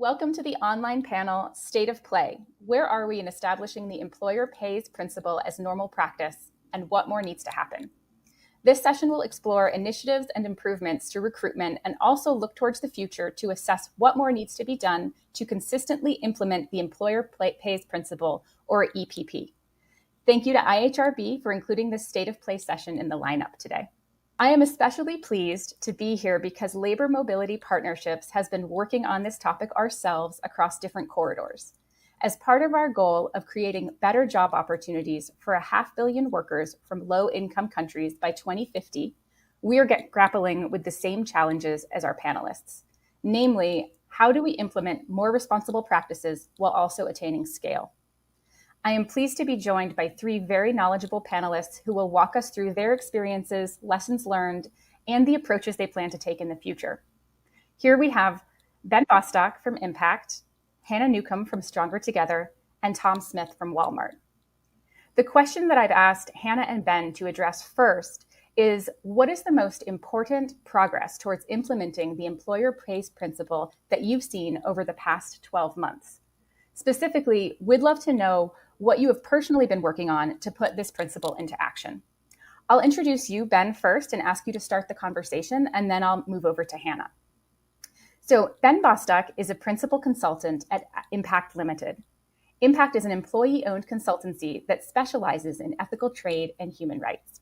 Welcome to the online panel, State of Play. Where are we in establishing the employer pays principle as normal practice, and what more needs to happen? This session will explore initiatives and improvements to recruitment and also look towards the future to assess what more needs to be done to consistently implement the employer pays principle, or EPP. Thank you to IHRB for including this State of Play session in the lineup today. I am especially pleased to be here because Labor Mobility Partnerships has been working on this topic ourselves across different corridors. As part of our goal of creating better job opportunities for 500 million workers from low-income countries by 2050, we are grappling with the same challenges as our panelists. Namely, how do we implement more responsible practices while also attaining scale? I am pleased to be joined by three very knowledgeable panelists who will walk us through their experiences, lessons learned, and the approaches they plan to take in the future. Here we have Ben Bostock from Impact, Hannah Newcomb from Stronger Together, and Tom Smith from Walmart. The question that I've asked Hannah and Ben to address first is, what is the most important progress towards implementing the employer pays principle that you've seen over the past 12 months? Specifically, we'd love to know what you have personally been working on to put this principle into action. I'll introduce you, Ben, first and ask you to start the conversation, and then I'll move over to Hannah. So Ben Bostock is a principal consultant at Impact Limited. Impact is an employee-owned consultancy that specializes in ethical trade and human rights.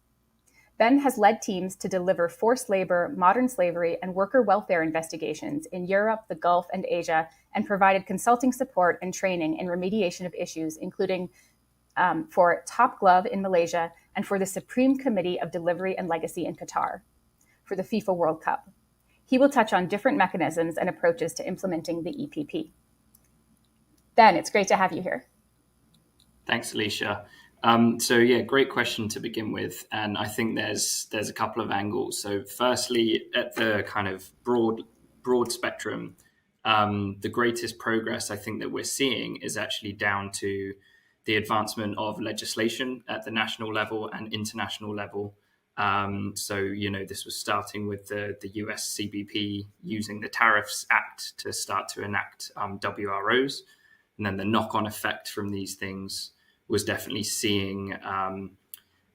Ben has led teams to deliver forced labor, modern slavery, and worker welfare investigations in Europe, the Gulf, and Asia, and provided consulting support and training in remediation of issues, including for Top Glove in Malaysia and for the Supreme Committee of Delivery and Legacy in Qatar for the FIFA World Cup. He will touch on different mechanisms and approaches to implementing the EPP. Ben, it's great to have you here. Thanks, Alicia. Great question to begin with. And I think there's a couple of angles. So firstly, at the kind of broad spectrum, the greatest progress I think that we're seeing is actually down to the advancement of legislation at the national level and international level. This was starting with the US CBP using the Tariffs Act to start to enact WROs. And then the knock-on effect from these things was definitely seeing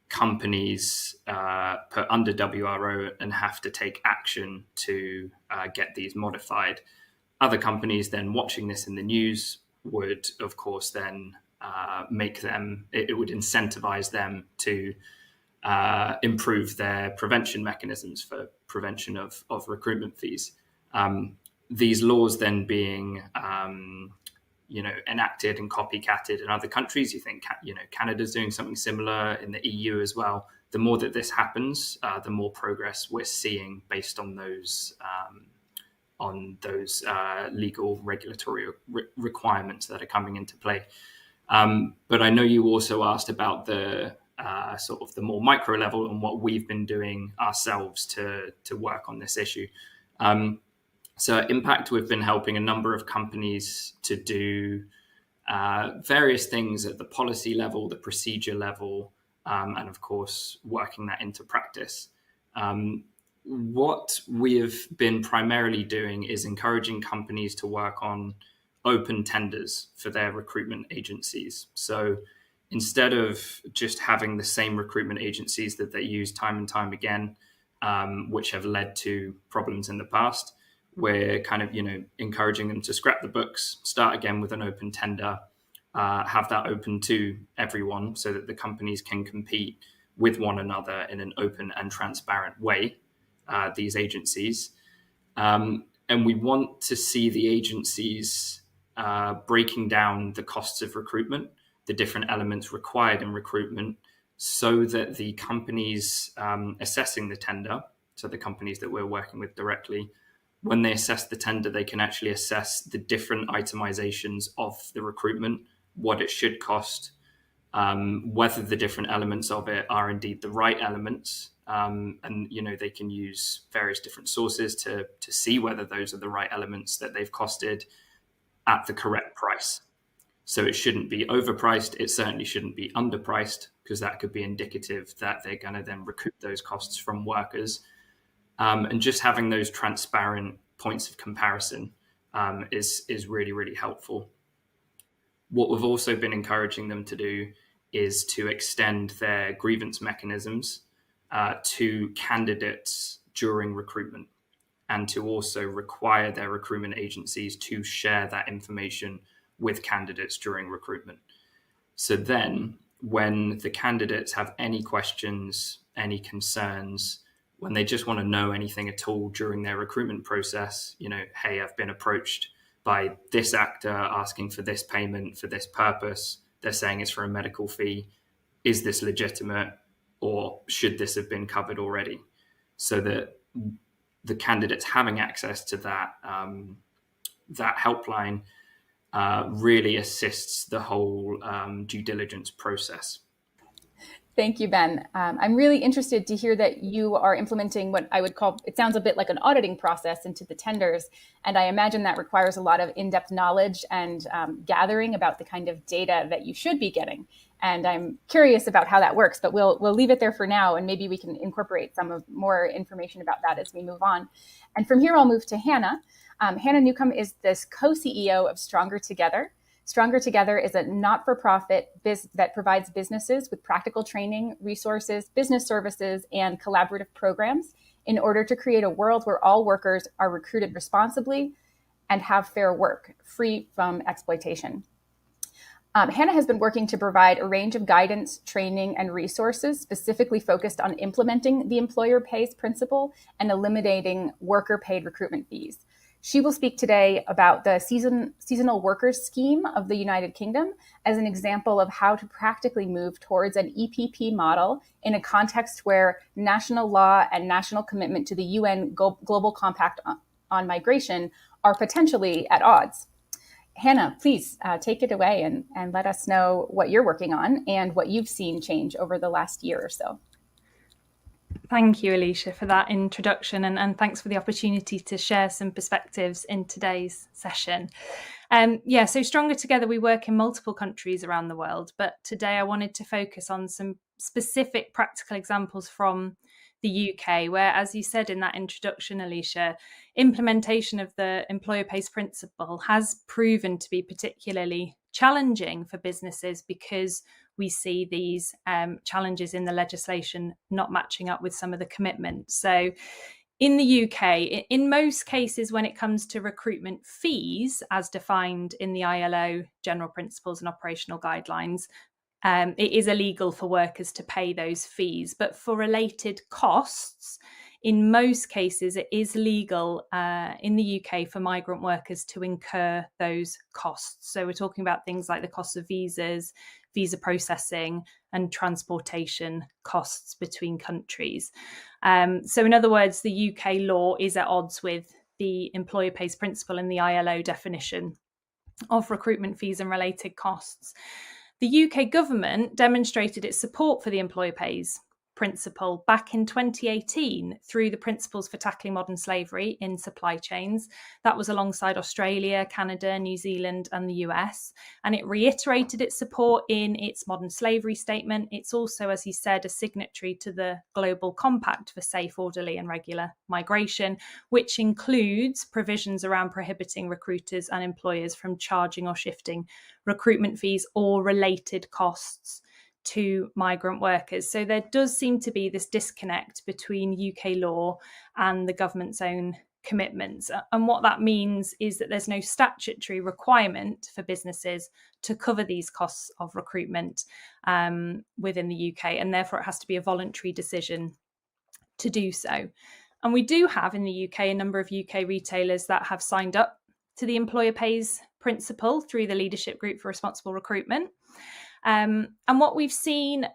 companies put under WRO and have to take action to get these modified. Other companies then watching this in the news would, of course, then it would incentivize them to improve their prevention mechanisms for prevention of recruitment fees. These laws then being enacted and copycatted in other countries. You think, Canada's doing something similar, in the EU as well. The more that this happens, the more progress we're seeing based on those legal regulatory requirements that are coming into play. But I know you also asked about the sort of the more micro level and what we've been doing ourselves to work on this issue. So at Impact, we've been helping a number of companies to do various things at the policy level, the procedure level, and of course, working that into practice. What we've been primarily doing is encouraging companies to work on open tenders for their recruitment agencies. So instead of just having the same recruitment agencies that they use time and time again, which have led to problems in the past, we're kind of, encouraging them to scrap the books, start again with an open tender, have that open to everyone so that the companies can compete with one another in an open and transparent way, these agencies. And we want to see the agencies breaking down the costs of recruitment, the different elements required in recruitment, so that the companies assessing the tender, so the companies that we're working with directly, when they assess the tender, they can actually assess the different itemizations of the recruitment, what it should cost, whether the different elements of it are indeed the right elements. They can use various different sources to see whether those are the right elements that they've costed at the correct price. So it shouldn't be overpriced. It certainly shouldn't be underpriced, because that could be indicative that they're going to then recoup those costs from workers. And just having those transparent points of comparison is really, really helpful. What we've also been encouraging them to do is to extend their grievance mechanisms to candidates during recruitment, and to also require their recruitment agencies to share that information with candidates during recruitment. So then, when the candidates have any questions, any concerns, when they just want to know anything at all during their recruitment process, hey, I've been approached by this actor asking for this payment for this purpose. They're saying it's for a medical fee. Is this legitimate, or should this have been covered already? So that the candidates having access to that helpline really assists the whole due diligence process. Thank you, Ben. I'm really interested to hear that you are implementing what I would call, it sounds a bit like an auditing process into the tenders. And I imagine that requires a lot of in-depth knowledge and gathering about the kind of data that you should be getting. And I'm curious about how that works, but we'll leave it there for now. And maybe we can incorporate some of more information about that as we move on. And from here, I'll move to Hannah. Hannah Newcomb is the co-CEO of Stronger Together. Stronger Together is a not-for-profit that provides businesses with practical training, resources, business services, and collaborative programs in order to create a world where all workers are recruited responsibly and have fair work, free from exploitation. Hannah has been working to provide a range of guidance, training, and resources specifically focused on implementing the employer pays principle and eliminating worker-paid recruitment fees. She will speak today about the seasonal workers scheme of the United Kingdom as an example of how to practically move towards an EPP model in a context where national law and national commitment to the UN Global Compact on Migration are potentially at odds. Hannah, please take it away and let us know what you're working on and what you've seen change over the last year or so. Thank you, Alicia, for that introduction, and thanks for the opportunity to share some perspectives in today's session. So Stronger Together, we work in multiple countries around the world, but today I wanted to focus on some specific practical examples from the UK, where, as you said in that introduction, Alicia, implementation of the employer pays principle has proven to be particularly challenging for businesses because we see these challenges in the legislation not matching up with some of the commitments. So in the UK, in most cases, when it comes to recruitment fees, as defined in the ILO General Principles and Operational Guidelines, it is illegal for workers to pay those fees. But for related costs, in most cases, it is legal in the UK for migrant workers to incur those costs. So we're talking about things like the cost of visas, visa processing, and transportation costs between countries. So in other words, the UK law is at odds with the employer pays principle and the ILO definition of recruitment fees and related costs. The UK government demonstrated its support for the employer pays principle back in 2018 through the Principles for Tackling Modern Slavery in Supply Chains. That was alongside Australia, Canada, New Zealand, and the US. And it reiterated its support in its modern slavery statement. It's also, as he said, a signatory to the Global Compact for Safe, Orderly, and Regular Migration, which includes provisions around prohibiting recruiters and employers from charging or shifting recruitment fees or related costs to migrant workers. So there does seem to be this disconnect between UK law and the government's own commitments. And what that means is that there's no statutory requirement for businesses to cover these costs of recruitment within the UK, and therefore it has to be a voluntary decision to do so. And we do have in the UK a number of UK retailers that have signed up to the employer pays principle through the Leadership Group for Responsible Recruitment. And what we've seen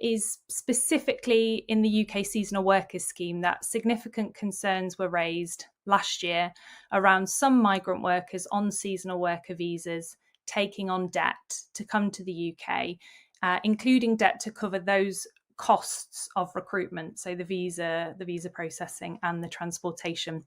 is specifically in the UK seasonal workers scheme that significant concerns were raised last year around some migrant workers on seasonal worker visas taking on debt to come to the UK, including debt to cover those costs of recruitment, so the visa processing and the transportation.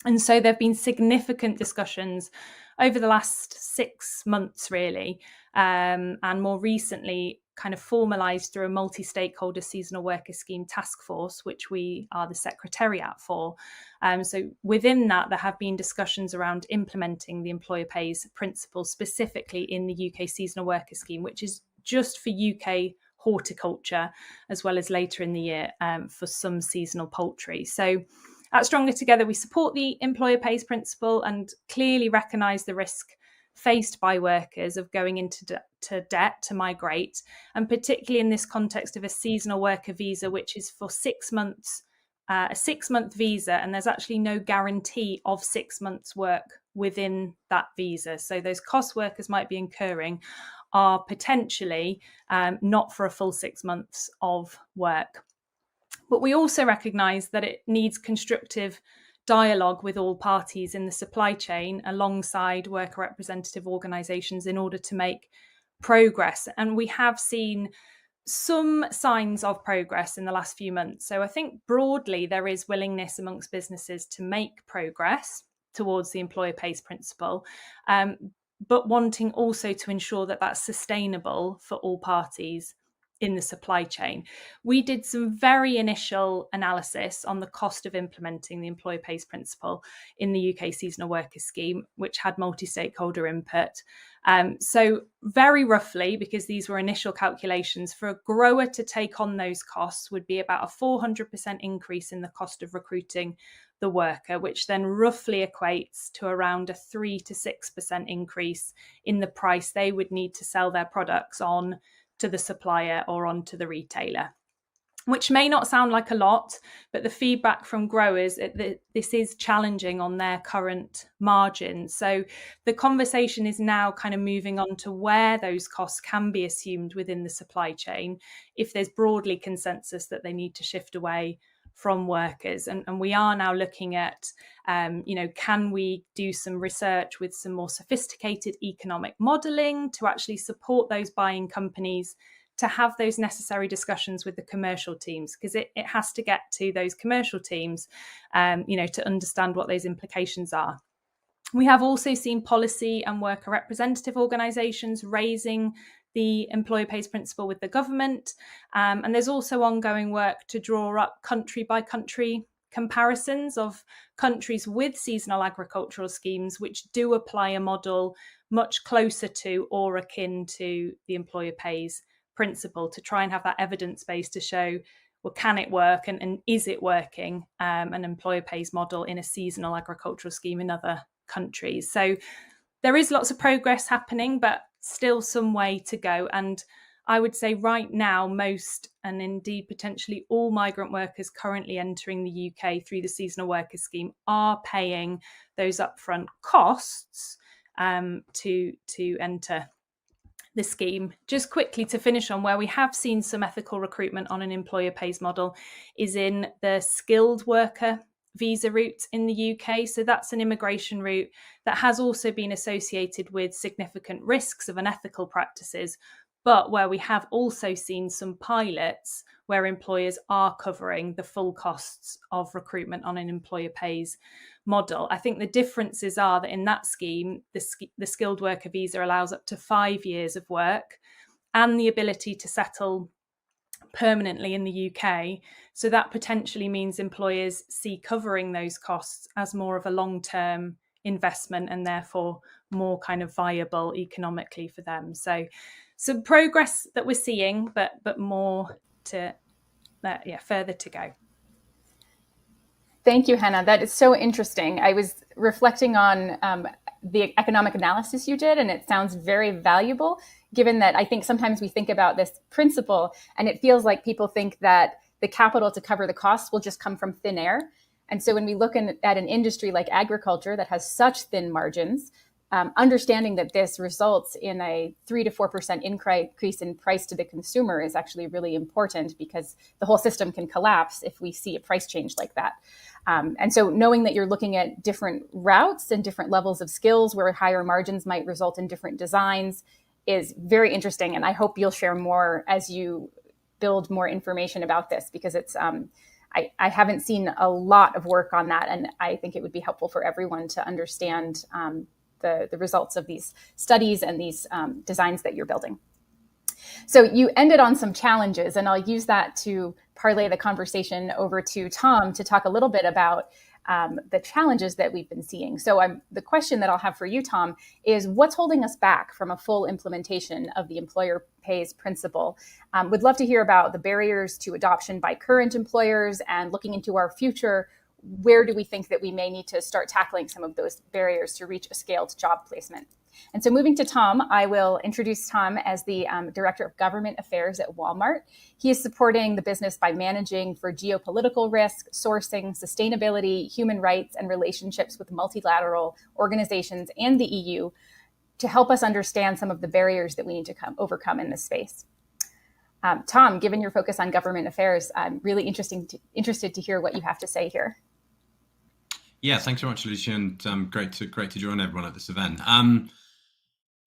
And so there have been significant discussions over the last 6 months, really, and more recently kind of formalised through a multi-stakeholder seasonal worker scheme task force, which we are the secretariat for. So within that, there have been discussions around implementing the employer pays principle specifically in the UK seasonal worker scheme, which is just for UK horticulture, as well as later in the year for some seasonal poultry. So at Stronger Together, we support the employer pays principle and clearly recognise the risk faced by workers of going into debt to migrate, and particularly in this context of a seasonal worker visa, which is for 6 months, a 6-month visa, and there's actually no guarantee of 6 months work within that visa. So those costs workers might be incurring are potentially not for a full 6 months of work. But we also recognise that it needs constructive dialogue with all parties in the supply chain alongside worker representative organisations in order to make progress. And we have seen some signs of progress in the last few months. So I think broadly there is willingness amongst businesses to make progress towards the employer pays principle, but wanting also to ensure that that's sustainable for all parties in the supply chain. We did some very initial analysis on the cost of implementing the employer pays principle in the UK seasonal worker scheme, which had multi-stakeholder input. So very roughly, because these were initial calculations, for a grower to take on those costs would be about a 400% increase in the cost of recruiting the worker, which then roughly equates to around a 3 to 6% increase in the price they would need to sell their products on to the supplier or onto the retailer, which may not sound like a lot, but the feedback from growers that this is challenging on their current margins. So the conversation is now kind of moving on to where those costs can be assumed within the supply chain if there's broadly consensus that they need to shift away from workers. And we are now looking at, can we do some research with some more sophisticated economic modelling to actually support those buying companies to have those necessary discussions with the commercial teams, because it has to get to those commercial teams, to understand what those implications are. We have also seen policy and worker representative organisations raising the employer pays principle with the government. And there's also ongoing work to draw up country by country comparisons of countries with seasonal agricultural schemes which do apply a model much closer to or akin to the employer pays principle, to try and have that evidence base to show, well, can it work and is it working, an employer pays model in a seasonal agricultural scheme in other countries. So there is lots of progress happening, but still some way to go. And I would say right now, most and indeed potentially all migrant workers currently entering the UK through the seasonal worker scheme are paying those upfront costs to enter the scheme. Just quickly to finish on where we have seen some ethical recruitment on an employer pays model is in the skilled worker visa route in the UK. So that's an immigration route that has also been associated with significant risks of unethical practices, but where we have also seen some pilots where employers are covering the full costs of recruitment on an employer pays model. I think the differences are that in that scheme, the skilled worker visa allows up to 5 years of work and the ability to settle permanently in the UK. So that potentially means employers see covering those costs as more of a long-term investment and therefore more kind of viable economically for them. So some progress that we're seeing, but more to further to go. Thank you, Hannah. That is so interesting. I was reflecting on the economic analysis you did, and it sounds very valuable, given that I think sometimes we think about this principle and it feels like people think that the capital to cover the costs will just come from thin air. And so when we look at an industry like agriculture that has such thin margins, understanding that this results in a 3 to 4% increase in price to the consumer is actually really important, because the whole system can collapse if we see a price change like that. And so knowing that you're looking at different routes and different levels of skills where higher margins might result in different designs is very interesting. And I hope you'll share more as you build more information about this, because it's I haven't seen a lot of work on that. And I think it would be helpful for everyone to understand the results of these studies and these designs that you're building. So you ended on some challenges, and I'll use that to parlay the conversation over to Tom to talk a little bit about the challenges that we've been seeing. So the question that I'll have for you, Tom, is what's holding us back from a full implementation of the employer pays principle? Would love to hear about the barriers to adoption by current employers, and looking into our future, where do we think that we may need to start tackling some of those barriers to reach a scaled job placement? And so moving to Tom, I will introduce Tom as the Director of Government Affairs at Walmart. He is supporting the business by managing for geopolitical risk, sourcing, sustainability, human rights, and relationships with multilateral organizations and the EU to help us understand some of the barriers that we need to overcome in this space. Tom, given your focus on government affairs, I'm really interested to hear what you have to say here. Yeah, thanks very much, Alicia, and great to join everyone at this event.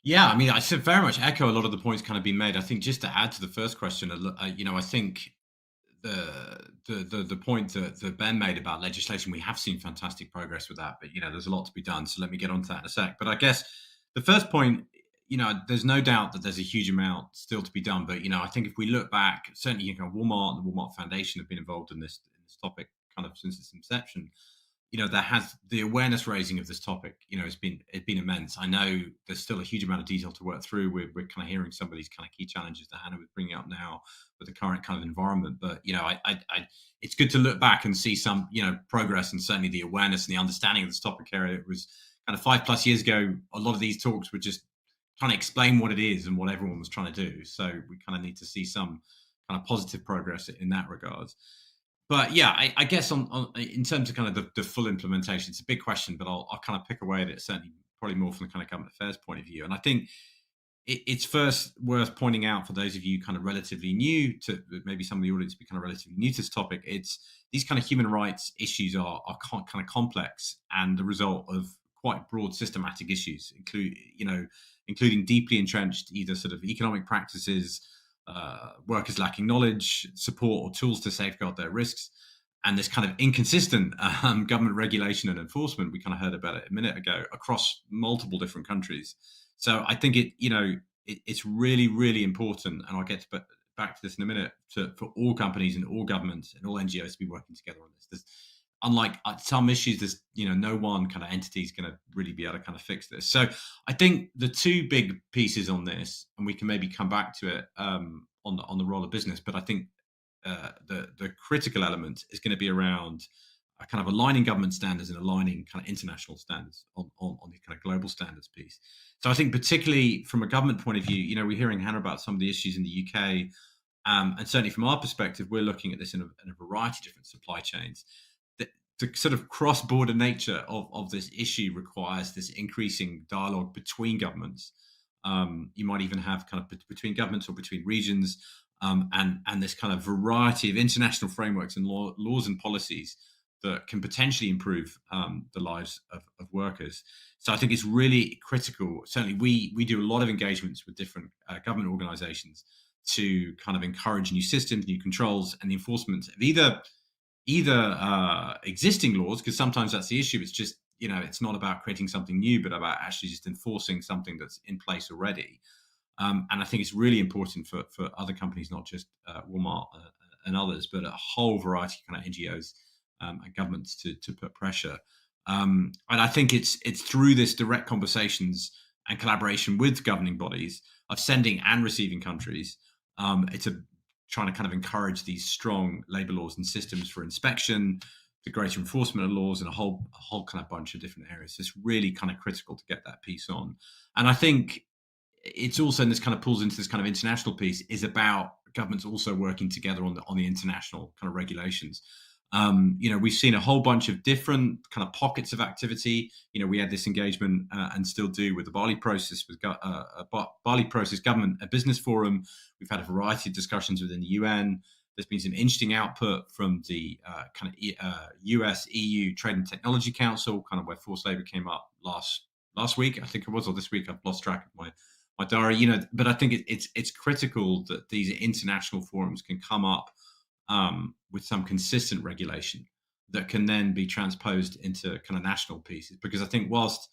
Yeah, I mean, I should very much echo a lot of the points kind of being made. I think just to add to the first question, I think the point that Ben made about legislation, we have seen fantastic progress with that, but there's a lot to be done. So let me get onto that in a sec. But I guess the first point, there's no doubt that there's a huge amount still to be done. But I think if we look back, certainly Walmart and the Walmart Foundation have been involved in this topic kind of since its inception. There has the awareness raising of this topic, it's been immense. I know there's still a huge amount of detail to work through. We're kind of hearing some of these kind of key challenges that Hannah was bringing up now with the current kind of environment. But, it's good to look back and see some, progress, and certainly the awareness and the understanding of this topic area. It was kind of 5+ years ago. A lot of these talks were just trying to explain what it is and what everyone was trying to do. So we kind of need to see some kind of positive progress in that regard. But yeah, I guess on in terms of kind of the full implementation, it's a big question, but I'll kind of pick away at it, certainly probably more from the kind of government affairs point of view. And I think it's first worth pointing out for those of you kind of relatively new to, maybe some of the audience be kind of relatively new to this topic, it's these kind of human rights issues are kind of complex and the result of quite broad systematic issues, including deeply entrenched either sort of economic practices, workers lacking knowledge, support, or tools to safeguard their risks, and this kind of inconsistent government regulation and enforcement. We kind of heard about it a minute ago across multiple different countries. So I think it's really, really important, and I'll get back to this in a minute, for all companies and all governments and all NGOs to be working together on this. Unlike some issues, there's no one kind of entity is going to really be able to kind of fix this. So I think the two big pieces on this, and we can maybe come back to it on the role of business, but I think the critical element is going to be around kind of aligning government standards and aligning kind of international standards on the kind of global standards piece. So I think particularly from a government point of view, we're hearing Hannah about some of the issues in the UK, and certainly from our perspective, we're looking at this in a variety of different supply chains. The sort of cross-border nature of this issue requires this increasing dialogue between governments. You might even have kind of between governments or between regions, and this kind of variety of international frameworks and laws and policies that can potentially improve the lives of workers. So I think it's really critical. Certainly, we do a lot of engagements with different government organizations to kind of encourage new systems, new controls, and the enforcement of either existing laws, because sometimes that's the issue. It's just, it's not about creating something new, but about actually just enforcing something that's in place already. And I think it's really important for other companies, not just Walmart and others, but a whole variety of kind of NGOs and governments to put pressure. And I think it's through this direct conversations and collaboration with governing bodies of sending and receiving countries. It's trying to kind of encourage these strong labor laws and systems for inspection, the greater enforcement of laws, and a whole kind of bunch of different areas. So it's really kind of critical to get that piece on. And I think it's also, and this kind of pulls into this kind of international piece, is about governments also working together on the international kind of regulations. We've seen a whole bunch of different kind of pockets of activity. We had this engagement and still do with the Bali Process, with Bali Process Government, a business forum. We've had a variety of discussions within the UN. There's been some interesting output from the kind of US EU Trade and Technology Council, kind of where forced labor came up last week, I think it was, or this week. I've lost track of my diary. But I think it's critical that these international forums can come up with some consistent regulation that can then be transposed into kind of national pieces. Because I think whilst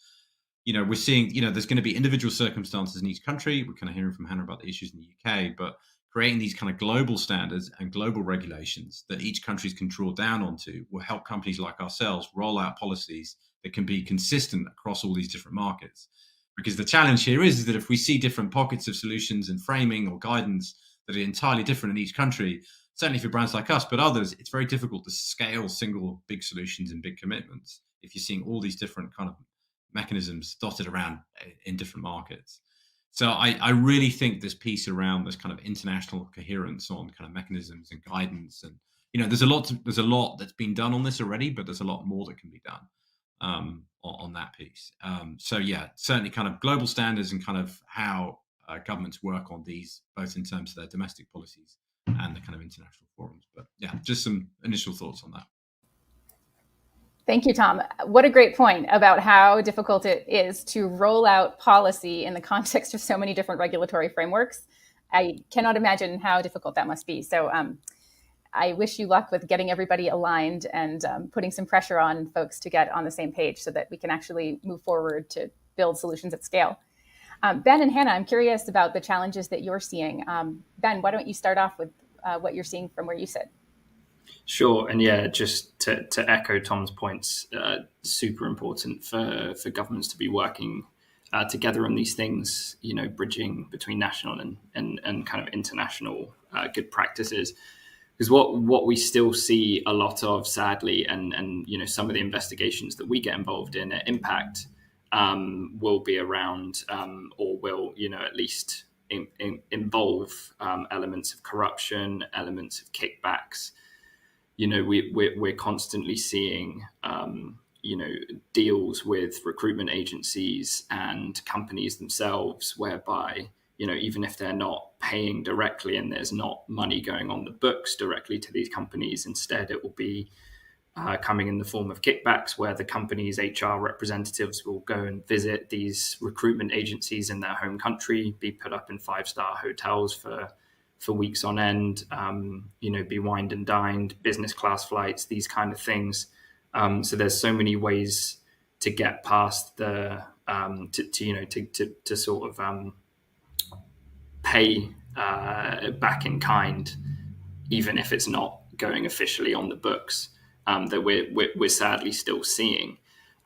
we're seeing, there's going to be individual circumstances in each country. We're kind of hearing from Hannah about the issues in the UK, but creating these kind of global standards and global regulations that each country can draw down onto will help companies like ourselves roll out policies that can be consistent across all these different markets. Because the challenge here is that if we see different pockets of solutions and framing or guidance that are entirely different in each country, certainly for brands like us, but others, it's very difficult to scale single big solutions and big commitments if you're seeing all these different kind of mechanisms dotted around in different markets. So I really think this piece around this kind of international coherence on kind of mechanisms and guidance, and there's a lot that's been done on this already, but there's a lot more that can be done on that piece. So yeah, certainly kind of global standards and kind of how governments work on these, both in terms of their domestic policies and the kind of international forums. But yeah, just some initial thoughts on that. Thank you, Tom. What a great point about how difficult it is to roll out policy in the context of so many different regulatory frameworks. I cannot imagine how difficult that must be. So I wish you luck with getting everybody aligned and putting some pressure on folks to get on the same page so that we can actually move forward to build solutions at scale. Ben and Hannah, I'm curious about the challenges that you're seeing. Ben, why don't you start off with what you're seeing from where you sit? Sure. And yeah, just to echo Tom's points, super important for governments to be working together on these things, bridging between national and kind of international good practices. Because what we still see a lot of, sadly, and some of the investigations that we get involved in at Impact will be around or will, at least involve elements of corruption, elements of kickbacks. We're constantly seeing, deals with recruitment agencies and companies themselves, whereby, even if they're not paying directly and there's not money going on the books directly to these companies, instead it will be coming in the form of kickbacks, where the company's HR representatives will go and visit these recruitment agencies in their home country, be put up in 5-star hotels for weeks on end, be wined and dined, business class flights, these kind of things. So there's so many ways to get past the to sort of pay back in kind, even if it's not going officially on the books, that we're sadly still seeing,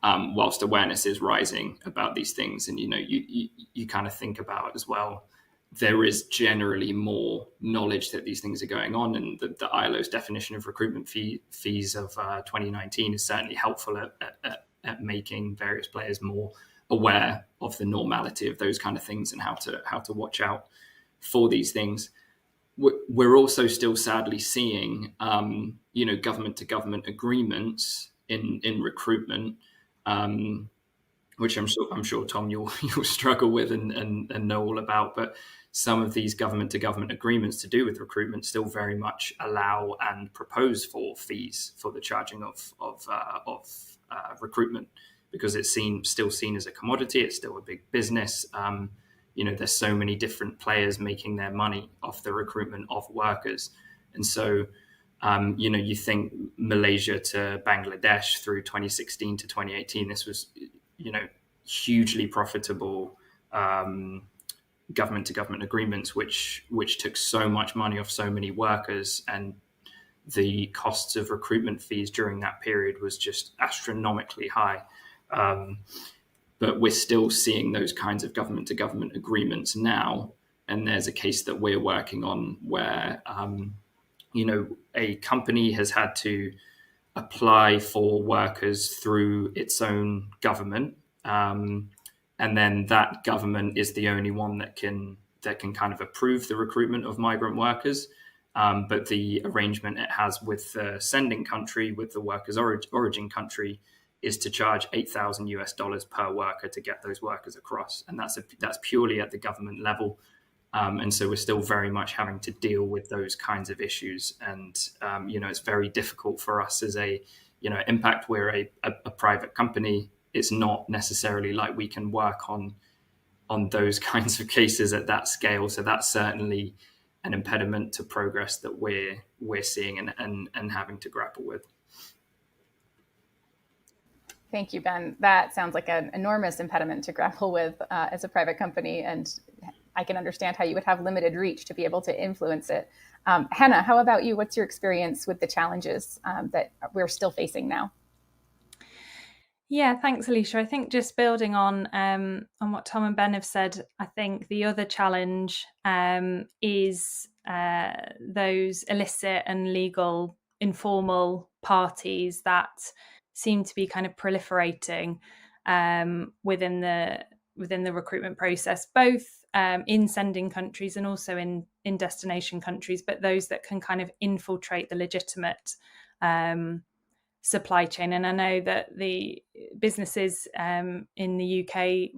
whilst awareness is rising about these things. And you kind of think about as well, there is generally more knowledge that these things are going on, and the ILO's definition of recruitment fees of 2019 is certainly helpful at making various players more aware of the normality of those kind of things and how to watch out for these things. We're also still sadly seeing, government to government agreements in recruitment, which I'm sure Tom you'll struggle with and know all about. But some of these government to government agreements to do with recruitment still very much allow and propose for fees for the charging of recruitment, because it's still seen as a commodity. It's still a big business. There's so many different players making their money off the recruitment of workers. And so, you think Malaysia to Bangladesh through 2016 to 2018, this was, hugely profitable government to government agreements, which took so much money off so many workers. And the costs of recruitment fees during that period was just astronomically high. But we're still seeing those kinds of government to government agreements now. And there's a case that we're working on where, a company has had to apply for workers through its own government. And then that government is the only one that can kind of approve the recruitment of migrant workers. But the arrangement it has with the sending country, with the workers' origin country, is to charge $8,000 per worker to get those workers across. And that's purely at the government level. And so we're still very much having to deal with those kinds of issues. And, it's very difficult for us as Impact. We're a private company. It's not necessarily like we can work on those kinds of cases at that scale. So that's certainly an impediment to progress that we're seeing and having to grapple with. Thank you, Ben. That sounds like an enormous impediment to grapple with as a private company, and I can understand how you would have limited reach to be able to influence it. Hannah, how about you? What's your experience with the challenges that we're still facing now? Yeah, thanks, Alicia. I think just building on what Tom and Ben have said, I think the other challenge is those illicit and legal informal parties that seem to be kind of proliferating within the recruitment process, both in sending countries and also in destination countries, but those that can kind of infiltrate the legitimate supply chain. And I know that the businesses in the UK,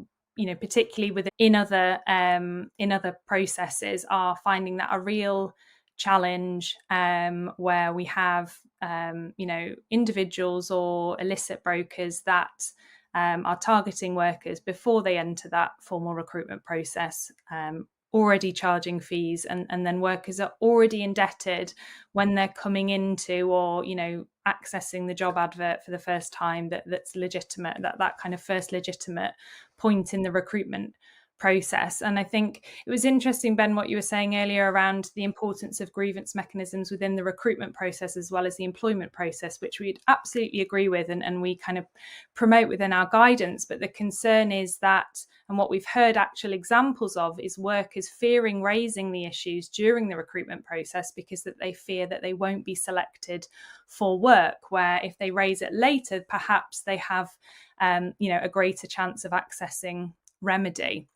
particularly in other processes, are finding that a real challenge, where we have individuals or illicit brokers that are targeting workers before they enter that formal recruitment process, already charging fees, and then workers are already indebted when they're coming into or accessing the job advert for the first time that's legitimate, that kind of first legitimate point in the recruitment process. And I think it was interesting, Ben, what you were saying earlier around the importance of grievance mechanisms within the recruitment process as well as the employment process, which we'd absolutely agree with and we kind of promote within our guidance. But the concern is that, and what we've heard actual examples of, is workers fearing raising the issues during the recruitment process because that they fear that they won't be selected for work, where if they raise it later, perhaps they have a greater chance of accessing remedy.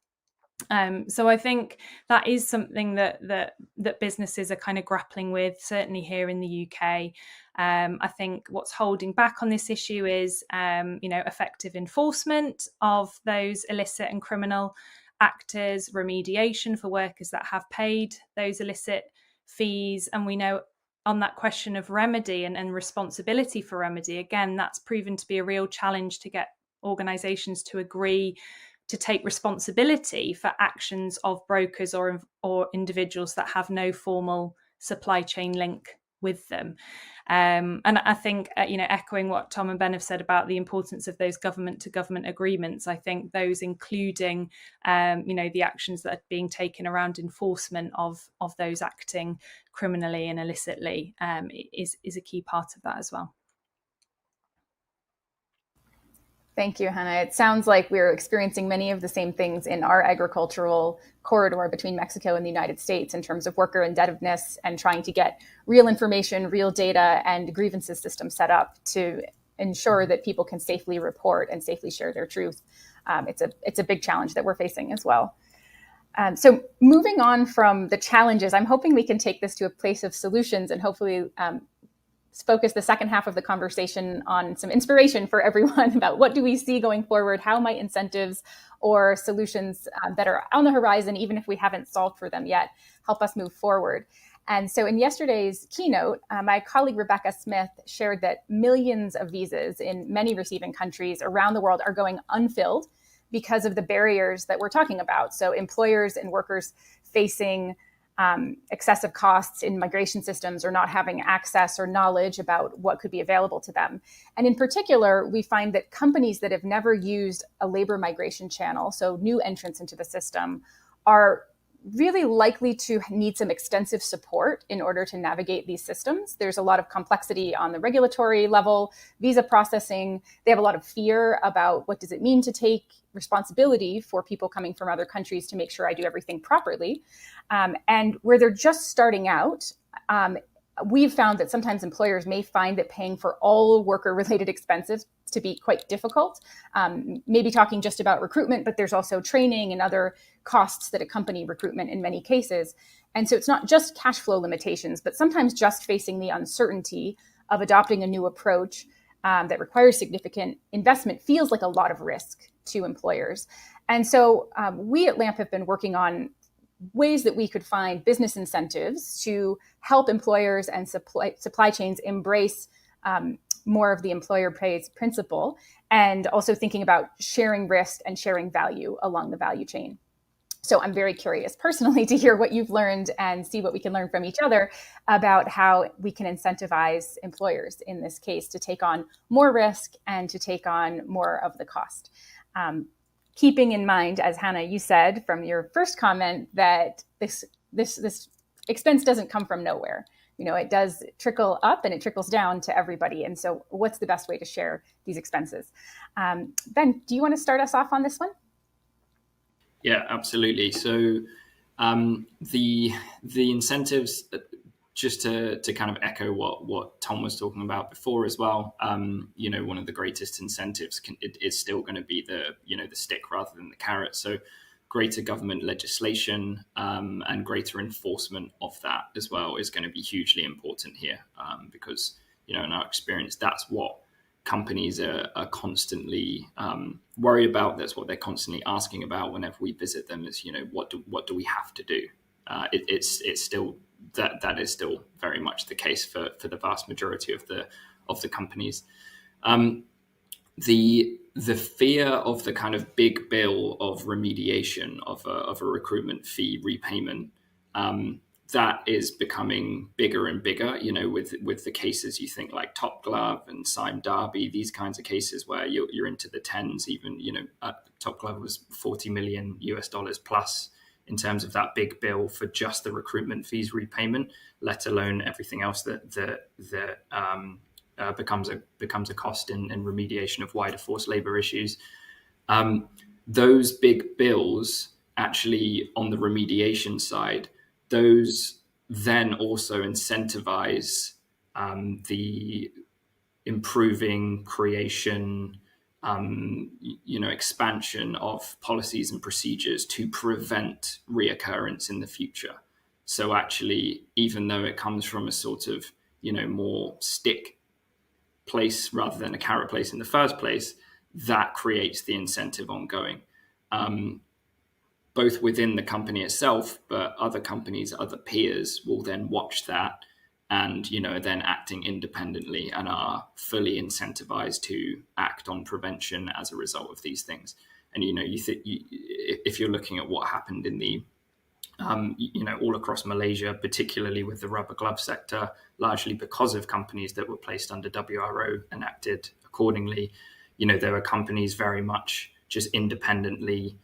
So I think that is something that businesses are kind of grappling with, certainly here in the UK. I think what's holding back on this issue is, effective enforcement of those illicit and criminal actors, remediation for workers that have paid those illicit fees. And we know on that question of remedy and responsibility for remedy, again, that's proven to be a real challenge to get organisations to agree to take responsibility for actions of brokers or individuals that have no formal supply chain link with them. And I think, echoing what Tom and Ben have said about the importance of those government to government agreements, I think those including, the actions that are being taken around enforcement of those acting criminally and illicitly is a key part of that as well. Thank you, Hannah. It sounds like we're experiencing many of the same things in our agricultural corridor between Mexico and the United States in terms of worker indebtedness and trying to get real information, real data, and grievances systems set up to ensure that people can safely report and safely share their truth. It's a big challenge that we're facing as well. So moving on from the challenges, I'm hoping we can take this to a place of solutions and hopefully focus the second half of the conversation on some inspiration for everyone about what do we see going forward, how might incentives or solutions that are on the horizon, even if we haven't solved for them yet, help us move forward. And so in yesterday's keynote, my colleague Rebecca Smith shared that millions of visas in many receiving countries around the world are going unfilled because of the barriers that we're talking about. So employers and workers facing excessive costs in migration systems or not having access or knowledge about what could be available to them. And in particular, we find that companies that have never used a labor migration channel, so new entrants into the system, are really likely to need some extensive support in order to navigate these systems. There's a lot of complexity on the regulatory level, visa processing. They have a lot of fear about what does it mean to take responsibility for people coming from other countries to make sure I do everything properly. And where they're just starting out, we've found that sometimes employers may find that paying for all worker-related expenses to be quite difficult. Maybe talking just about recruitment, but there's also training and other costs that accompany recruitment in many cases. And so it's not just cash flow limitations, but sometimes just facing the uncertainty of adopting a new approach that requires significant investment feels like a lot of risk to employers. And so we at LAMP have been working on ways that we could find business incentives to help employers and supply chains embrace more of the employer pays principle, and also thinking about sharing risk and sharing value along the value chain. So I'm very curious personally to hear what you've learned and see what we can learn from each other about how we can incentivize employers in this case to take on more risk and to take on more of the cost. Keeping in mind, as Hannah, you said from your first comment, that this expense doesn't come from nowhere. It does trickle up and it trickles down to everybody. And so what's the best way to share these expenses? Ben, do you want to start us off on this one? Yeah, absolutely. So the incentives, just to kind of echo what Tom was talking about before as well, one of the greatest incentives is still going to be the stick rather than the carrot. So greater government legislation and greater enforcement of that as well is going to be hugely important here, because in our experience, that's what companies are constantly worried about. That's what they're constantly asking about whenever we visit them is, what do we have to do? It's still that is still very much the case for the vast majority of the companies. The fear of the kind of big bill of remediation of a recruitment fee repayment, that is becoming bigger and bigger, with the cases you think like Top Glove and Sime Darby, these kinds of cases where you're into the tens, even, Top Glove was $40 million US plus in terms of that big bill for just the recruitment fees repayment, let alone everything else that becomes a cost in remediation of wider forced labor issues. Those big bills actually on the remediation side, those then also incentivize the improving creation, expansion of policies and procedures to prevent reoccurrence in the future. So actually, even though it comes from a sort of, more stick place rather than a carrot place in the first place, that creates the incentive ongoing. Both within the company itself, but other companies, other peers will then watch that and, are then acting independently and are fully incentivized to act on prevention as a result of these things. And, if you're looking at what happened in the, all across Malaysia, particularly with the rubber glove sector, largely because of companies that were placed under WRO and acted accordingly, there were companies very much just independently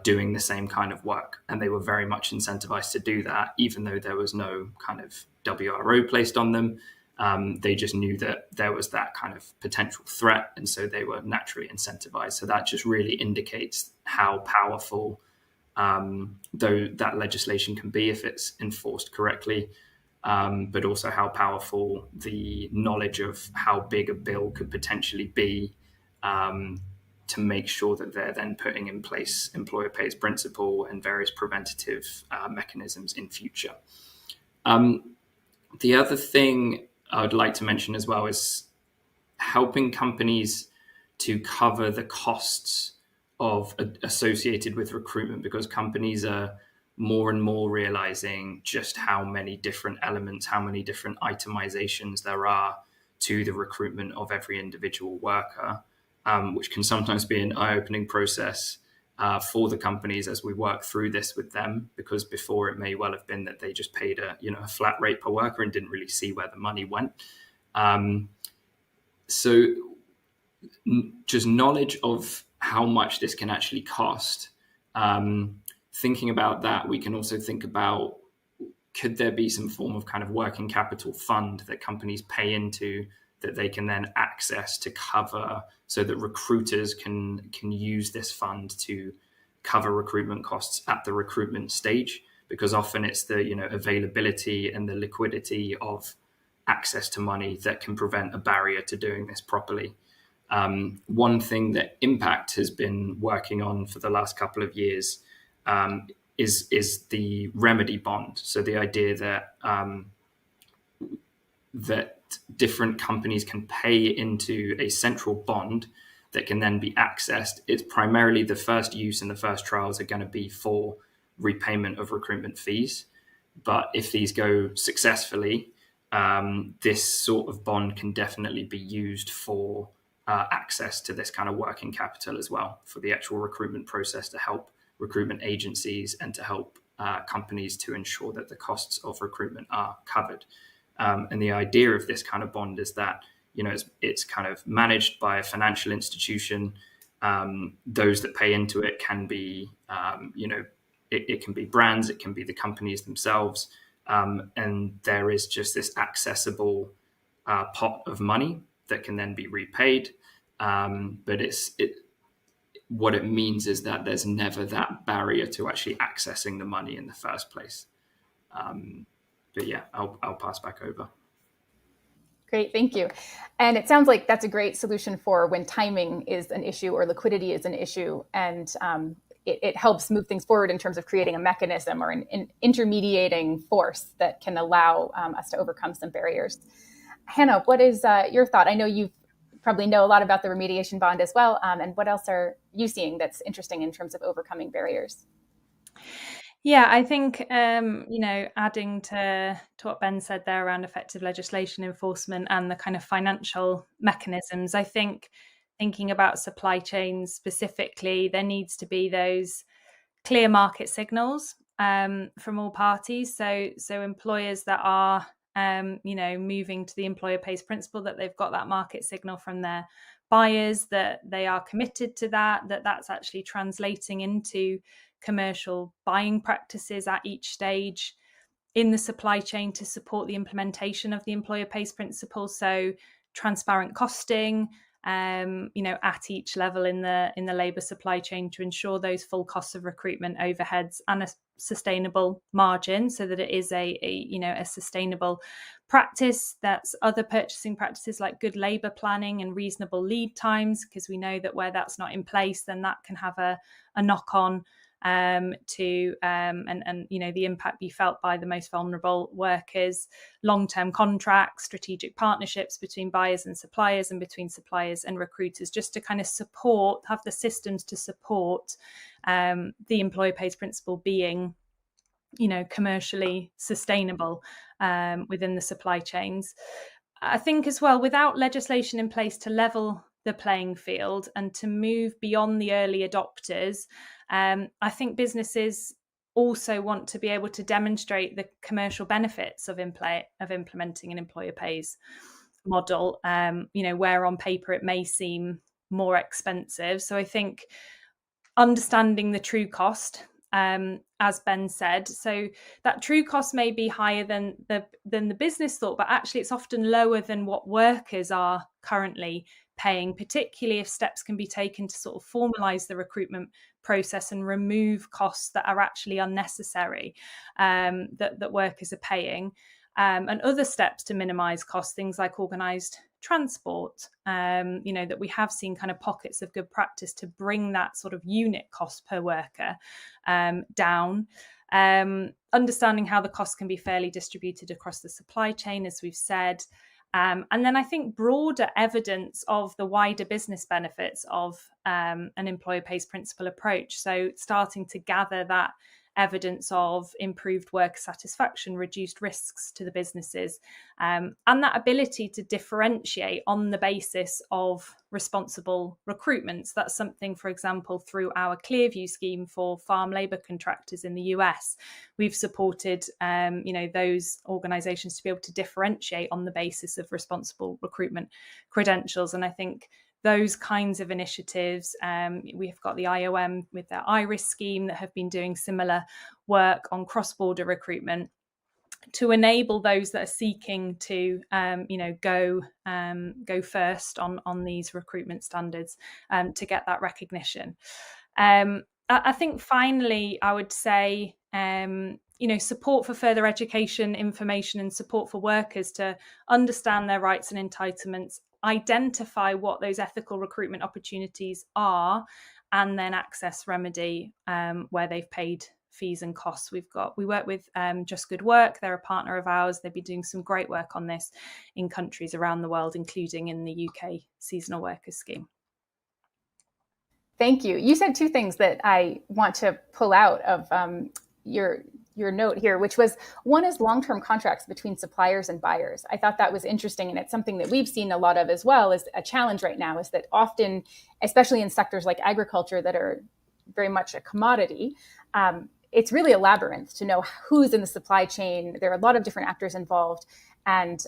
doing the same kind of work. And they were very much incentivized to do that, even though there was no kind of WRO placed on them. They just knew that there was that kind of potential threat. And so they were naturally incentivized. So that just really indicates how powerful though that legislation can be if it's enforced correctly, but also how powerful the knowledge of how big a bill could potentially be, to make sure that they're then putting in place employer pays principle and various preventative mechanisms in future. The other thing I would like to mention as well is helping companies to cover the costs associated with recruitment, because companies are more and more realizing just how many different elements, how many different itemizations there are to the recruitment of every individual worker, which can sometimes be an eye-opening process for the companies as we work through this with them, because before it may well have been that they just paid a flat rate per worker and didn't really see where the money went. So just knowledge of how much this can actually cost. Thinking about that, we can also think about, could there be some form of kind of working capital fund that companies pay into that they can then access to cover, so that recruiters can use this fund to cover recruitment costs at the recruitment stage, because often it's the availability and the liquidity of access to money that can prevent a barrier to doing this properly. One thing that Impact has been working on for the last couple of years is the remedy bond. So the idea that different companies can pay into a central bond that can then be accessed. It's primarily the first use and the first trials are going to be for repayment of recruitment fees. But if these go successfully, this sort of bond can definitely be used for access to this kind of working capital as well, for the actual recruitment process to help recruitment agencies and to help companies to ensure that the costs of recruitment are covered. And the idea of this kind of bond is that, it's kind of managed by a financial institution. Those that pay into it can be, it can be brands, it can be the companies themselves. And there is just this accessible pot of money that can then be repaid. But what it means is that there's never that barrier to actually accessing the money in the first place. But yeah, I'll pass back over. Great, thank you. And it sounds like that's a great solution for when timing is an issue or liquidity is an issue, and it helps move things forward in terms of creating a mechanism or an intermediating force that can allow us to overcome some barriers. Hannah, what is your thought? I know you probably know a lot about the remediation bond as well, and what else are you seeing that's interesting in terms of overcoming barriers? Yeah, I think, adding to what Ben said there around effective legislation enforcement and the kind of financial mechanisms, I think thinking about supply chains specifically, there needs to be those clear market signals from all parties. So employers that are, moving to the employer pays principle, that they've got that market signal from their buyers, that they are committed to that's actually translating into commercial buying practices at each stage in the supply chain to support the implementation of the employer pays principle. So transparent costing, at each level in the labour supply chain to ensure those full costs of recruitment, overheads, and a sustainable margin, so that it is a sustainable practice. That's other purchasing practices like good labour planning and reasonable lead times, because we know that where that's not in place, then that can have a knock on to the impact be felt by the most vulnerable workers. Long-term contracts, strategic partnerships between buyers and suppliers, and between suppliers and recruiters, just to kind of have the systems to support the employer pays principle being commercially sustainable within the supply chains. I think as well, without legislation in place to level the playing field and to move beyond the early adopters, I think businesses also want to be able to demonstrate the commercial benefits of implementing an employer pays model, where on paper it may seem more expensive. So I think understanding the true cost, as Ben said, so that true cost may be higher than the business thought, but actually it's often lower than what workers are currently paying, particularly if steps can be taken to sort of formalize the recruitment process and remove costs that are actually unnecessary, that workers are paying, and other steps to minimize costs, things like organized transport, that we have seen kind of pockets of good practice to bring that sort of unit cost per worker down. Understanding how the costs can be fairly distributed across the supply chain, as we've said. And then I think broader evidence of the wider business benefits of an employer pays principle approach. So starting to gather that evidence of improved worker satisfaction, reduced risks to the businesses, and that ability to differentiate on the basis of responsible recruitment. So that's something, for example, through our Clearview scheme for farm labour contractors in the US, we've supported those organisations to be able to differentiate on the basis of responsible recruitment credentials. And I think those kinds of initiatives, we've got the IOM with their IRIS scheme that have been doing similar work on cross-border recruitment to enable those that are seeking to go first on these recruitment standards to get that recognition. I think finally I would say support for further education, information, and support for workers to understand their rights and entitlements, identify what those ethical recruitment opportunities are, and then access remedy where they've paid fees and costs. We work with Just Good Work. They're a partner of ours. They've been doing some great work on this in countries around the world, including in the UK seasonal workers scheme. Thank you. You said two things that I want to pull out of your note here, which was, one is long-term contracts between suppliers and buyers. I thought that was interesting, and it's something that we've seen a lot of as well as a challenge right now, is that often, especially in sectors like agriculture that are very much a commodity, it's really a labyrinth to know who's in the supply chain. There are a lot of different actors involved, and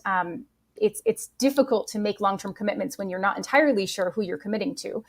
it's difficult to make long-term commitments when you're not entirely sure who you're committing to.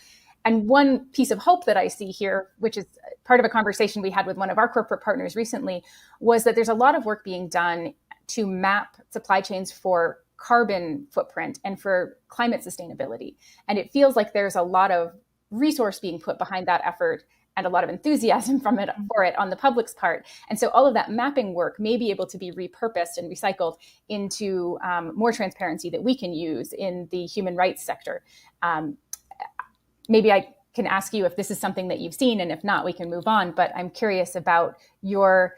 And one piece of hope that I see here, which is part of a conversation we had with one of our corporate partners recently, was that there's a lot of work being done to map supply chains for carbon footprint and for climate sustainability. And it feels like there's a lot of resource being put behind that effort and a lot of enthusiasm for it on the public's part. And so all of that mapping work may be able to be repurposed and recycled into more transparency that we can use in the human rights sector. Maybe I can ask you if this is something that you've seen, and if not, we can move on. But I'm curious about your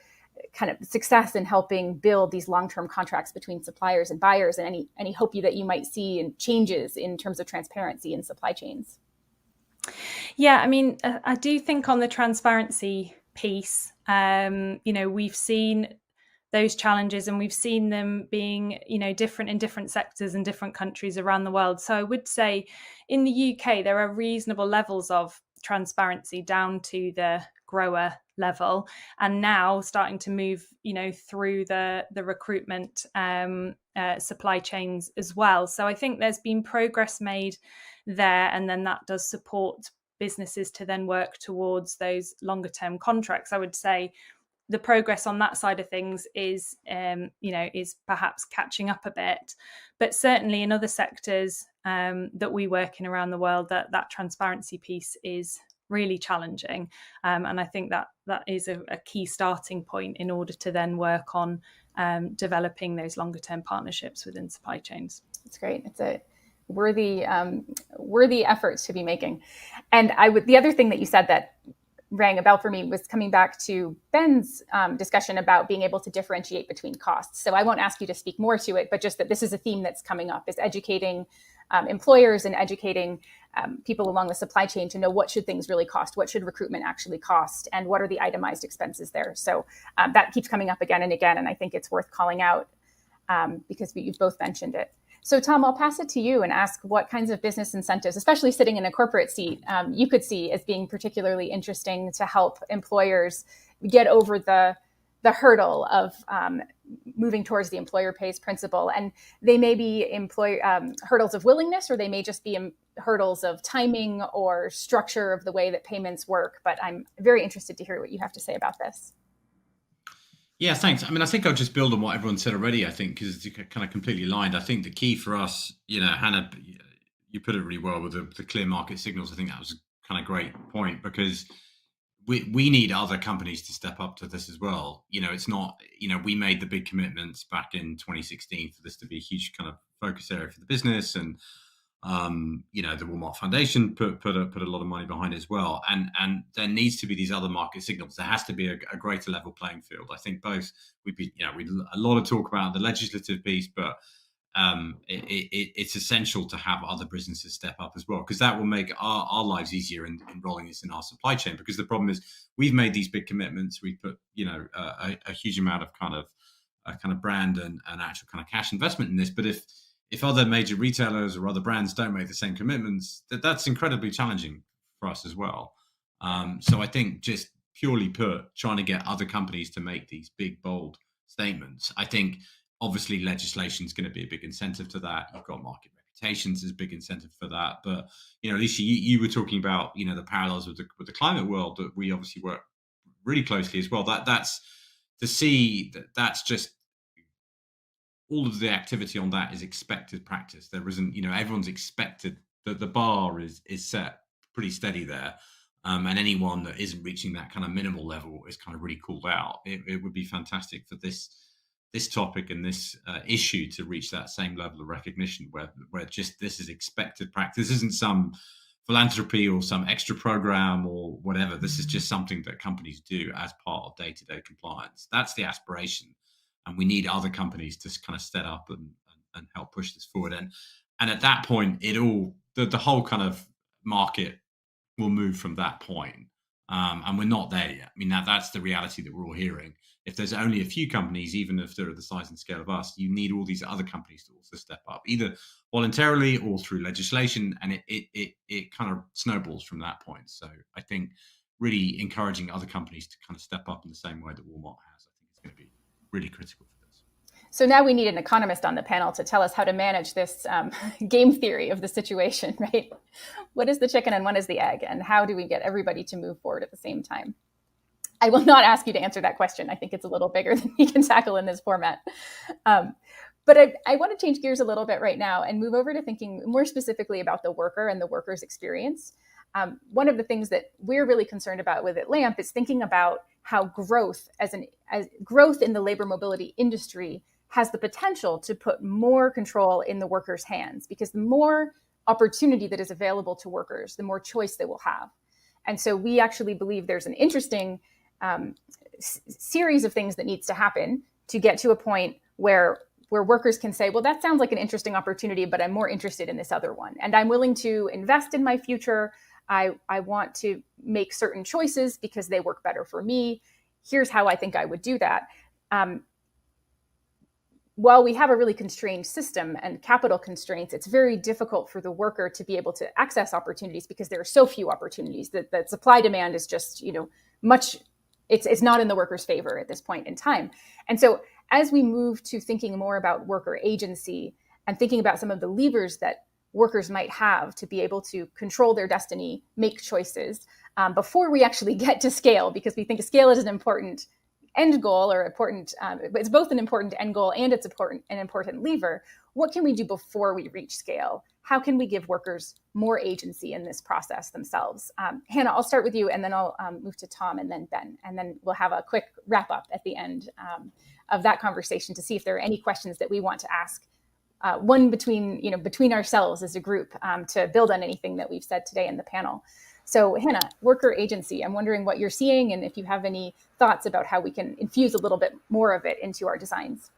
kind of success in helping build these long-term contracts between suppliers and buyers, and any hope that you might see in changes in terms of transparency in supply chains. Yeah, I mean, I do think on the transparency piece, we've seen those challenges, and we've seen them being, different in different sectors and different countries around the world. So I would say in the UK, there are reasonable levels of transparency down to the grower level, and now starting to move, through the recruitment supply chains as well. So I think there's been progress made there, and then that does support businesses to then work towards those longer term contracts. I would say the progress on that side of things is perhaps catching up a bit, but certainly in other sectors that we work in around the world, that transparency piece is really challenging, and I think that is a key starting point in order to then work on developing those longer term partnerships within supply chains. That's great. It's a worthy efforts to be making. And the other thing that you said that rang a bell for me was coming back to Ben's discussion about being able to differentiate between costs. So I won't ask you to speak more to it, but just that this is a theme that's coming up, is educating employers and educating people along the supply chain to know what should things really cost, what should recruitment actually cost, and what are the itemized expenses there. So that keeps coming up again and again, and I think it's worth calling out because you've both mentioned it. So Tom, I'll pass it to you and ask what kinds of business incentives, especially sitting in a corporate seat, you could see as being particularly interesting to help employers get over the hurdle of moving towards the employer pays principle. And they may be hurdles of willingness, or they may just be hurdles of timing or structure of the way that payments work. But I'm very interested to hear what you have to say about this. Yeah, thanks. I mean, I think I'll just build on what everyone said already, I think, because it's kind of completely aligned. I think the key for us, Hannah, you put it really well with the clear market signals. I think that was a kind of great point, because we need other companies to step up to this as well. It's not, we made the big commitments back in 2016 for this to be a huge kind of focus area for the business. And the Walmart Foundation put a lot of money behind it as well, and there needs to be these other market signals. There has to be a greater level playing field. I think both we a lot of talk about the legislative piece, but it's essential to have other businesses step up as well, because that will make our lives easier in rolling this in our supply chain. Because the problem is we've made these big commitments, we put a huge amount of kind of brand and actual kind of cash investment in this, but if other major retailers or other brands don't make the same commitments, that's incredibly challenging for us as well. So I think, just purely put, trying to get other companies to make these big, bold statements, I think obviously legislation is going to be a big incentive to that. You've got market reputations as a big incentive for that. But, Alicia, you were talking about, the parallels with the climate world that we obviously work really closely as well. That's to see that's just, all of the activity on that is expected practice. There isn't, everyone's expected that the bar is set pretty steady there. And anyone that isn't reaching that kind of minimal level is kind of really called out. It would be fantastic for this topic and this issue to reach that same level of recognition where just this is expected practice. This isn't some philanthropy or some extra program or whatever. This is just something that companies do as part of day-to-day compliance. That's the aspiration. And we need other companies to kind of step up and help push this forward. And at that point, the whole kind of market will move from that point. And we're not there yet. I mean, that's the reality that we're all hearing. If there's only a few companies, even if they're the size and scale of us, you need all these other companies to also step up, either voluntarily or through legislation. And it kind of snowballs from that point. So I think really encouraging other companies to kind of step up in the same way that Walmart has, I think is going to be really critical for this. So now we need an economist on the panel to tell us how to manage this game theory of the situation, right? What is the chicken and what is the egg? And how do we get everybody to move forward at the same time? I will not ask you to answer that question. I think it's a little bigger than we can tackle in this format. But I want to change gears a little bit right now and move over to thinking more specifically about the worker and the worker's experience. One of the things that we're really concerned about with at LAMP is thinking about how growth as growth in the labor mobility industry has the potential to put more control in the workers' hands, because the more opportunity that is available to workers, the more choice they will have. And so we actually believe there's an interesting series of things that needs to happen to get to a point where workers can say, well, that sounds like an interesting opportunity, but I'm more interested in this other one. And I'm willing to invest in my future. I want to make certain choices because they work better for me. Here's how I think I would do that. While we have a really constrained system and capital constraints, it's very difficult for the worker to be able to access opportunities because there are so few opportunities that supply demand is just, it's not in the worker's favor at this point in time. And so as we move to thinking more about worker agency and thinking about some of the levers that workers might have to be able to control their destiny, make choices, before we actually get to scale, because we think scale is an important end goal or important, it's both an important end goal and it's an important lever. What can we do before we reach scale? How can we give workers more agency in this process themselves? Hannah, I'll start with you and then I'll move to Tom and then Ben, and then we'll have a quick wrap up at the end of that conversation to see if there are any questions that we want to ask. One between ourselves as a group to build on anything that we've said today in the panel. So Hannah, worker agency, I'm wondering what you're seeing and if you have any thoughts about how we can infuse a little bit more of it into our designs.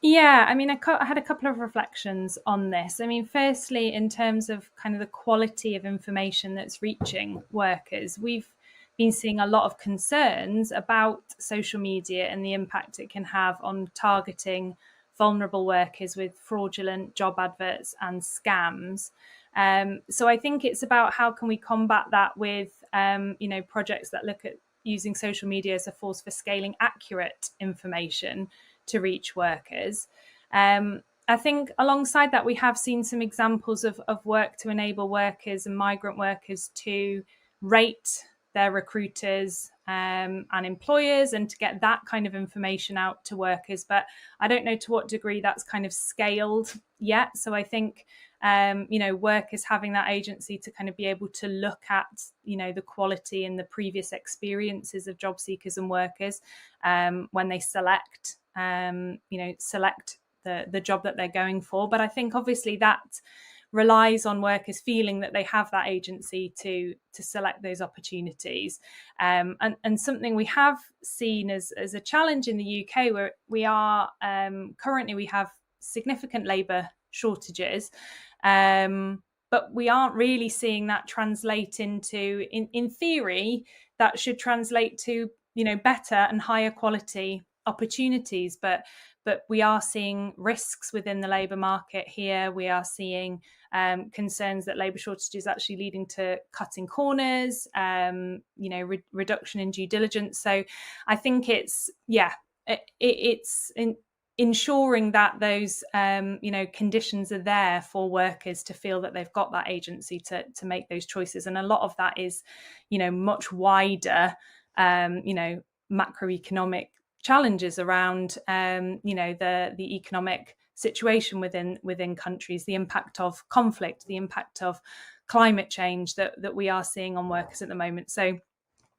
Yeah, I mean, I had a couple of reflections on this. I mean, firstly, in terms of kind of the quality of information that's reaching workers, we've been seeing a lot of concerns about social media and the impact it can have on targeting vulnerable workers with fraudulent job adverts and scams. So I think it's about how can we combat that with, projects that look at using social media as a force for scaling accurate information to reach workers. I think alongside that, we have seen some examples of work to enable workers and migrant workers to rate their recruiters and employers and to get that kind of information out to workers. But I don't know to what degree that's kind of scaled yet. So I think, workers having that agency to kind of be able to look at, the quality and the previous experiences of job seekers and workers when they select the job that they're going for. But I think obviously that relies on workers feeling that they have that agency to select those opportunities. And something we have seen as a challenge in the UK, where we are currently we have significant labour shortages, but we aren't really seeing that translate into, in theory, that should translate to better and higher quality opportunities, but we are seeing risks within the labour market here. We are seeing concerns that labour shortages actually leading to cutting corners, reduction in due diligence. So I think it's ensuring that those conditions are there for workers to feel that they've got that agency to make those choices. And a lot of that is much wider macroeconomic challenges around the economic situation within countries, the impact of conflict, the impact of climate change that we are seeing on workers at the moment. So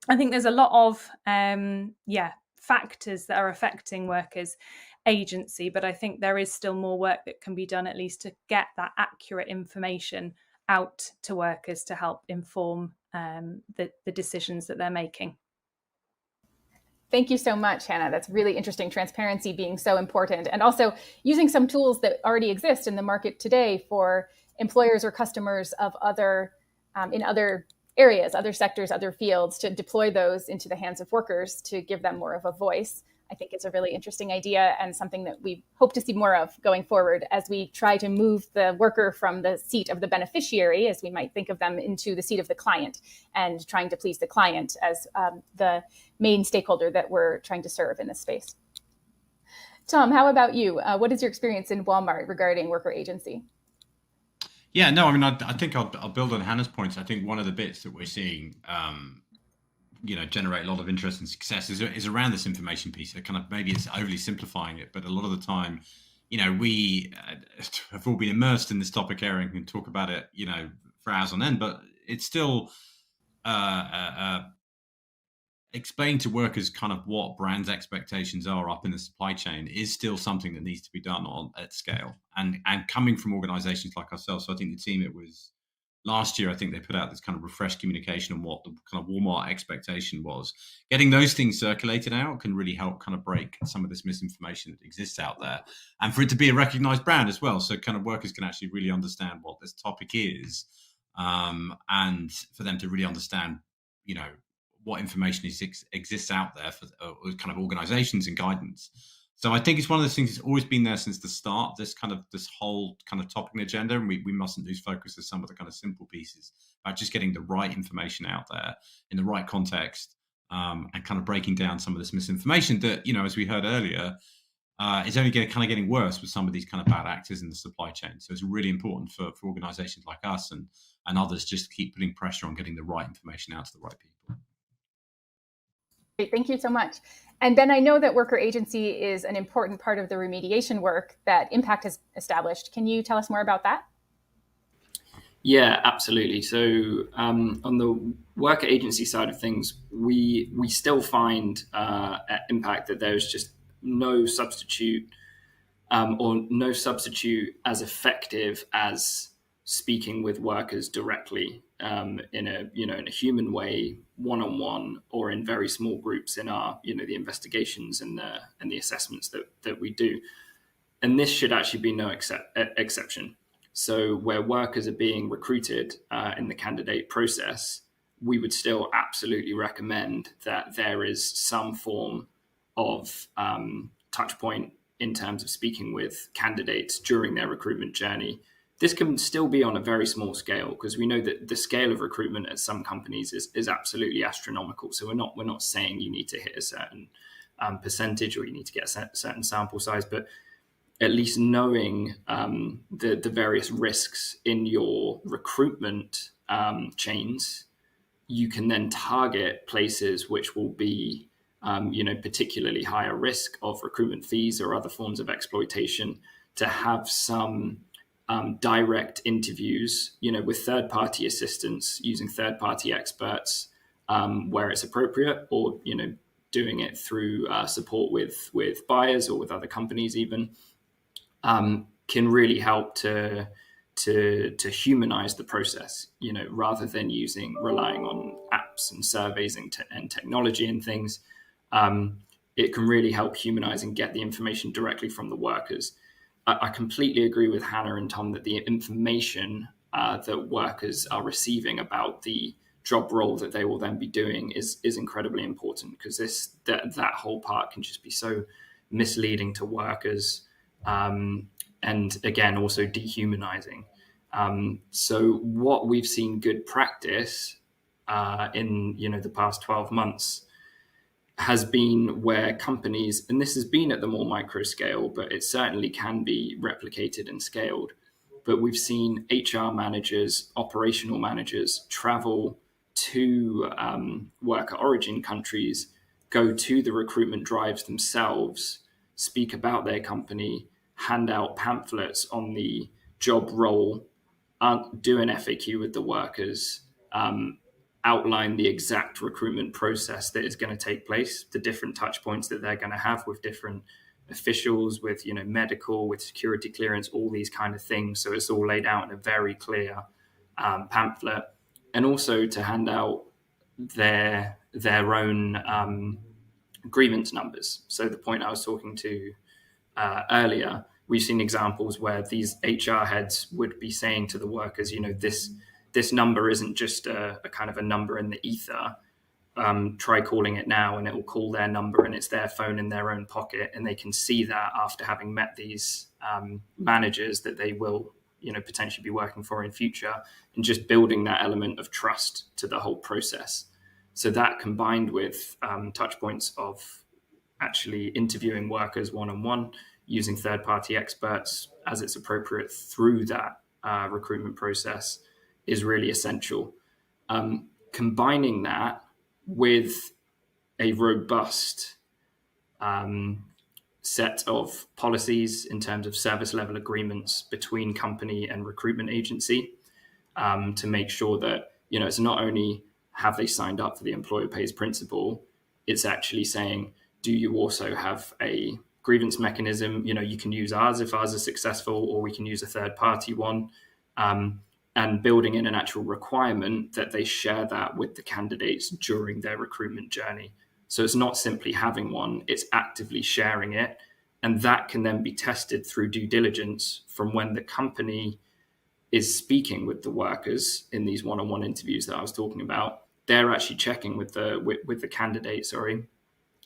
I think there's a lot of factors that are affecting workers' agency, but I think there is still more work that can be done, at least to get that accurate information out to workers to help inform the decisions that they're making. Thank you so much, Hannah. That's really interesting. Transparency being so important, and also using some tools that already exist in the market today for employers or customers of in other areas, other sectors, other fields, to deploy those into the hands of workers to give them more of a voice. I think it's a really interesting idea and something that we hope to see more of going forward as we try to move the worker from the seat of the beneficiary, as we might think of them, into the seat of the client, and trying to please the client as the main stakeholder that we're trying to serve in this space. Tom, how about you? What is your experience in Walmart regarding worker agency? Yeah, no, I mean, I think I'll build on Hannah's points. I think one of the bits that we're seeing, generate a lot of interest and success is around this information piece. It kind of, maybe it's overly simplifying it, but a lot of the time, we have all been immersed in this topic area and can talk about it, for hours on end, but it's still explaining to workers kind of what brands' expectations are up in the supply chain is still something that needs to be done at scale. And coming from organizations like ourselves, so I think the team, it was last year, I think they put out this kind of refreshed communication on what the kind of Walmart expectation was. Getting those things circulated out can really help kind of break some of this misinformation that exists out there, and for it to be a recognized brand as well. So kind of workers can actually really understand what this topic is, and for them to really understand, what information exists out there for kind of organizations and guidance. So I think it's one of those things that's always been there since the start, this whole kind of topic and agenda, and we mustn't lose focus of some of the kind of simple pieces about just getting the right information out there in the right context, and kind of breaking down some of this misinformation that, as we heard earlier, is only getting worse with some of these kind of bad actors in the supply chain. So it's really important for organizations like us and others just to keep putting pressure on getting the right information out to the right people. Great, thank you so much. And Ben, I know that worker agency is an important part of the remediation work that Impact has established. Can you tell us more about that? Yeah, absolutely. So on the worker agency side of things, we still find at Impact that there's just no substitute as effective as speaking with workers directly in a human way, one-on-one, or in very small groups in our the investigations and the assessments that we do. And this should actually be no exception. So where workers are being recruited in the candidate process, we would still absolutely recommend that there is some form of touch point in terms of speaking with candidates during their recruitment journey. This can still be on a very small scale, because we know that the scale of recruitment at some companies is absolutely astronomical. So we're not saying you need to hit a certain percentage or you need to get a certain sample size, but at least knowing the various risks in your recruitment chains, you can then target places which will be particularly higher risk of recruitment fees or other forms of exploitation, to have some direct interviews, with third-party assistance, using third-party experts where it's appropriate, or doing it through support with buyers or with other companies even, can really help to humanize the process, rather than relying on apps and surveys and technology and things. It can really help humanize and get the information directly from the workers. I completely agree with Hannah and Tom that the information that workers are receiving about the job role that they will then be doing is incredibly important, because that whole part can just be so misleading to workers, and again also dehumanizing. So what we've seen good practice in the past 12 months has been where companies, and this has been at the more micro scale, but it certainly can be replicated and scaled. But we've seen HR managers, operational managers travel to worker origin countries, go to the recruitment drives themselves, speak about their company, hand out pamphlets on the job role, do an FAQ with the workers, outline the exact recruitment process that is going to take place, the different touch points that they're going to have with different officials, with medical, with security clearance, all these kind of things. So it's all laid out in a very clear pamphlet, and also to hand out their own grievance numbers. So the point I was talking to earlier, we've seen examples where these HR heads would be saying to the workers, this number isn't just a kind of a number in the ether. try calling it now and it will call their number and it's their phone in their own pocket, and they can see that after having met these managers that they will potentially be working for in future, and just building that element of trust to the whole process. So that, combined with touch points of actually interviewing workers one-on-one, using third-party experts as it's appropriate through that recruitment process, is really essential. Combining that with a robust set of policies in terms of service level agreements between company and recruitment agency, to make sure that it's not only have they signed up for the employer pays principle, it's actually saying, do you also have a grievance mechanism? You can use ours if ours is successful, or we can use a third party one, and building in an actual requirement that they share that with the candidates during their recruitment journey. So it's not simply having one, it's actively sharing it. And that can then be tested through due diligence from when the company is speaking with the workers in these one-on-one interviews that I was talking about. They're actually checking with the candidate,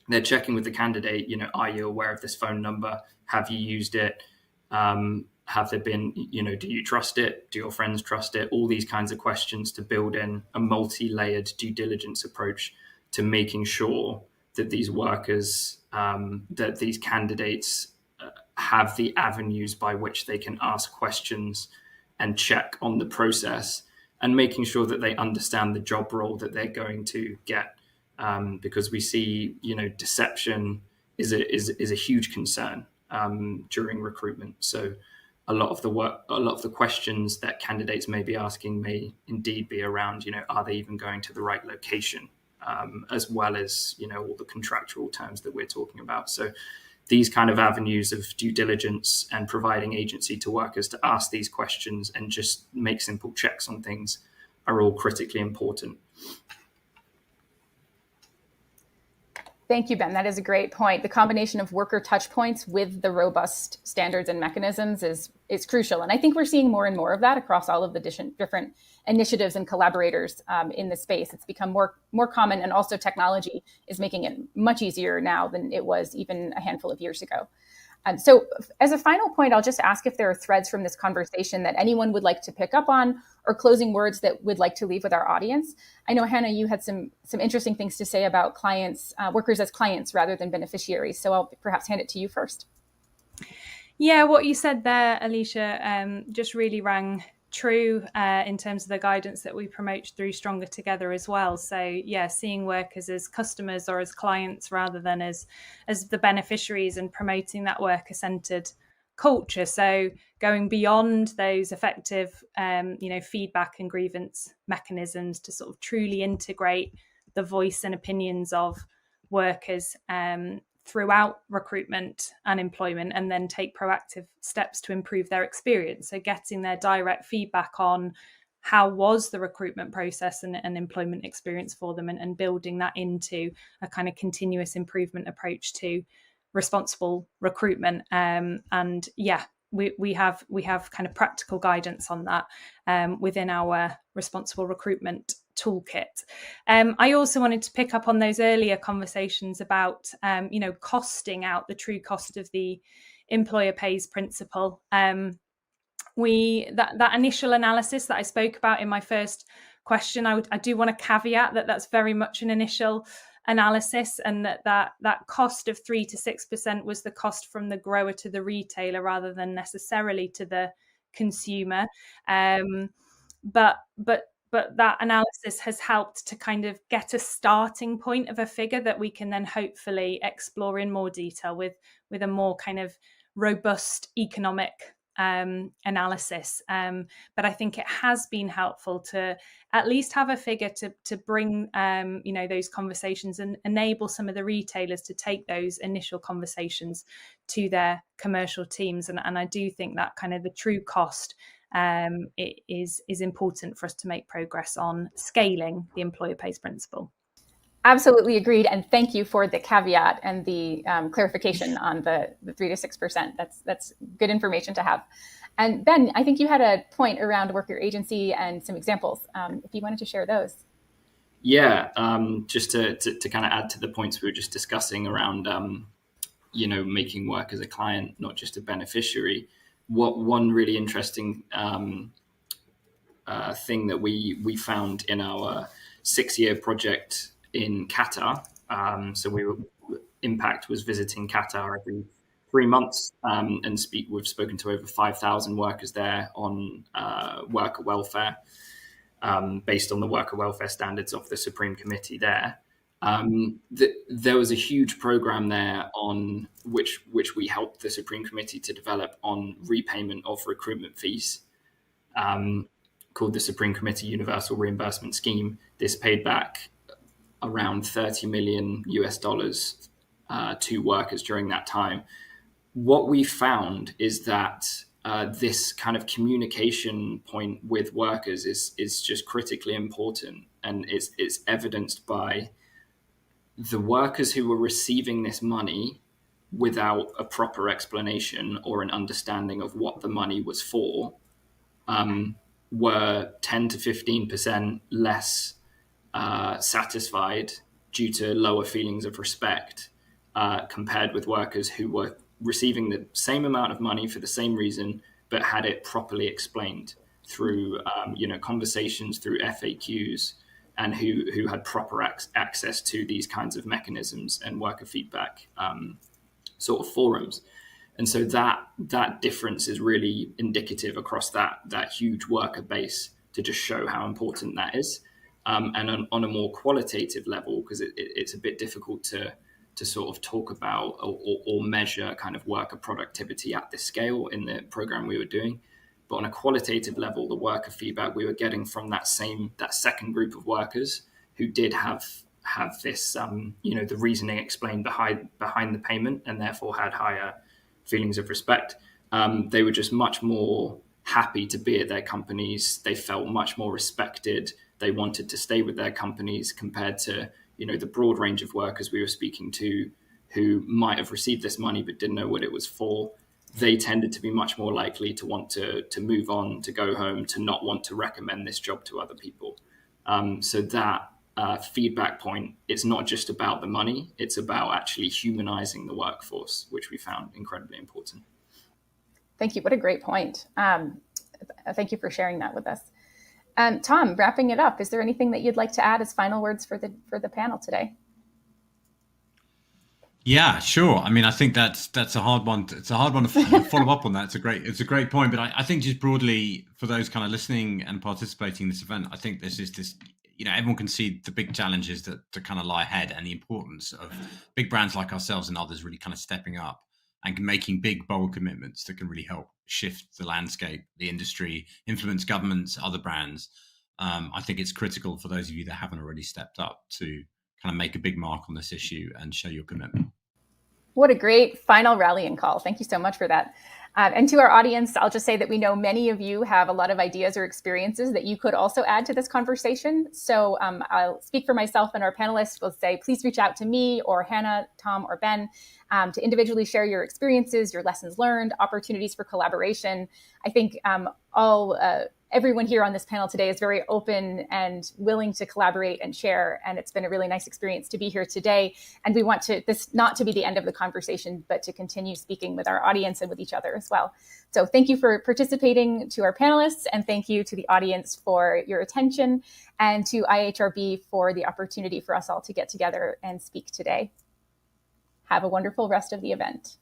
They're checking with the candidate, are you aware of this phone number? Have you used it? Have there been, do you trust it? Do your friends trust it? All these kinds of questions to build in a multi-layered due diligence approach to making sure that these workers, that these candidates have the avenues by which they can ask questions and check on the process, and making sure that they understand the job role that they're going to get. Because we see, deception is a huge concern during recruitment. So a lot of the questions that candidates may be asking may indeed be around, are they even going to the right location, as well as, all the contractual terms that we're talking about. So these kind of avenues of due diligence and providing agency to workers to ask these questions and just make simple checks on things are all critically important. Thank you, Ben. That is a great point. The combination of worker touch points with the robust standards and mechanisms is crucial. And I think we're seeing more and more of that across all of the different initiatives and collaborators in the space. It's become more common, and also technology is making it much easier now than it was even a handful of years ago. So as a final point, I'll just ask if there are threads from this conversation that anyone would like to pick up on, or closing words that would like to leave with our audience. I know, Hannah, you had some interesting things to say about clients, workers as clients rather than beneficiaries. So I'll perhaps hand it to you first. Yeah, what you said there, Alicia, just really rang true in terms of the guidance that we promote through Stronger Together as well. So yeah, seeing workers as customers or as clients rather than as the beneficiaries, and promoting that worker-centered culture. So going beyond those effective feedback and grievance mechanisms to sort of truly integrate the voice and opinions of workers throughout recruitment and employment, and then take proactive steps to improve their experience. So getting their direct feedback on how was the recruitment process and employment experience for them, and building that into a kind of continuous improvement approach to responsible recruitment. And yeah, we have kind of practical guidance on that within our responsible recruitment toolkit. I also wanted to pick up on those earlier conversations about costing out the true cost of the employer pays principle. That initial analysis that I spoke about in my first question, I do want to caveat that that's very much an initial analysis, and that cost of 3 to 6% was the cost from the grower to the retailer rather than necessarily to the consumer. But that analysis has helped to kind of get a starting point of a figure that we can then hopefully explore in more detail with a more kind of robust economic analysis. But I think it has been helpful to at least have a figure to bring those conversations and enable some of the retailers to take those initial conversations to their commercial teams. And I do think that kind of the true cost it is important for us to make progress on scaling the employer pays principle. Absolutely agreed. And thank you for the caveat and the clarification on the 3 to 6%. That's good information to have. And Ben, I think you had a point around worker agency and some examples, if you wanted to share those. Yeah, just to kind of add to the points we were just discussing around, making workers a client, not just a beneficiary. One really interesting thing that we found in our 6-year project in Qatar. Impact was visiting Qatar every 3 months, and we've spoken to over 5,000 workers there on worker welfare, based on the worker welfare standards of the Supreme Committee there. There was a huge program there on which we helped the Supreme Committee to develop on repayment of recruitment fees, called the Supreme Committee Universal Reimbursement Scheme. This paid back around 30 million US dollars to workers during that time. What we found is that this kind of communication point with workers is just critically important, and it's evidenced by the workers who were receiving this money without a proper explanation or an understanding of what the money was for, were 10 to 15% less satisfied due to lower feelings of respect, compared with workers who were receiving the same amount of money for the same reason, but had it properly explained through conversations, through FAQs, and who had proper access to these kinds of mechanisms and worker feedback sort of forums. And so that difference is really indicative across that huge worker base, to just show how important that is. And on a more qualitative level, because it's a bit difficult to sort of talk about or measure kind of worker productivity at this scale in the program we were doing. But on a qualitative level, the worker feedback we were getting from that second group of workers who did have this, the reasoning explained behind the payment, and therefore had higher feelings of respect. They were just much more happy to be at their companies. They felt much more respected. They wanted to stay with their companies, compared to, the broad range of workers we were speaking to who might have received this money but didn't know what it was for. They tended to be much more likely to want to move on, to go home, to not want to recommend this job to other people. So that feedback point, it's not just about the money, it's about actually humanizing the workforce, which we found incredibly important. Thank you. What a great point. Thank you for sharing that with us. Tom, wrapping it up, is there anything that you'd like to add as final words for the panel today? Yeah, sure. I mean, I think that's a hard one. It's a hard one to follow up on that. It's a great point. But I think just broadly, for those kind of listening and participating in this event, I think this, everyone can see the big challenges that kind of lie ahead, and the importance of big brands like ourselves and others really kind of stepping up and making big, bold commitments that can really help shift the landscape, the industry, influence governments, other brands. I think it's critical for those of you that haven't already stepped up to kind of make a big mark on this issue and show your commitment. What a great final rallying call. Thank you so much for that. And to our audience, I'll just say that we know many of you have a lot of ideas or experiences that you could also add to this conversation. So I'll speak for myself and our panelists. We'll say, please reach out to me or Hannah, Tom, or Ben to individually share your experiences, your lessons learned, opportunities for collaboration. I think everyone here on this panel today is very open and willing to collaborate and share. And it's been a really nice experience to be here today. And we want this not to be the end of the conversation, but to continue speaking with our audience and with each other as well. So thank you for participating, to our panelists, and thank you to the audience for your attention, and to IHRB for the opportunity for us all to get together and speak today. Have a wonderful rest of the event.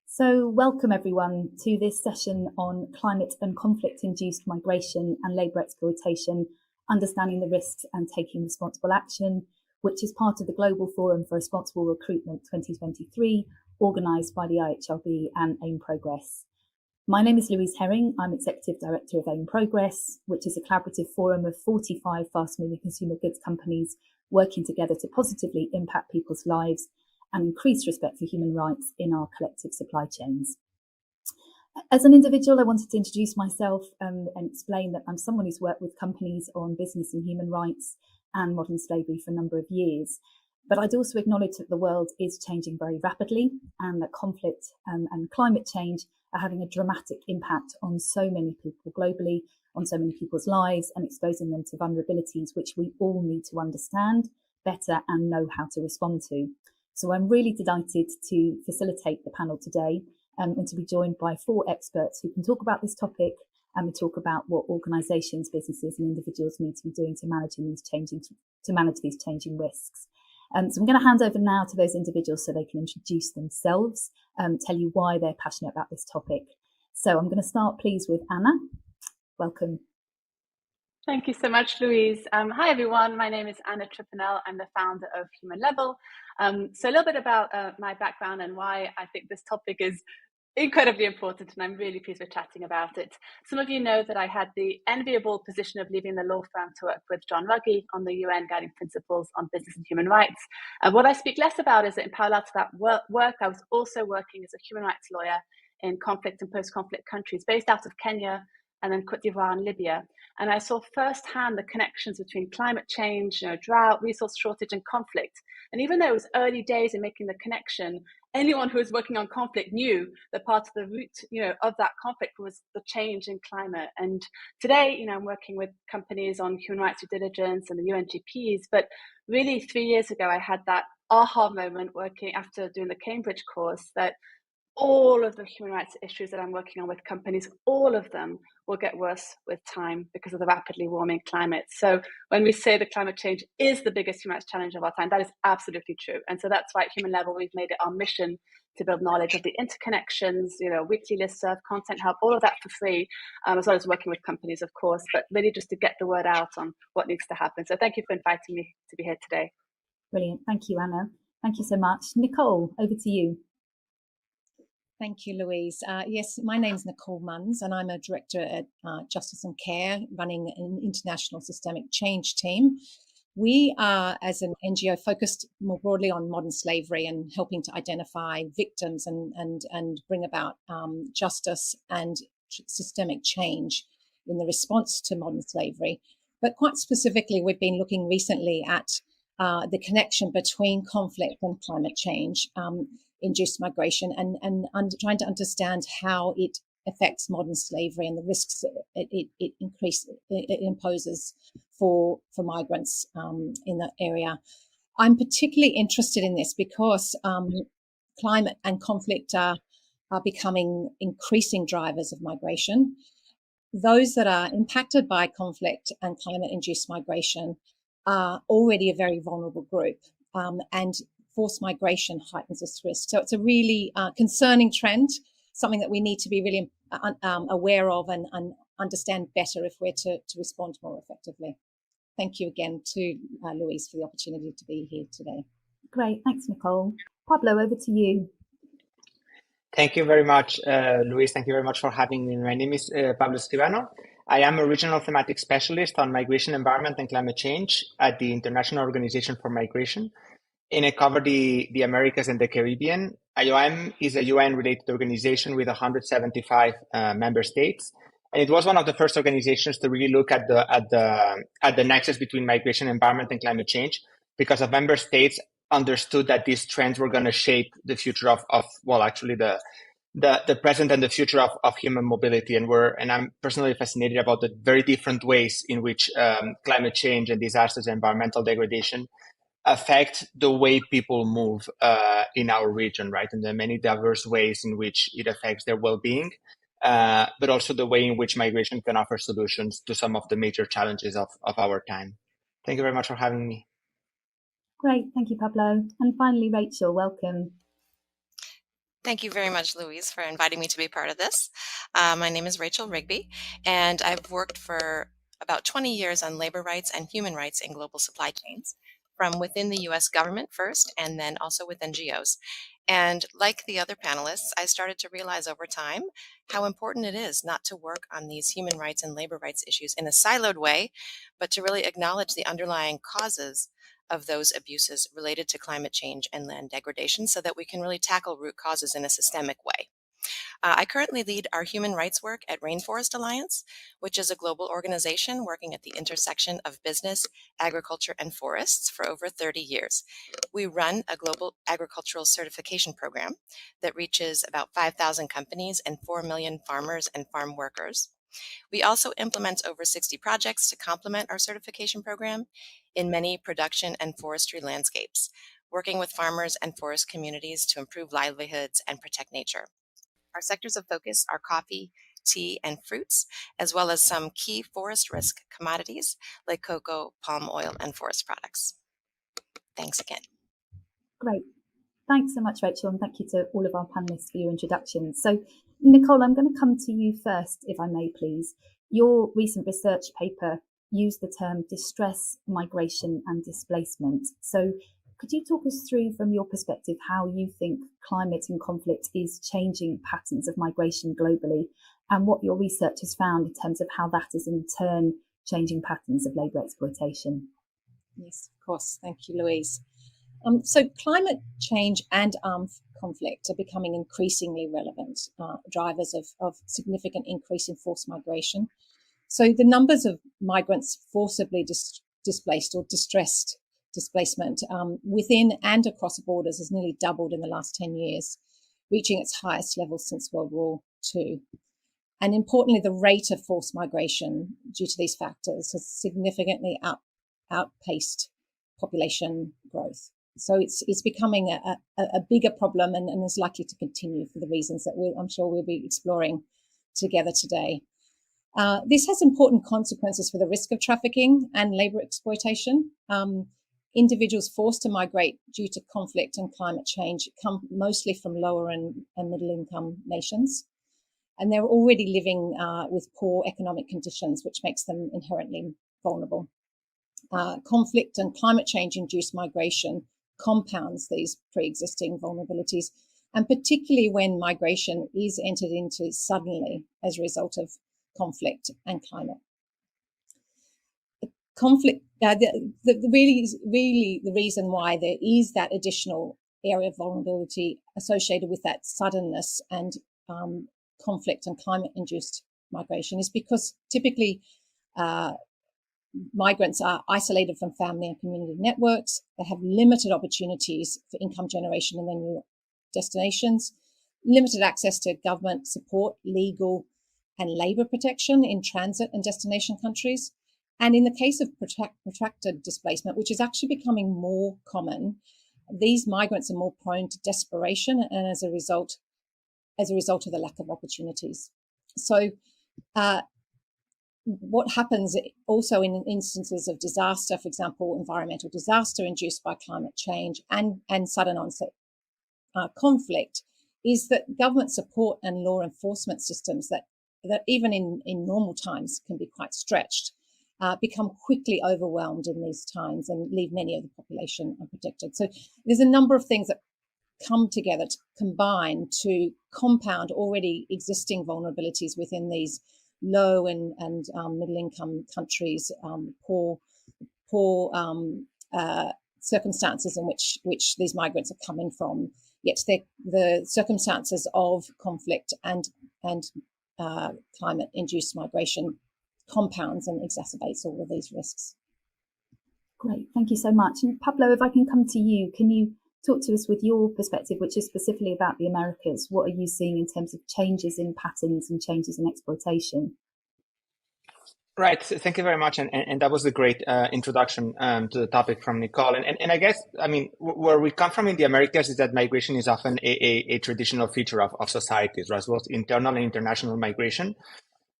So welcome everyone to this session on climate and conflict-induced migration and labour exploitation, understanding the risks and taking responsible action, which is part of the Global Forum for Responsible Recruitment 2023, organised by the IHRB and AIM Progress. My name is Louise Herring. I'm Executive Director of AIM Progress, which is a collaborative forum of 45 fast-moving consumer goods companies working together to positively impact people's lives and increase respect for human rights in our collective supply chains. As an individual, I wanted to introduce myself and explain that I'm someone who's worked with companies on business and human rights and modern slavery for a number of years. But I'd also acknowledge that the world is changing very rapidly and that conflict and climate change are having a dramatic impact on so many people globally, on so many people's lives, and exposing them to vulnerabilities which we all need to understand better and know how to respond to. So I'm really delighted to facilitate the panel today and to be joined by 4 experts who can talk about this topic and we talk about what organisations, businesses and individuals need to be doing to manage these changing risks. So I'm going to hand over now to those individuals so they can introduce themselves, tell you why they're passionate about this topic. So I'm going to start, please, with Anna. Welcome. Thank you so much, Louise. Hi, everyone. My name is Anna Trippinell. I'm the founder of Human Level. So a little bit about my background and why I think this topic is incredibly important, and I'm really pleased we're chatting about it. Some of you know that I had the enviable position of leaving the law firm to work with John Ruggie on the UN Guiding Principles on Business and Human Rights. And what I speak less about is that in parallel to that work, I was also working as a human rights lawyer in conflict and post-conflict countries based out of Kenya and then Cote d'Ivoire and Libya. And I saw firsthand the connections between climate change, drought, resource shortage and conflict. And even though it was early days in making the connection, anyone who was working on conflict knew that part of the root, of that conflict was the change in climate. And today, I'm working with companies on human rights due diligence and the UNGPs. But really 3 years ago, I had that aha moment working after doing the Cambridge course that all of the human rights issues that I'm working on with companies, all of them will get worse with time because of the rapidly warming climate. So when we say that climate change is the biggest human rights challenge of our time, that is absolutely true. And so that's why at Human Level, we've made it our mission to build knowledge of the interconnections, weekly listserv, content help, all of that for free, as well as working with companies, of course, but really just to get the word out on what needs to happen. So thank you for inviting me to be here today. Brilliant. Thank you, Anna. Thank you so much. Nicole, over to you. Thank you, Louise. Yes, my name is Nicole Munns, and I'm a director at Justice and Care, running an international systemic change team. We are, as an NGO, focused more broadly on modern slavery and helping to identify victims and bring about justice and systemic change in the response to modern slavery. But quite specifically, we've been looking recently at the connection between conflict and climate change. Induced migration and trying to understand how it affects modern slavery and the risks it imposes for migrants in that area. I'm particularly interested in this because climate and conflict are becoming increasing drivers of migration. Those that are impacted by conflict and climate-induced migration are already a very vulnerable group, and forced migration heightens this risk. So it's a really concerning trend, something that we need to be really aware of and understand better if we're to respond more effectively. Thank you again to Louise for the opportunity to be here today. Great, thanks, Nicole. Pablo, over to you. Thank you very much, Louise. Thank you very much for having me. My name is Pablo Escribano. I am a regional thematic specialist on migration, environment, and climate change at the International Organization for Migration. And I cover the Americas and the Caribbean. IOM is a UN-related organization with 175 member states, and it was one of the first organizations to really look at the nexus between migration, environment, and climate change, because the member states understood that these trends were going to shape the future of the present and the future of human mobility. And I'm personally fascinated about the very different ways in which climate change and disasters and environmental degradation affect the way people move in our region, right? And the many diverse ways in which it affects their well-being, but also the way in which migration can offer solutions to some of the major challenges of our time. Thank you very much for having me. Great, thank you, Pablo. And finally, Rachel, welcome. Thank you very much, Louise, for inviting me to be part of this. My name is Rachel Rigby, and I've worked for about 20 years on labor rights and human rights in global supply chains. from within the US government first, and then also with NGOs. And like the other panelists, I started to realize over time how important it is not to work on these human rights and labor rights issues in a siloed way, but to really acknowledge the underlying causes of those abuses related to climate change and land degradation so that we can really tackle root causes in a systemic way. I currently lead our human rights work at Rainforest Alliance, which is a global organization working at the intersection of business, agriculture, and forests for over 30 years. We run a global agricultural certification program that reaches about 5,000 companies and 4 million farmers and farm workers. We also implement over 60 projects to complement our certification program in many production and forestry landscapes, working with farmers and forest communities to improve livelihoods and protect nature. Our sectors of focus are coffee, tea, and fruits, as well as some key forest risk commodities like cocoa, palm oil, and forest products. Thanks again. Great. Thanks so much, Rachel, and thank you to all of our panelists for your introductions. So, Nicole, I'm going to come to you first, if I may, please. Your recent research paper used the term distress, migration, and displacement. So, could you talk us through, from your perspective, how you think climate and conflict is changing patterns of migration globally, and what your research has found in terms of how that is in turn changing patterns of labour exploitation? Yes, of course. Thank you, Louise. So climate change and armed conflict are becoming increasingly relevant drivers of significant increase in forced migration. So the numbers of migrants forcibly displaced or distressed displacement within and across borders has nearly doubled in the last 10 years, reaching its highest level since World War II. And importantly, the rate of forced migration due to these factors has significantly outpaced population growth. So it's becoming a bigger problem and is likely to continue for the reasons that I'm sure we'll be exploring together today. This has important consequences for the risk of trafficking and labour exploitation. Individuals forced to migrate due to conflict and climate change come mostly from lower and middle income nations. And they're already living with poor economic conditions, which makes them inherently vulnerable. Conflict and climate change induced migration compounds these pre-existing vulnerabilities, and particularly when migration is entered into suddenly as a result of conflict and climate. Conflict, really the reason why there is that additional area of vulnerability associated with that suddenness and conflict and climate-induced migration is because typically migrants are isolated from family and community networks. They have limited opportunities for income generation in their new destinations, limited access to government support, legal and labour protection in transit and destination countries. And in the case of protracted displacement, which is actually becoming more common, these migrants are more prone to desperation and as a result of the lack of opportunities. So what happens also in instances of disaster, for example, environmental disaster induced by climate change and sudden onset conflict, is that government support and law enforcement systems that even in normal times can be quite stretched, become quickly overwhelmed in these times and leave many of the population unprotected. So there's a number of things that come together to combine to compound already existing vulnerabilities within these low and middle income countries, poor circumstances in which these migrants are coming from. Yet the circumstances of conflict and climate-induced migration compounds and exacerbates all of these risks. Great, thank you so much. And Pablo, if I can come to you, can you talk to us with your perspective, which is specifically about the Americas? What are you seeing in terms of changes in patterns and changes in exploitation? Right. Thank you very much. And that was a great introduction to the topic from Nicole. And I guess, I mean, where we come from in the Americas is that migration is often a traditional feature of societies, right? Both internal and international migration.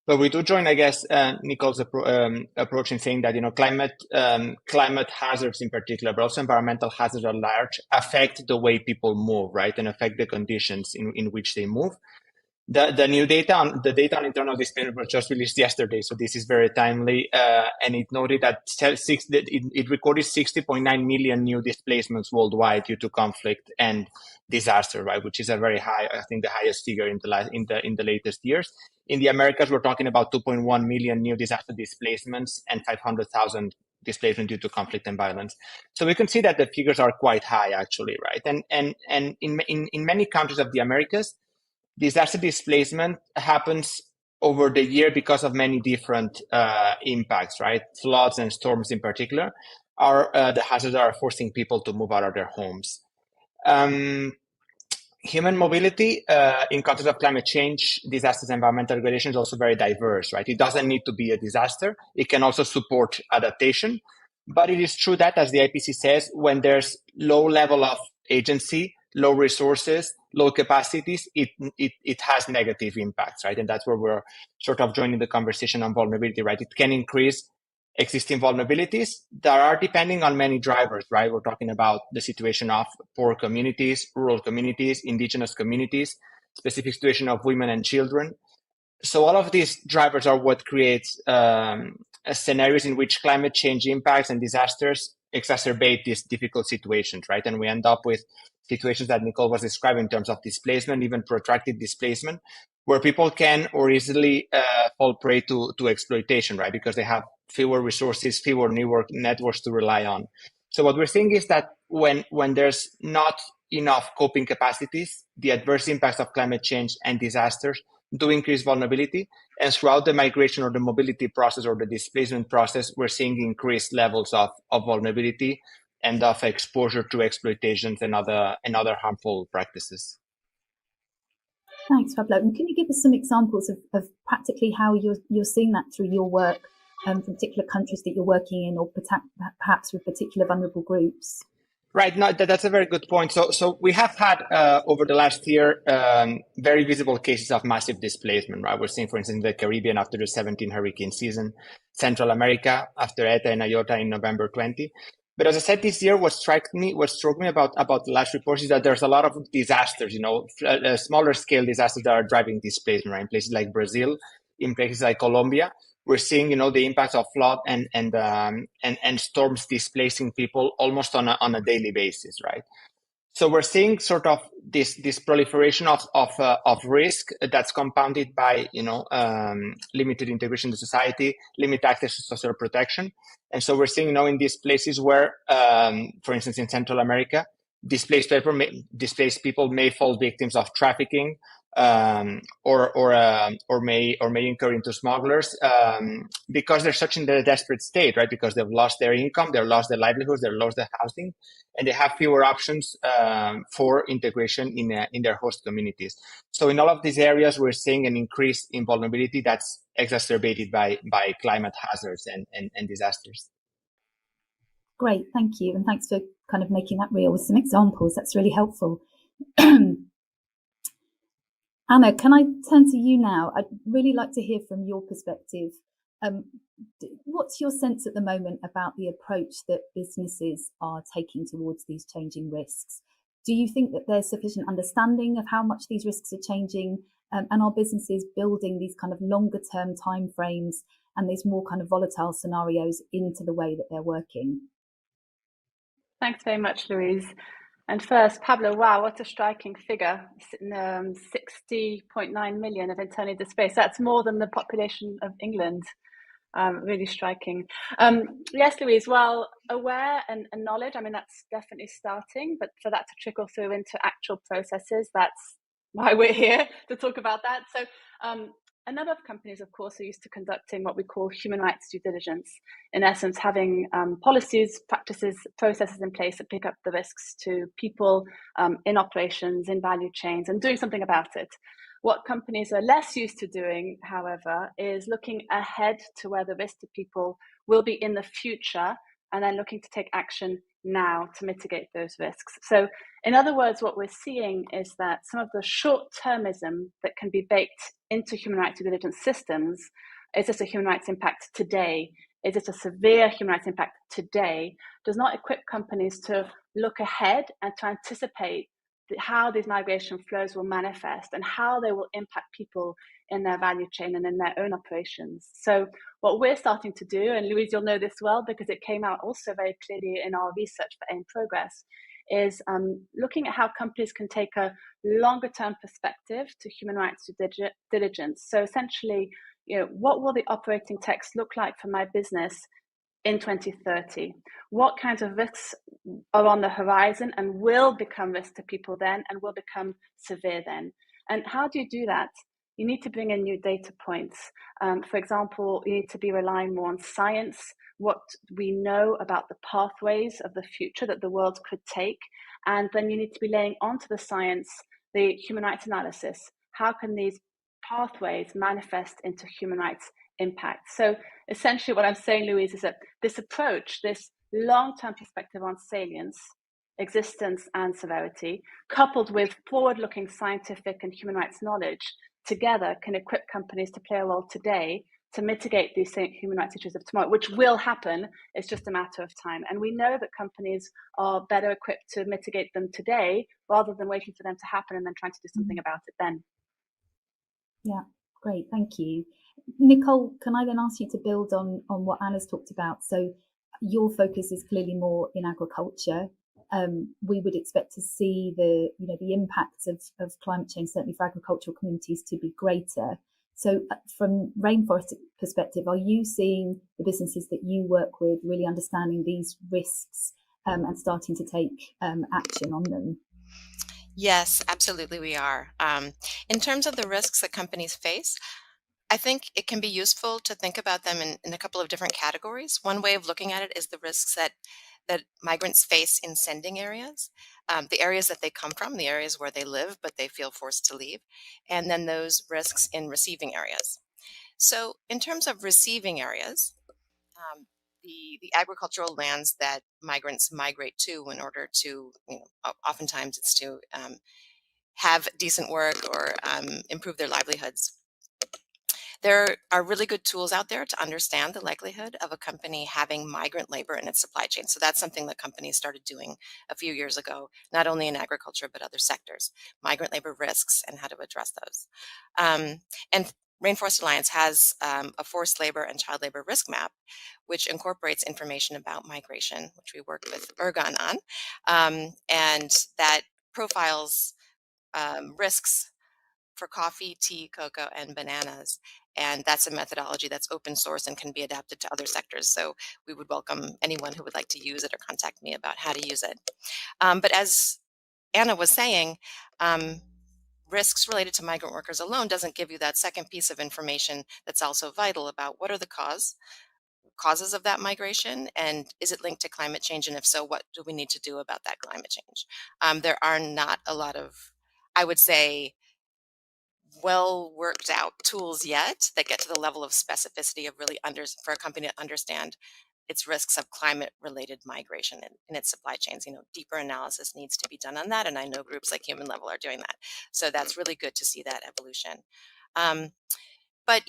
But we do join, I guess, Nicole's approach in saying that, climate hazards in particular, but also environmental hazards at large, affect the way people move, right? And affect the conditions in which they move. The new data on internal displacement was just released yesterday, so this is very timely, and it noted that it recorded 60.9 million new displacements worldwide due to conflict and disaster, right? Which is a very high, I think, the highest figure in the latest years. In the Americas, we're talking about 2.1 million new disaster displacements and 500,000 displacement due to conflict and violence. So we can see that the figures are quite high, actually, right? And in many countries of the Americas, disaster displacement happens over the year because of many different impacts, right? Floods and storms in particular are the hazards that are forcing people to move out of their homes. Human mobility in context of climate change, disasters, environmental degradation is also very diverse, right? It doesn't need to be a disaster. It can also support adaptation. But it is true that, as the IPC says, when there's low level of agency, low resources, low capacities, it has negative impacts, right? And that's where we're sort of joining the conversation on vulnerability, right? It can increase existing vulnerabilities that are depending on many drivers, right? We're talking about the situation of poor communities, rural communities, indigenous communities, specific situation of women and children. So all of these drivers are what creates scenarios in which climate change impacts and disasters exacerbate these difficult situations, right? And we end up with situations that Nicole was describing in terms of displacement, even protracted displacement, where people can or easily fall prey to exploitation, right? Because they have fewer resources, fewer networks to rely on. So what we're seeing is that when there's not enough coping capacities, the adverse impacts of climate change and disasters do increase vulnerability. And throughout the migration or the mobility process or the displacement process, we're seeing increased levels of vulnerability and of exposure to exploitations and other harmful practices. Thanks, Pablo. And can you give us some examples of practically how you're seeing that through your work from particular countries that you're working in, or perhaps with particular vulnerable groups? Right. No, that's a very good point. So we have had over the last year very visible cases of massive displacement. Right. We're seeing, for instance, the Caribbean after the 17 hurricane season, Central America after Eta and Iota in November 20. But as I said, this year, what struck me about the last reports is that there's a lot of disasters, smaller scale disasters that are driving displacement, right? In places like Brazil, in places like Colombia, we're seeing, the impacts of flood and storms displacing people almost on a daily basis, right? So we're seeing sort of this proliferation of risk that's compounded by limited integration into society, limited access to social protection, and so we're seeing in these places where, for instance, in Central America, displaced people may fall victims of trafficking, or may incur into smugglers because they're such in a desperate state, right? Because they've lost their income, they've lost their livelihoods, they've lost their housing, and they have fewer options for integration in their host communities. So in all of these areas, we're seeing an increase in vulnerability that's exacerbated by climate hazards and disasters. Great, thank you, and thanks for kind of making that real with some examples. That's really helpful. Anna, can I turn to you now? I'd really like to hear from your perspective. What's your sense at the moment about the approach that businesses are taking towards these changing risks? Do you think that there's sufficient understanding of how much these risks are changing? And are businesses building these kind of longer term timeframes and these more kind of volatile scenarios into the way that they're working? Thanks very much, Louise. And first, Pablo, wow, what a striking figure. 60.9 million of internally displaced. That's more than the population of England. Really striking. Yes, Louise, well, aware and knowledge, I mean, that's definitely starting, but for that to trickle through into actual processes, that's why we're here to talk about that. So a number of companies, of course, are used to conducting what we call human rights due diligence. In essence, having policies, practices, processes in place that pick up the risks to people in operations, in value chains, and doing something about it. What companies are less used to doing, however, is looking ahead to where the risk to people will be in the future, and then looking to take action now to mitigate those risks. So in other words, what we're seeing is that some of the short-termism that can be baked into human rights due diligence systems, is this a human rights impact today? Is it a severe human rights impact today? Does not equip companies to look ahead and to anticipate how these migration flows will manifest and how they will impact people in their value chain and in their own operations. So what we're starting to do, and Louise, you'll know this well because it came out also very clearly in our research for AIM Progress, is looking at how companies can take a longer term perspective to human rights due diligence. So essentially, what will the operating text look like for my business in 2030? What kinds of risks are on the horizon and will become risks to people then and will become severe then? And how do you do that? You need to bring in new data points. For example, you need to be relying more on science, what we know about the pathways of the future that the world could take. And then you need to be laying onto the science the human rights analysis. How can these pathways manifest into human rights impact? So essentially what I'm saying, Louise, is that this approach, this long-term perspective on salience, existence and severity, coupled with forward-looking scientific and human rights knowledge, together can equip companies to play a role today to mitigate these same human rights issues of tomorrow, which will happen. It's just a matter of time. And we know that companies are better equipped to mitigate them today rather than waiting for them to happen and then trying to do something about it then. Yeah, great, thank you. Nicole, can I then ask you to build on what Anna's talked about? So your focus is clearly more in agriculture. We would expect to see the impact of climate change, certainly for agricultural communities, to be greater. So from Rainforest perspective, are you seeing the businesses that you work with really understanding these risks and starting to take action on them? Yes, absolutely, we are. In terms of the risks that companies face, I think it can be useful to think about them in a couple of different categories. One way of looking at it is the risks that migrants face in sending areas, the areas that they come from, the areas where they live, but they feel forced to leave, and then those risks in receiving areas. So in terms of receiving areas, the agricultural lands that migrants migrate to in order to, oftentimes it's to have decent work or improve their livelihoods. There are really good tools out there to understand the likelihood of a company having migrant labor in its supply chain. So that's something that companies started doing a few years ago, not only in agriculture, but other sectors, migrant labor risks and how to address those. And Rainforest Alliance has a forced labor and child labor risk map, which incorporates information about migration, which we worked with Ergon on, and that profiles risks for coffee, tea, cocoa, and bananas. And that's a methodology that's open source and can be adapted to other sectors. So we would welcome anyone who would like to use it or contact me about how to use it. But as Anna was saying, risks related to migrant workers alone doesn't give you that second piece of information that's also vital about what are the causes of that migration, and is it linked to climate change? And if so, what do we need to do about that climate change? There are not a lot of, I would say, well worked out tools yet that get to the level of specificity of really for a company to understand its risks of climate related migration in its supply chains. Deeper analysis needs to be done on that, and I know groups like Human Level are doing that. So that's really good to see that evolution. But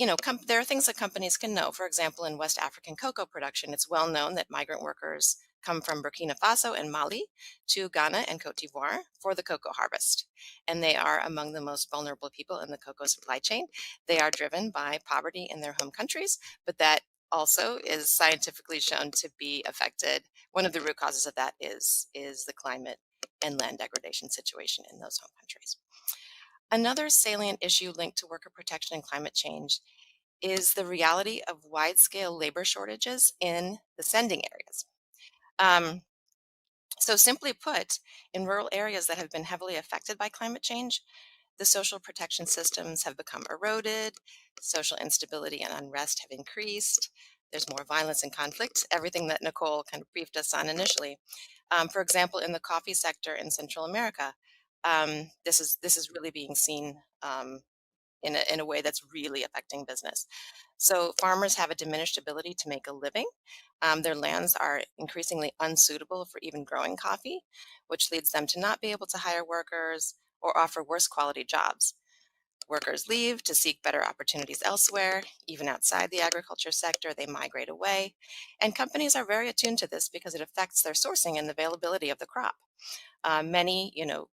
there are things that companies can know. For example, in West African cocoa production, it's well known that migrant workers come from Burkina Faso and Mali to Ghana and Cote d'Ivoire for the cocoa harvest. And they are among the most vulnerable people in the cocoa supply chain. They are driven by poverty in their home countries, but that also is scientifically shown to be affected. One of the root causes of that is the climate and land degradation situation in those home countries. Another salient issue linked to worker protection and climate change is the reality of wide-scale labor shortages in the sending areas. So simply put, in rural areas that have been heavily affected by climate change, the social protection systems have become eroded, social instability and unrest have increased, there's more violence and conflict, everything that Nicole kind of briefed us on initially. For example, in the coffee sector in Central America, this is really being seen in a way that's really affecting business. So farmers have a diminished ability to make a living. Their lands are increasingly unsuitable for even growing coffee, which leads them to not be able to hire workers or offer worse quality jobs. Workers leave to seek better opportunities elsewhere. Even outside the agriculture sector, they migrate away. And companies are very attuned to this because it affects their sourcing and availability of the crop. Many,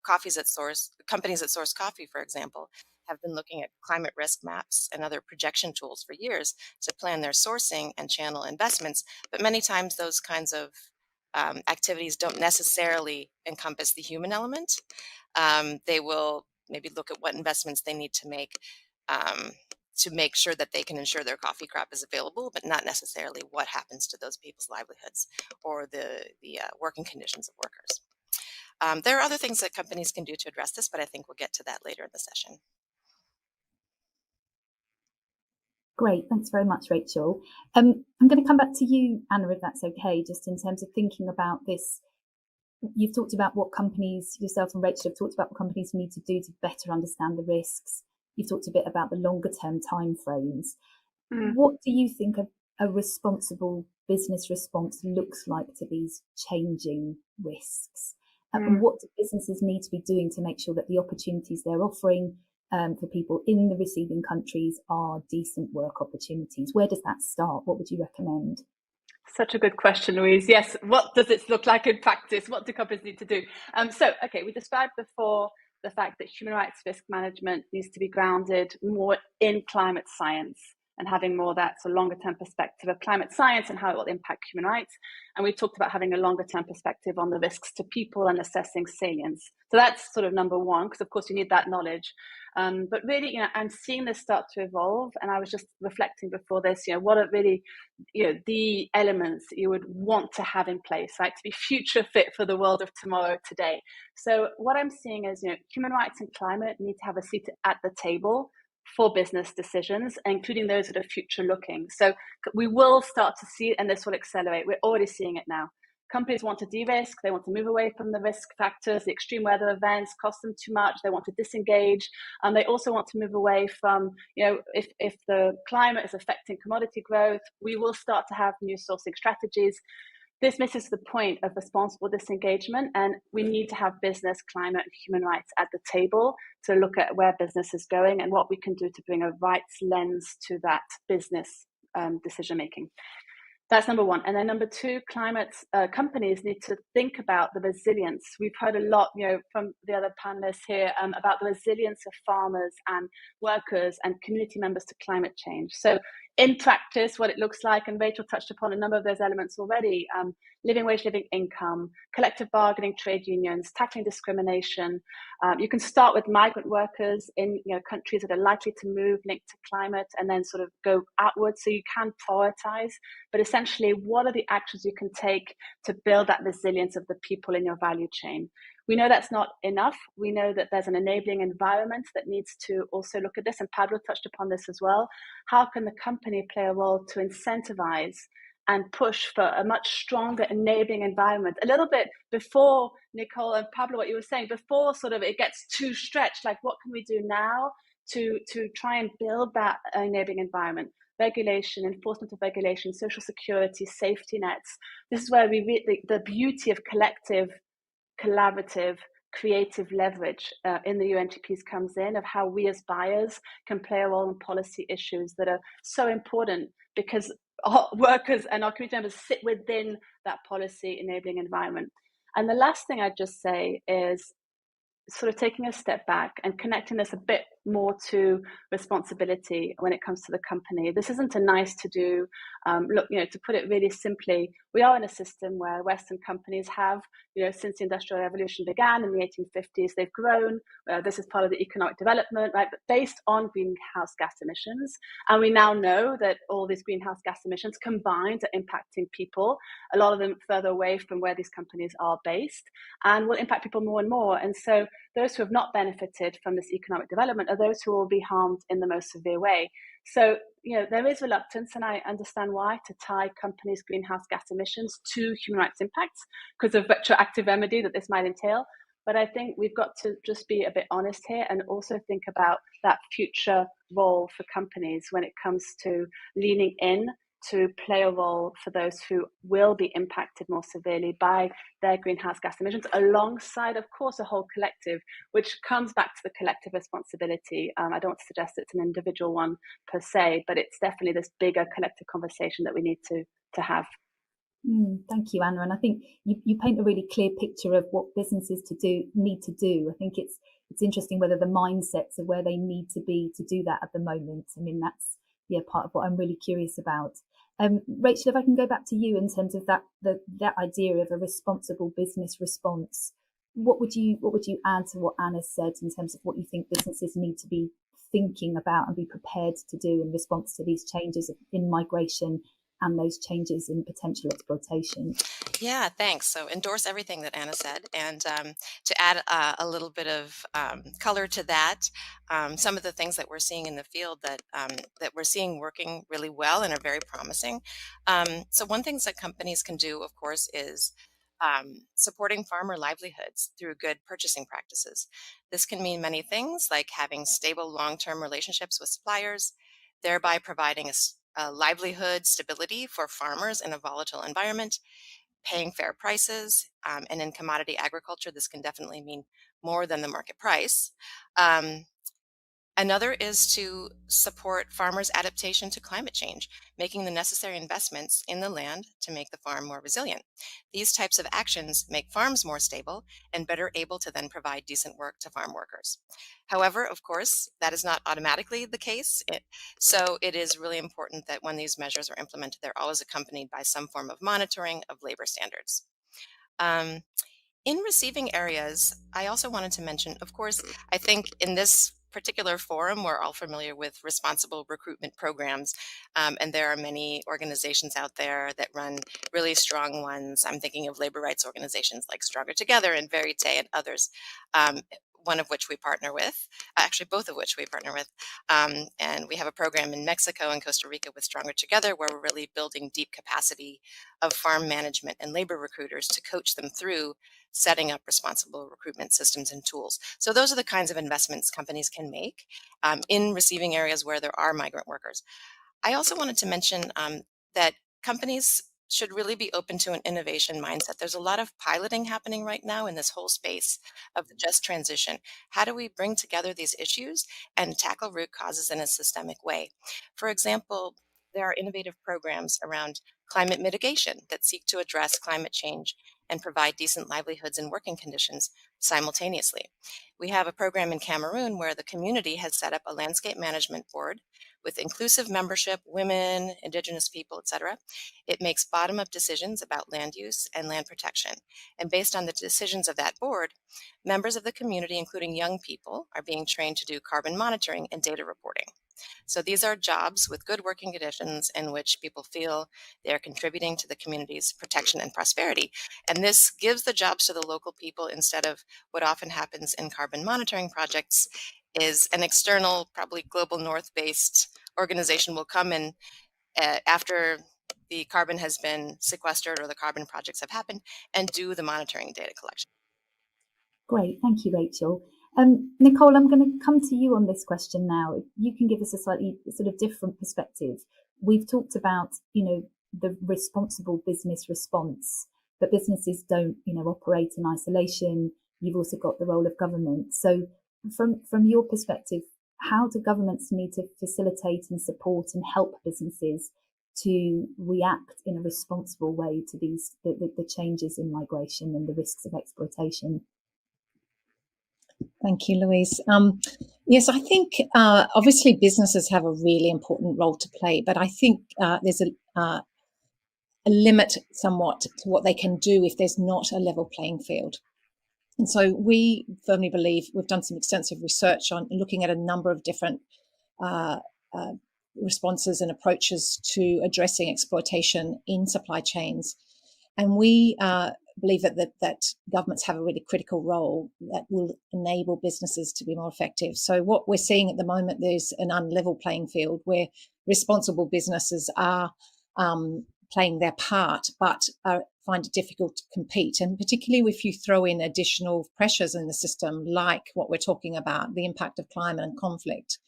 companies that source coffee, for example, have been looking at climate risk maps and other projection tools for years to plan their sourcing and channel investments. But many times those kinds of activities don't necessarily encompass the human element. They will maybe look at what investments they need to make sure that they can ensure their coffee crop is available, but not necessarily what happens to those people's livelihoods or the working conditions of workers. There are other things that companies can do to address this, but I think we'll get to that later in the session. Great, thanks very much, Rachel. I'm going to come back to you, Anna, if that's okay, just in terms of thinking about this. You've talked about what companies, yourself and Rachel have talked about what companies need to do to better understand the risks. You've talked a bit about the longer term timeframes. What do you think a responsible business response looks like to these changing risks? And what do businesses need to be doing to make sure that the opportunities they're offering for people in the receiving countries are decent work opportunities? Where does that start? What would you recommend? Such a good question, Louise. Yes, what does it look like in practice? What do companies need to do? We described before the fact that human rights risk management needs to be grounded more in climate science and having more that sort of longer term perspective of climate science and how it will impact human rights. And we talked about having a longer term perspective on the risks to people and assessing salience. So that's sort of number one, because of course you need that knowledge. But really, I'm seeing this start to evolve, and I was just reflecting before this, what are really, the elements that you would want to have in place, right, to be future fit for the world of tomorrow today. So what I'm seeing is, human rights and climate need to have a seat at the table for business decisions, including those that are future looking. So we will start to see it, and this will accelerate. We're already seeing it now. Companies want to de-risk, they want to move away from the risk factors, the extreme weather events cost them too much, they want to disengage, and they also want to move away from, if the climate is affecting commodity growth, we will start to have new sourcing strategies. This misses the point of responsible disengagement, and we need to have business, climate, and human rights at the table to look at where business is going and what we can do to bring a rights lens to that business decision making. That's number one. And then number two, companies need to think about the resilience. We've heard a lot, from the other panelists here about the resilience of farmers and workers and community members to climate change. So in practice, what it looks like, and Rachel touched upon a number of those elements already, living wage, living income, collective bargaining, trade unions, tackling discrimination. You can start with migrant workers in countries that are likely to move linked to climate, and then sort of go outwards, so you can prioritize. But essentially, what are the actions you can take to build that resilience of the people in your value chain? We know that's not enough. We know that there's an enabling environment that needs to also look at this, and Pablo touched upon this as well. How can the company play a role to incentivize and push for a much stronger enabling environment? A little bit before, Nicole and Pablo, what you were saying, before sort of it gets too stretched, like what can we do now to try and build that enabling environment? Regulation, enforcement of regulation, social security, safety nets. This is where we read the beauty of collective, collaborative, creative leverage in the UNGPs comes in, of how we as buyers can play a role in policy issues that are so important, because our workers and our community members sit within that policy enabling environment. And the last thing I'd just say is sort of taking a step back and connecting this a bit more to responsibility when it comes to the company. This isn't a nice to do. Look, to put it really simply, we are in a system where Western companies have, since the Industrial Revolution began in the 1850s, they've grown. This is part of the economic development, right? But based on greenhouse gas emissions. And we now know that all these greenhouse gas emissions combined are impacting people, a lot of them further away from where these companies are based, and will impact people more and more. And so those who have not benefited from this economic development are those who will be harmed in the most severe way. So, there is reluctance, and I understand why, to tie companies' greenhouse gas emissions to human rights impacts because of retroactive remedy that this might entail. But I think we've got to just be a bit honest here and also think about that future role for companies when it comes to leaning in to play a role for those who will be impacted more severely by their greenhouse gas emissions, alongside, of course, a whole collective, which comes back to the collective responsibility. I don't want to suggest it's an individual one per se, but it's definitely this bigger collective conversation that we need to have. Thank you, Anna. And I think you paint a really clear picture of what businesses need to do. I think it's interesting whether the mindsets of where they need to be to do that at the moment. I mean, that's part of what I'm really curious about. Rachel, if I can go back to you in terms of that idea of a responsible business response, what would you add to what Anna said in terms of what you think businesses need to be thinking about and be prepared to do in response to these changes in migration and those changes in potential exploitation? Yeah, thanks. So endorse everything that Anna said. And to add a little bit of color to that, some of the things that we're seeing in the field that we're seeing working really well and are very promising. So one thing that companies can do, of course, is supporting farmer livelihoods through good purchasing practices. This can mean many things, like having stable long-term relationships with suppliers, thereby providing a livelihood stability for farmers in a volatile environment, paying fair prices. And in commodity agriculture, this can definitely mean more than the market price. Another is to support farmers' adaptation to climate change, making the necessary investments in the land to make the farm more resilient. These types of actions make farms more stable and better able to then provide decent work to farm workers. However, of course, that is not automatically the case. So it is really important that when these measures are implemented, they're always accompanied by some form of monitoring of labor standards. In receiving areas, I also wanted to mention, of course, I think in this particular forum, we're all familiar with responsible recruitment programs, and there are many organizations out there that run really strong ones. I'm thinking of labor rights organizations like Stronger Together and Verite and others, one of which we partner with, actually both of which we partner with. And we have a program in Mexico and Costa Rica with Stronger Together, where we're really building deep capacity of farm management and labor recruiters to coach them through setting up responsible recruitment systems and tools. So those are the kinds of investments companies can make in receiving areas where there are migrant workers. I also wanted to mention that companies should really be open to an innovation mindset. There's a lot of piloting happening right now in this whole space of the just transition. How do we bring together these issues and tackle root causes in a systemic way? For example, there are innovative programs around climate mitigation that seek to address climate change and provide decent livelihoods and working conditions simultaneously. We have a program in Cameroon where the community has set up a landscape management board with inclusive membership, women, indigenous people, etc. It makes bottom-up decisions about land use and land protection. And based on the decisions of that board, members of the community, including young people, are being trained to do carbon monitoring and data reporting. So these are jobs with good working conditions in which people feel they are contributing to the community's protection and prosperity. And this gives the jobs to the local people instead of what often happens in carbon monitoring projects is an external, probably global north-based organization will come in after the carbon has been sequestered or the carbon projects have happened and do the monitoring data collection. Great, thank you, Rachel. Nicole, I'm going to come to you on this question now. If you can give us a slightly sort of different perspective. We've talked about, the responsible business response, but businesses don't, operate in isolation. You've also got the role of government. So from your perspective, how do governments need to facilitate and support and help businesses to react in a responsible way to these the changes in migration and the risks of exploitation? Thank you, Louise. Yes, I think obviously businesses have a really important role to play, but I think there's a limit somewhat to what they can do if there's not a level playing field. And so we firmly believe, we've done some extensive research on looking at a number of different responses and approaches to addressing exploitation in supply chains. And we believe that governments have a really critical role that will enable businesses to be more effective. So what we're seeing at the moment, there's an unlevel playing field where responsible businesses are playing their part, but find it difficult to compete. And particularly if you throw in additional pressures in the system, like what we're talking about, the impact of climate and conflict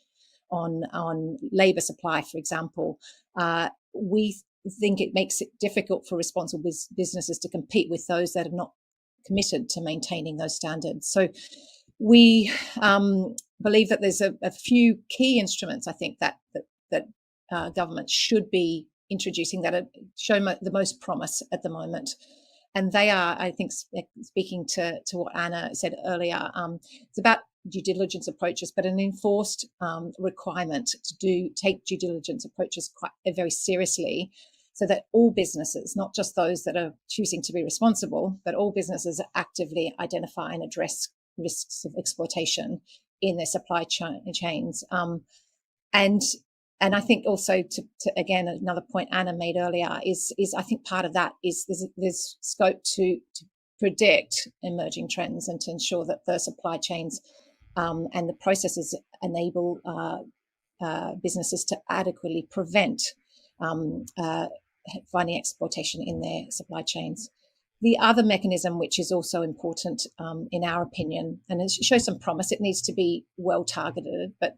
on labour supply, for example, we think it makes it difficult for responsible businesses to compete with those that are not committed to maintaining those standards. So we believe that there's a few key instruments, I think, that governments should be introducing that show the most promise at the moment. And they are, I think, speaking to what Anna said earlier, it's about due diligence approaches, but an enforced requirement to take due diligence approaches very seriously, so that all businesses, not just those that are choosing to be responsible, but all businesses actively identify and address risks of exploitation in their supply chains. And I think also to again, another point Anna made earlier is I think part of that is there's scope to predict emerging trends and to ensure that the supply chains and the processes enable businesses to adequately prevent finding exploitation in their supply chains. The other mechanism, which is also important in our opinion, and it shows some promise, it needs to be well targeted, but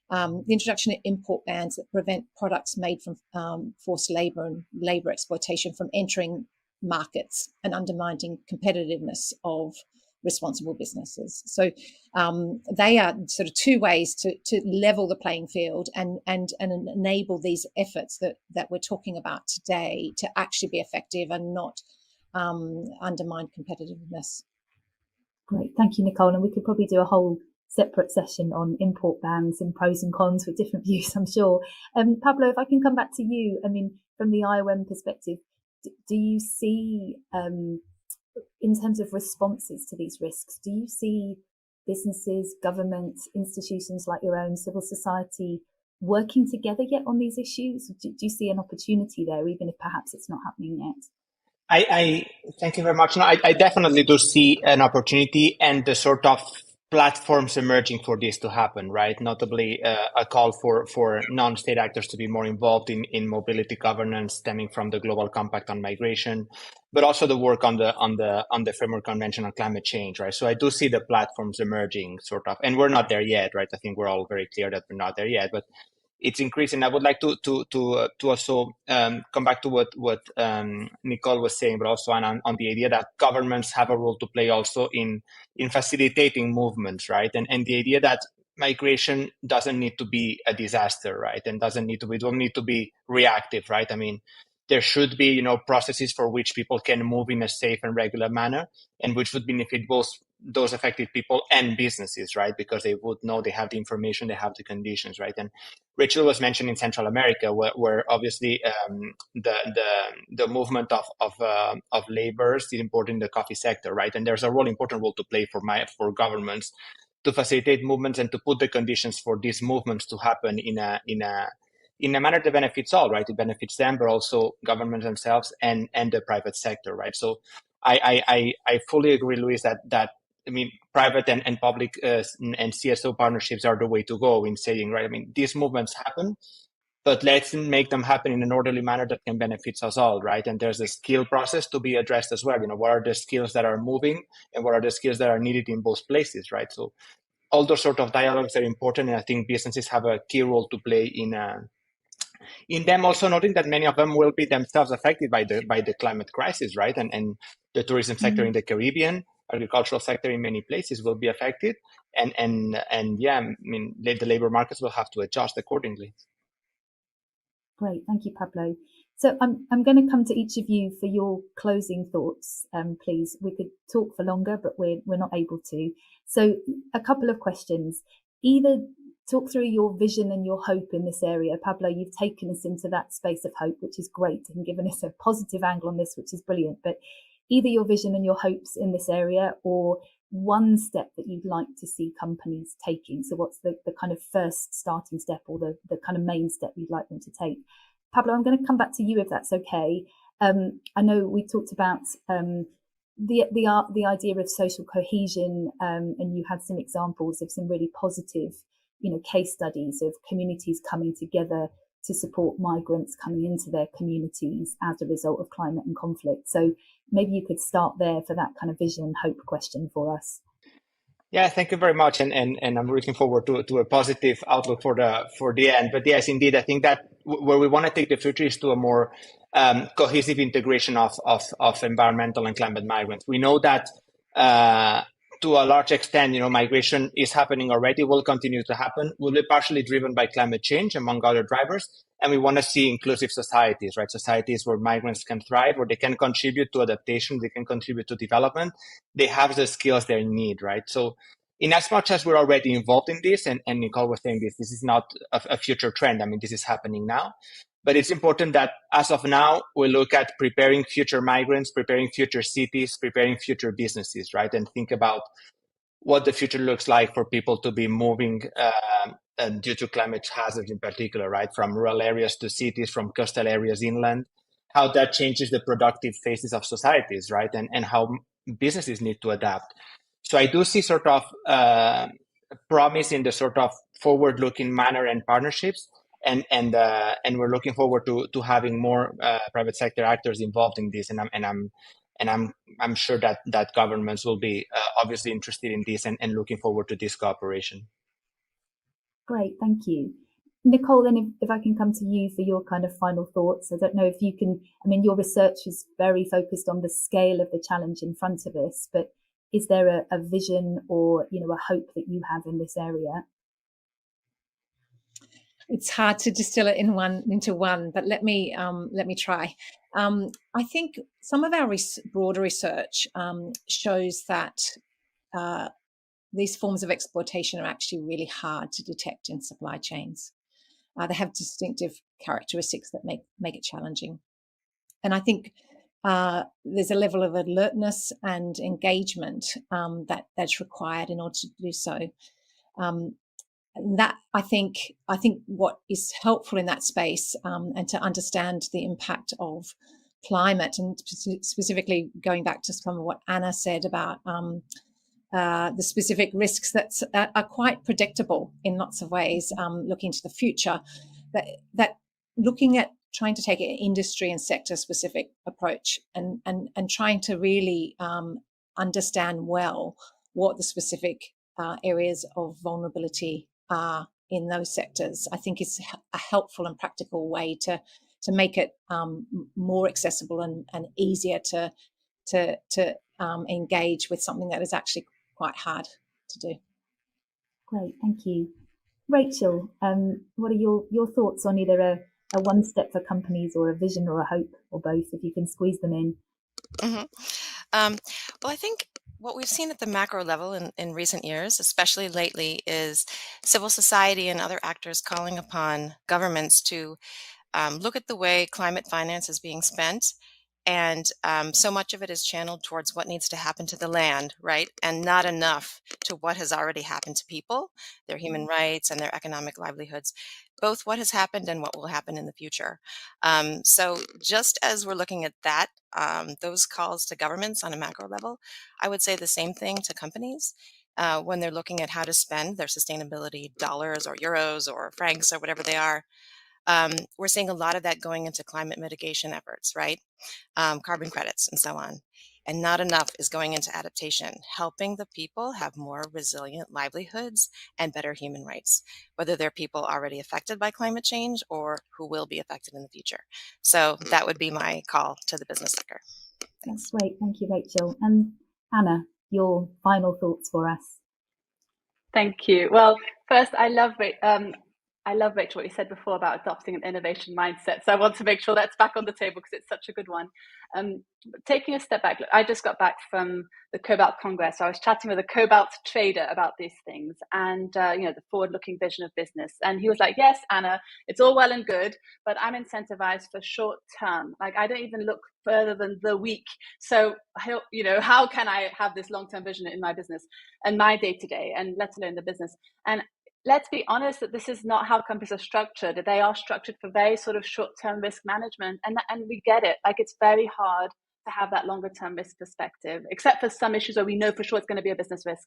the introduction of import bans that prevent products made from forced labour and labour exploitation from entering markets and undermining competitiveness of responsible businesses. So they are sort of two ways to level the playing field and enable these efforts that we're talking about today to actually be effective and not undermine competitiveness. Great, thank you, Nicole. And we could probably do a whole separate session on import bans and pros and cons with different views, I'm sure. Pablo, if I can come back to you, I mean, from the IOM perspective, do you see, in terms of responses to these risks, do you see businesses, governments, institutions like your own, civil society, working together yet on these issues? Do you see an opportunity there, even if perhaps it's not happening yet? I thank you very much. No, I definitely do see an opportunity and the sort of platforms emerging for this to happen, right? Notably, a call for non-state actors to be more involved in mobility governance stemming from the Global Compact on Migration, but also the work on the Framework Convention on Climate Change, right? So I do see the platforms emerging, sort of, and we're not there yet, right? I think we're all very clear that we're not there yet, but it's increasing. I would like to also come back to what Nicole was saying, but also on the idea that governments have a role to play also in facilitating movements, right? And the idea that migration doesn't need to be a disaster, right? And we don't need to be reactive, right? I mean, there should be, processes for which people can move in a safe and regular manner, and which would benefit both those affected people and businesses, right? Because they would know they have the information, they have the conditions, right? And Rachel was mentioning Central America, where obviously the movement of labor is important in the coffee sector, right? And there's a important role to play for governments to facilitate movements and to put the conditions for these movements to happen in a manner that benefits all, right? It benefits them, but also governments themselves and the private sector, right? So I fully agree, Luis, that I mean, private and public and CSO partnerships are the way to go in saying, right, I mean, these movements happen, but let's make them happen in an orderly manner that can benefit us all, right? And there's a skill process to be addressed as well. What are the skills that are moving and what are the skills that are needed in both places, right? So all those sort of dialogues are important, and I think businesses have a key role to play in them, also noting that many of them will be themselves affected by the climate crisis, right? And the tourism sector in the Caribbean, agricultural sector in many places will be affected, and yeah, I mean, the labor markets will have to adjust accordingly. Great, thank you, Pablo. So I'm going to come to each of you for your closing thoughts, please. We could talk for longer, but we're not able to. So a couple of questions. Either talk through your vision and your hope in this area. Pablo, you've taken us into that space of hope, which is great, and given us a positive angle on this, which is brilliant. But either your vision and your hopes in this area, or one step that you'd like to see companies taking. So what's the kind of first starting step, or the kind of main step you'd like them to take? Pablo, I'm going to come back to you if that's okay. I know we talked about the idea of social cohesion, and you had some examples of some really positive, case studies of communities coming together to support migrants coming into their communities as a result of climate and conflict. So maybe you could start there for that kind of vision and hope question for us. Yeah, thank you very much, and I'm looking forward to a positive outlook for the end. But yes, indeed, I think that where we want to take the future is to a more cohesive integration of environmental and climate migrants. We know that to a large extent, migration is happening already, will continue to happen, will be partially driven by climate change, among other drivers. And we want to see inclusive societies, right? Societies where migrants can thrive, where they can contribute to adaptation, they can contribute to development. They have the skills they need, right? So in as much as we're already involved in this, and Nicole was saying this is not a future trend. I mean, this is happening now. But it's important that as of now, we look at preparing future migrants, preparing future cities, preparing future businesses, right? And think about what the future looks like for people to be moving due to climate hazards in particular, right? From rural areas to cities, from coastal areas inland, how that changes the productive phases of societies, right? And how businesses need to adapt. So I do see sort of promise in the sort of forward-looking manner and partnerships. And we're looking forward to having more private sector actors involved in this, I'm sure that governments will be obviously interested in this and looking forward to this cooperation. Great, thank you. Nicole, then if I can come to you for your kind of final thoughts. I don't know if you can, I mean, your research is very focused on the scale of the challenge in front of us, but is there a vision or, a hope that you have in this area? It's hard to distill it into one, but let me try. I think some of our broader research shows that these forms of exploitation are actually really hard to detect in supply chains. They have distinctive characteristics that make it challenging, and I think there's a level of alertness and engagement that's required in order to do so. That I think what is helpful in that space and to understand the impact of climate, and specifically going back to some of what Anna said about the specific risks that are quite predictable in lots of ways, looking to the future, that looking at trying to take an industry and sector specific approach and trying to really understand well what the specific areas of vulnerability are in those sectors, I think is a helpful and practical way to make it more accessible and easier to engage with something that is actually quite hard to do. Great, thank you. Rachel, what are your thoughts on either a one step for companies or a vision or a hope or both, if you can squeeze them in? Mm-hmm. Well, I think what we've seen at the macro level in recent years, especially lately, is civil society and other actors calling upon governments to look at the way climate finance is being spent. And so much of it is channeled towards what needs to happen to the land, right? And not enough to what has already happened to people, their human rights and their economic livelihoods, both what has happened and what will happen in the future. So just as we're looking at that, those calls to governments on a macro level, I would say the same thing to companies when they're looking at how to spend their sustainability dollars or euros or francs or whatever they are. We're seeing a lot of that going into climate mitigation efforts, right? Carbon credits and so on. And not enough is going into adaptation, helping the people have more resilient livelihoods and better human rights, whether they're people already affected by climate change or who will be affected in the future. So that would be my call to the business sector. Thanks. That's great. Thank you, Rachel. And Anna, your final thoughts for us. Thank you. Well, first, I love Rachel, what you said before about adopting an innovation mindset. So I want to make sure that's back on the table because it's such a good one. Taking a step back, I just got back from the Cobalt Congress. So I was chatting with a Cobalt trader about these things and, the forward-looking vision of business. And he was like, yes, Anna, it's all well and good, but I'm incentivized for short term. Like, I don't even look further than the week. So, how can I have this long-term vision in my business and my day-to-day, and let alone the business? And let's be honest that this is not how companies are structured. They are structured for very sort of short-term risk management, and we get it. Like, it's very hard to have that longer-term risk perspective, except for some issues where we know for sure it's going to be a business risk.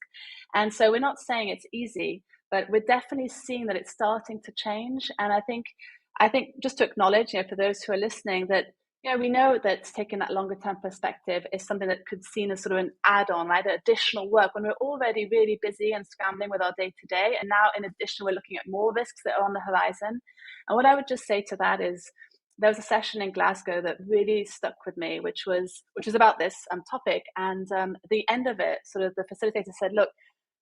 And so we're not saying it's easy, but we're definitely seeing that it's starting to change. And I think just to acknowledge, for those who are listening, that we know that taking that longer term perspective is something that could be seen as sort of an add-on, right? Additional work when we're already really busy and scrambling with our day-to-day. And now, in addition, we're looking at more risks that are on the horizon. And what I would just say to that is there was a session in Glasgow that really stuck with me, which was about this topic. And the end of it, sort of the facilitator said, look,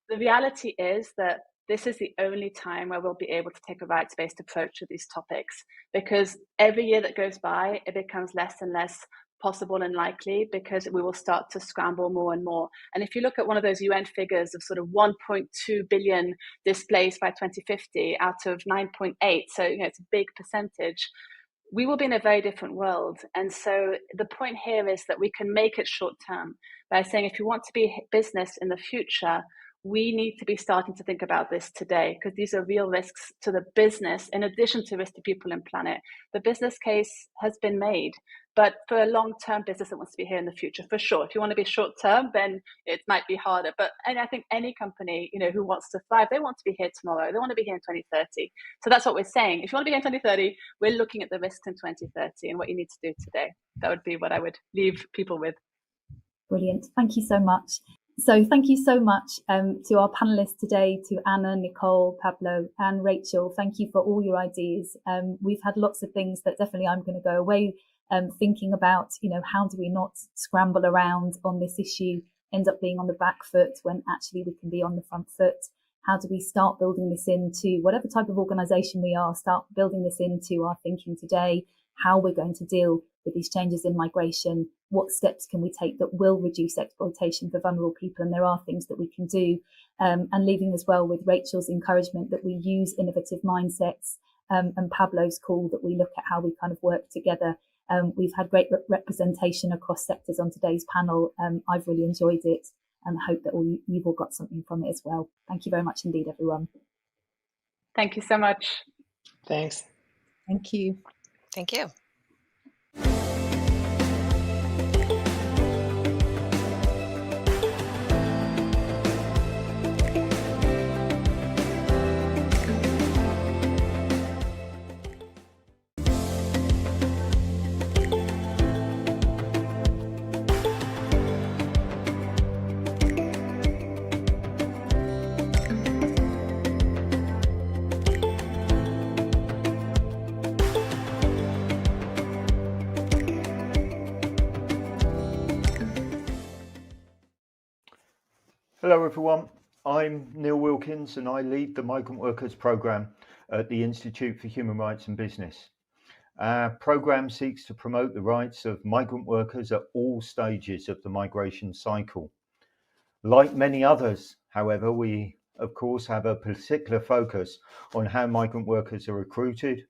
the reality is that this is the only time where we'll be able to take a rights-based approach to these topics, because every year that goes by, it becomes less and less possible and likely, because we will start to scramble more and more. And if you look at one of those UN figures of sort of 1.2 billion displaced by 2050 out of 9.8, so it's a big percentage, we will be in a very different world. And so the point here is that we can make it short term by saying, if you want to be business in the future, we need to be starting to think about this today, because these are real risks to the business in addition to risk to people and planet. The business case has been made, but for a long-term business that wants to be here in the future, for sure. If you want to be short-term, then it might be harder. And I think any company, who wants to thrive, they want to be here tomorrow. They want to be here in 2030. So that's what we're saying. If you want to be here in 2030, we're looking at the risks in 2030 and what you need to do today. That would be what I would leave people with. Brilliant. Thank you so much. So thank you so much to our panelists today, to Anna, Nicole, Pablo and Rachel. Thank you for all your ideas. We've had lots of things that definitely I'm going to go away thinking about, how do we not scramble around on this issue, end up being on the back foot when actually we can be on the front foot? How do we start building this into whatever type of organisation we are, start building this into our thinking today, how we're going to deal with these changes in migration, what steps can we take that will reduce exploitation for vulnerable people? And there are things that we can do. And leaving as well with Rachel's encouragement that we use innovative mindsets, and Pablo's call that we look at how we kind of work together. We've had great representation across sectors on today's panel. I've really enjoyed it and hope that you've all got something from it as well. Thank you very much indeed, everyone. Thank you so much. Thanks. Thank you. Thank you. Hello everyone, I'm Neil Wilkins and I lead the Migrant Workers Programme at the Institute for Human Rights and Business. Our programme seeks to promote the rights of migrant workers at all stages of the migration cycle. Like many others, however, we of course have a particular focus on how migrant workers are recruited,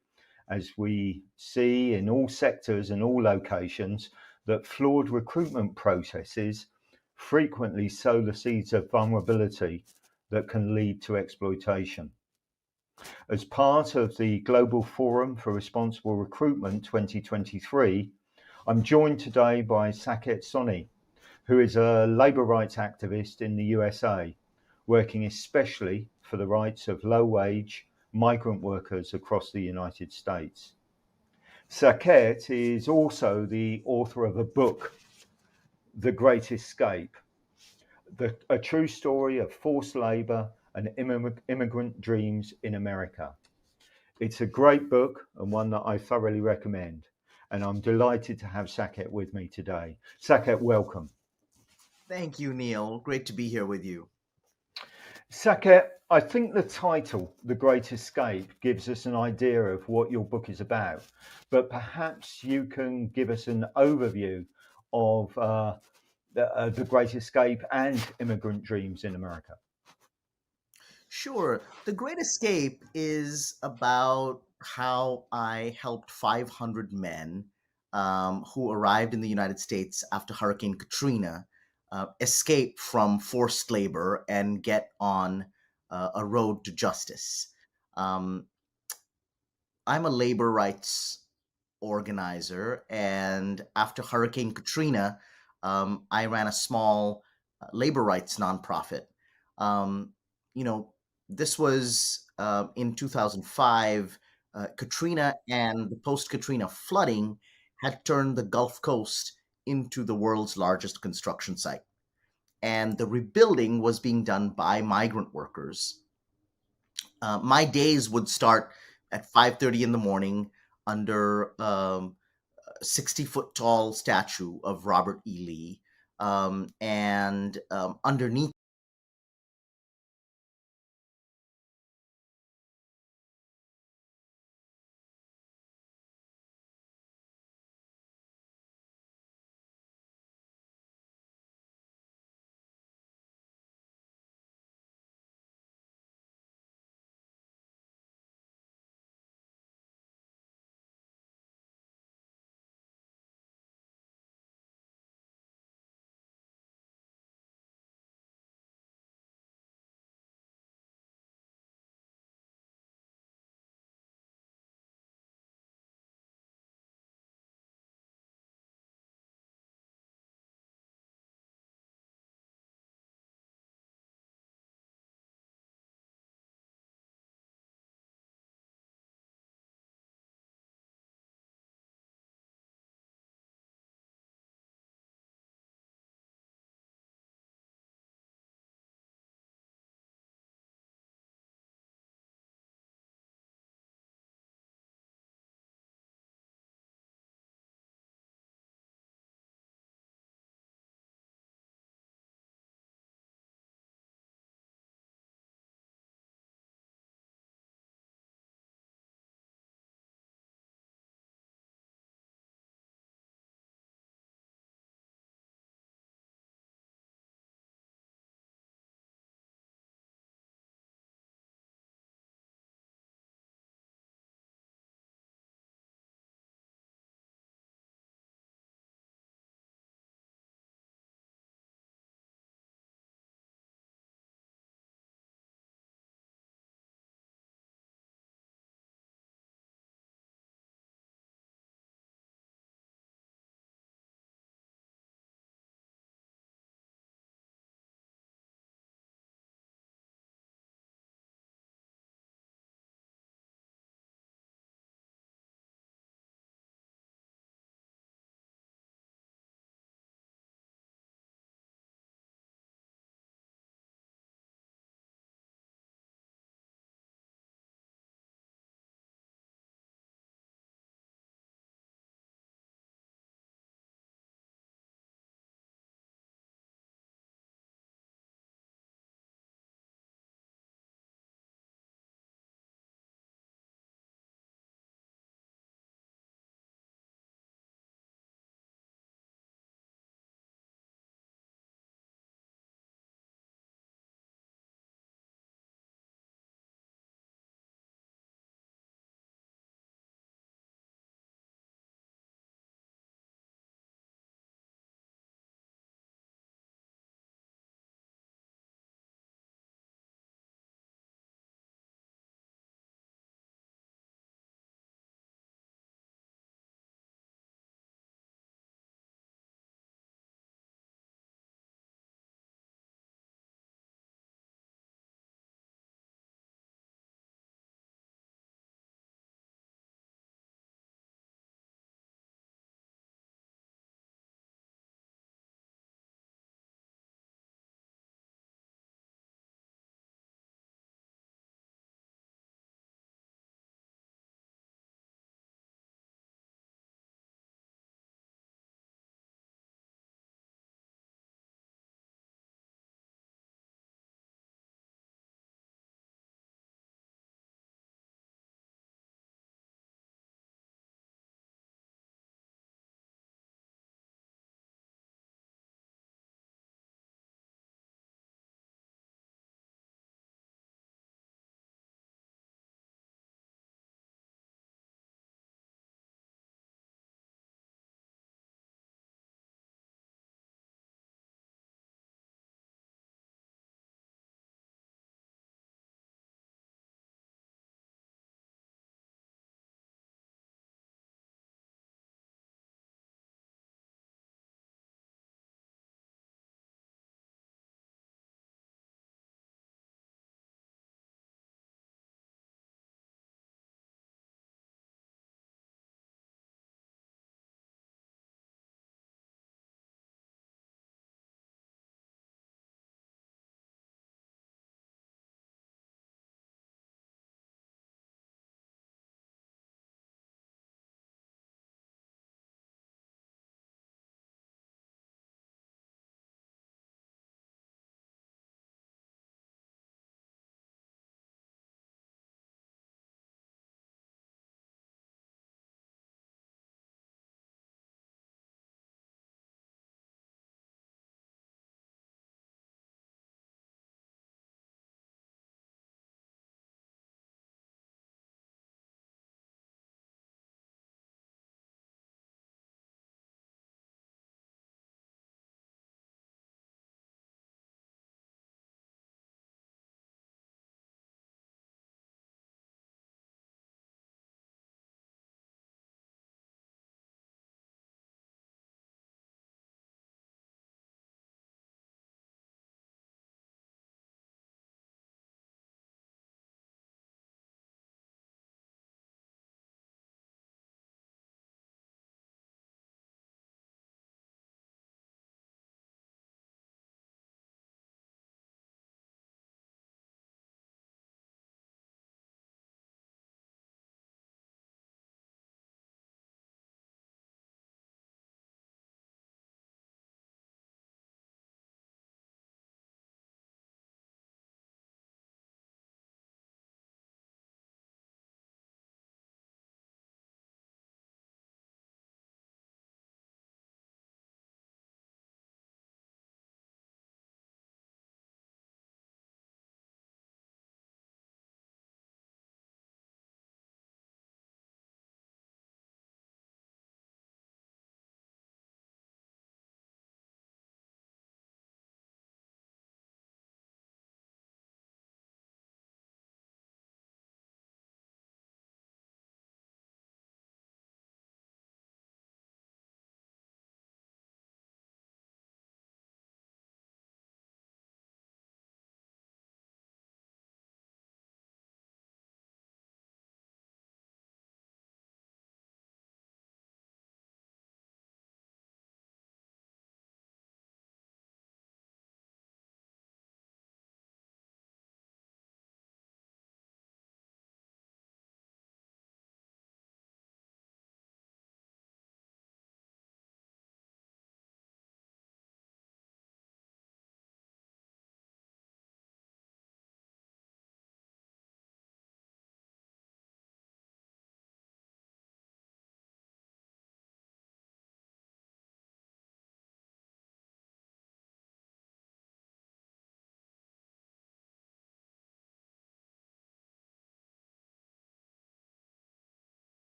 as we see in all sectors and all locations that flawed recruitment processes frequently sow the seeds of vulnerability that can lead to exploitation. As part of the Global Forum for Responsible Recruitment 2023, I'm joined today by Saket Soni, who is a labour rights activist in the USA, working especially for the rights of low-wage migrant workers across the United States. Saket is also the author of a book, The Great Escape, a true story of forced labour and immigrant dreams in America. It's a great book and one that I thoroughly recommend, and I'm delighted to have Saket with me today. Saket, welcome. Thank you, Neil. Great to be here with you. Saket, I think the title, The Great Escape, gives us an idea of what your book is about, but perhaps you can give us an overview of the Great Escape and immigrant dreams in America. Sure. The Great Escape is about how I helped 500 men who arrived in the United States after Hurricane Katrina escape from forced labor and get on a road to justice. I'm a labor rights organizer, and after Hurricane Katrina, I ran a small labor rights nonprofit. This was in 2005. Katrina and the post-Katrina flooding had turned the Gulf Coast into the world's largest construction site. And the rebuilding was being done by migrant workers. My days would start at 5:30 in the morning under 60-foot tall statue of Robert E. Lee. And underneath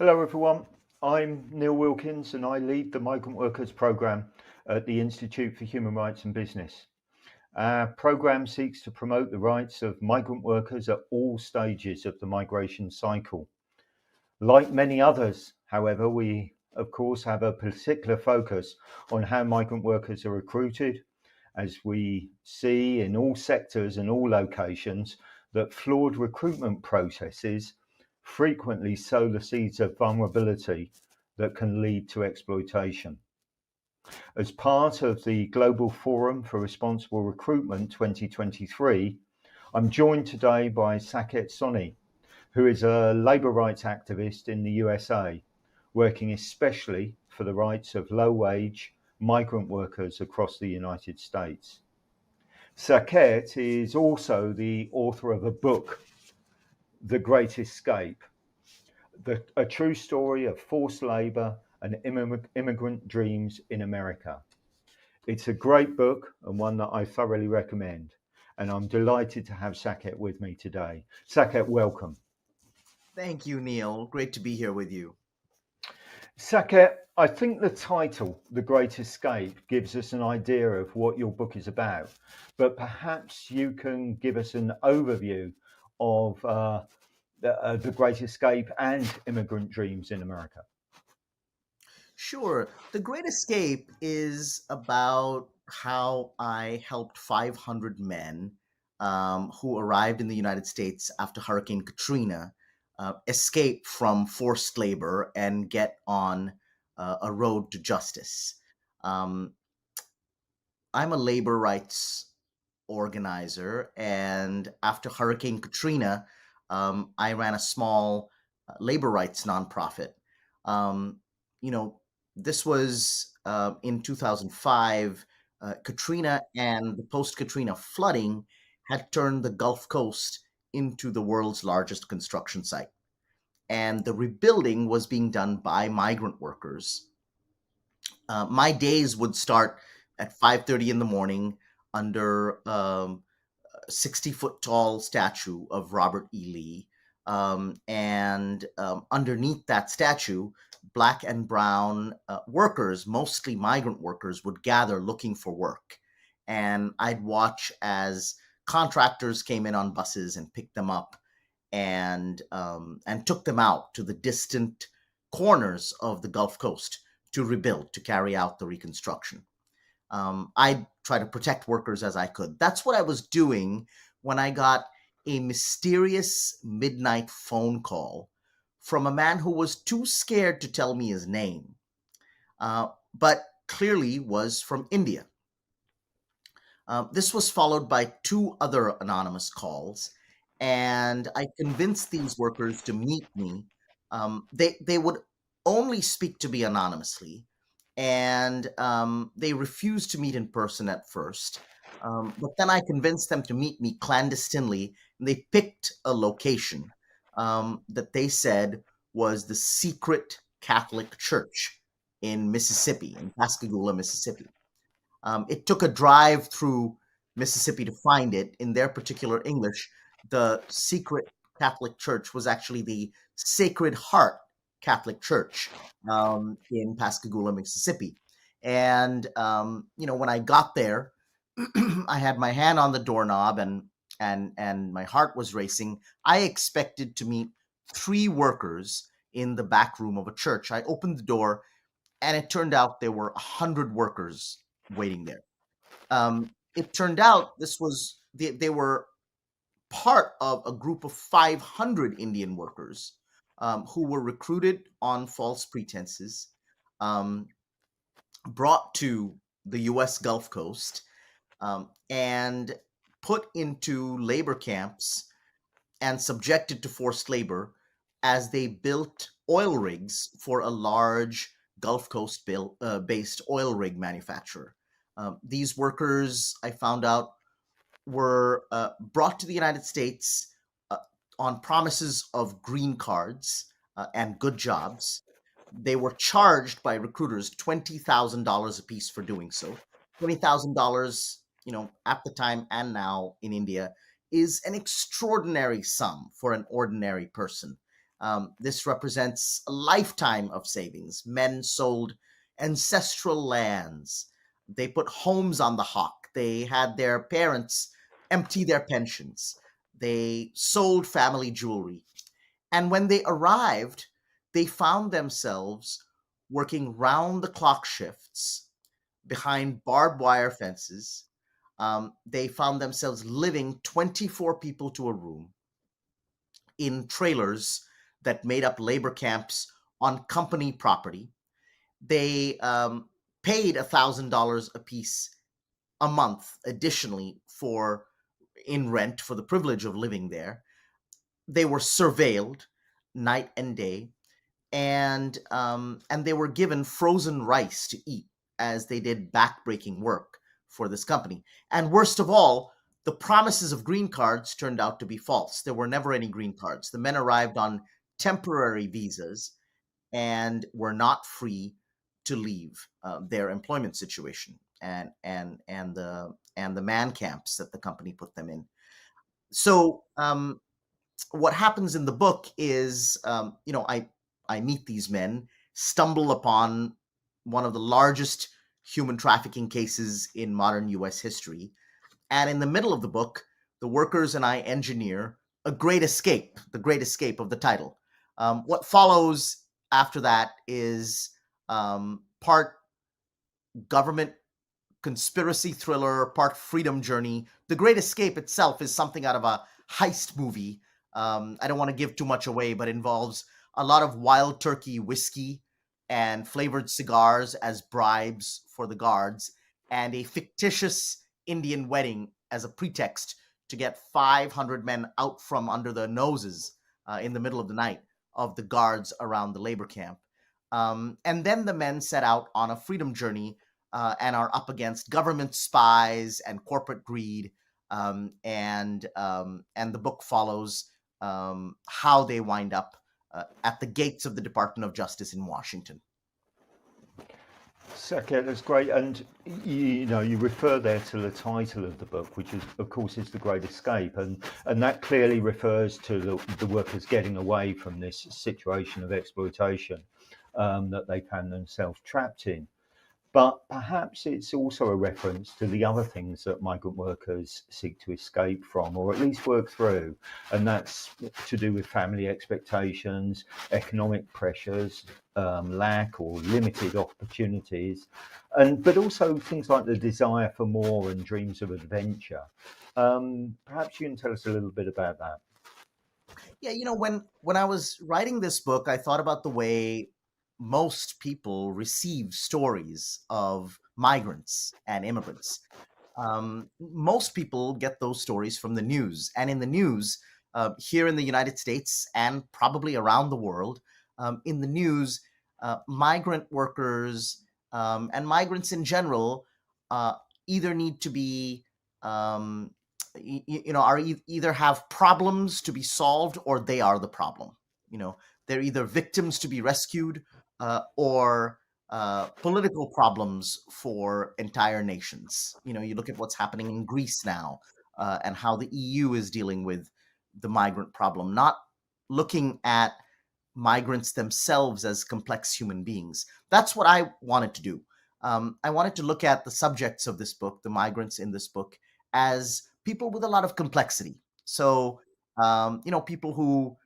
Hello everyone, I'm Neil Wilkins and I lead the Migrant Workers Programme at the Institute for Human Rights and Business. Our programme seeks to promote the rights of migrant workers at all stages of the migration cycle. Like many others, however, we of course have a particular focus on how migrant workers are recruited, as we see in all sectors and all locations that flawed recruitment processes frequently sow the seeds of vulnerability that can lead to exploitation. As part of the Global Forum for Responsible Recruitment 2023, I'm joined today by Saket Soni, who is a labour rights activist in the USA, working especially for the rights of low-wage migrant workers across the United States. Saket is also the author of a book, The Great Escape, a true story of forced labour and immigrant dreams in America. It's a great book and one that I thoroughly recommend. And I'm delighted to have Saket with me today. Saket, welcome. Thank you, Neil. Great to be here with you. Saket, I think the title, The Great Escape, gives us an idea of what your book is about, but perhaps you can give us an overview of The Great Escape and immigrant dreams in America. Sure. The Great Escape is about how I helped 500 men who arrived in the United States after Hurricane Katrina escape from forced labor and get on a road to justice. I'm a labor rights organizer, and after Hurricane Katrina, I ran a small labor rights nonprofit. Um, you know, this was in 2005. Katrina and the post-Katrina flooding had turned the Gulf Coast into the world's largest construction site, and the rebuilding was being done by migrant workers. My days would start at 5:30 in the morning under 60-foot tall statue of Robert E. Lee. And underneath that statue, black and brown workers, mostly migrant workers, would gather looking for work. And I'd watch as contractors came in on buses and picked them up and took them out to the distant corners of the Gulf Coast to rebuild, to carry out the reconstruction. I try to protect workers as I could. That's what I was doing when I got a mysterious midnight phone call from a man who was too scared to tell me his name, but clearly was from India. This was followed by 2 other anonymous calls, and I convinced these workers to meet me. They would only speak to me anonymously, and they refused to meet in person at first. But then I convinced them to meet me clandestinely, and they picked a location that they said was the secret Catholic Church in Mississippi, in Pascagoula, Mississippi. It took a drive through Mississippi to find it. In their particular English, the secret Catholic Church was actually the Sacred Heart Catholic Church in Pascagoula, Mississippi. And when I got there, I had my hand on the doorknob and my heart was racing. I expected to meet 3 workers in the back room of a church. I opened the door, and it turned out there were 100 workers waiting there. It turned out they were part of a group of 500 Indian workers who were recruited on false pretenses, brought to the U.S. Gulf Coast, and put into labor camps and subjected to forced labor as they built oil rigs for a large Gulf Coast based oil rig manufacturer. These workers, I found out, were brought to the United States on promises of green cards and good jobs. They were charged by recruiters $20,000 a piece for doing so. $20,000, at the time and now in India, is an extraordinary sum for an ordinary person. This represents a lifetime of savings. Men sold ancestral lands. They put homes on the hawk. They had their parents empty their pensions. They sold family jewelry. And when they arrived, they found themselves working round the clock shifts behind barbed wire fences. They found themselves living 24 people to a room in trailers that made up labor camps on company property. They paid $1,000 a piece a month additionally in rent for the privilege of living there. They were surveilled night and day, and they were given frozen rice to eat as they did backbreaking work for this company. And worst of all, the promises of green cards turned out to be false. There were never any green cards. The men arrived on temporary visas and were not free to leave their employment situation and the man camps that the company put them in. So what happens in the book is, I meet these men, stumble upon one of the largest human trafficking cases in modern U.S. history. And in the middle of the book, the workers and I engineer a great escape, the great escape of the title. What follows after that is part government conspiracy thriller, part freedom journey. The Great Escape itself is something out of a heist movie. I don't want to give too much away, but involves a lot of wild turkey whiskey and flavored cigars as bribes for the guards, and a fictitious Indian wedding as a pretext to get 500 men out from under the noses in the middle of the night of the guards around the labor camp. And then the men set out on a freedom journey and are up against government spies and corporate greed. And the book follows how they wind up at the gates of the Department of Justice in Washington. Saket, that's great. And you refer there to the title of the book, which is, of course, is The Great Escape, and that clearly refers to the workers getting away from this situation of exploitation that they found themselves trapped in. But perhaps it's also a reference to the other things that migrant workers seek to escape from, or at least work through, and that's to do with family expectations, economic pressures, lack or limited opportunities, but also things like the desire for more and dreams of adventure. Perhaps you can tell us a little bit about that. Yeah, when I was writing this book, I thought about the way most people receive stories of migrants and immigrants. Most people get those stories from the news. And in the news, here in the United States and probably around the world, in the news, migrant workers and migrants in general either need to be, either have problems to be solved, or they are the problem. They're either victims to be rescued or political problems for entire nations. You look at what's happening in Greece now and how the EU is dealing with the migrant problem, not looking at migrants themselves as complex human beings. That's what I wanted to do. I wanted to look at the subjects of this book, the migrants in this book, as people with a lot of complexity. So, people who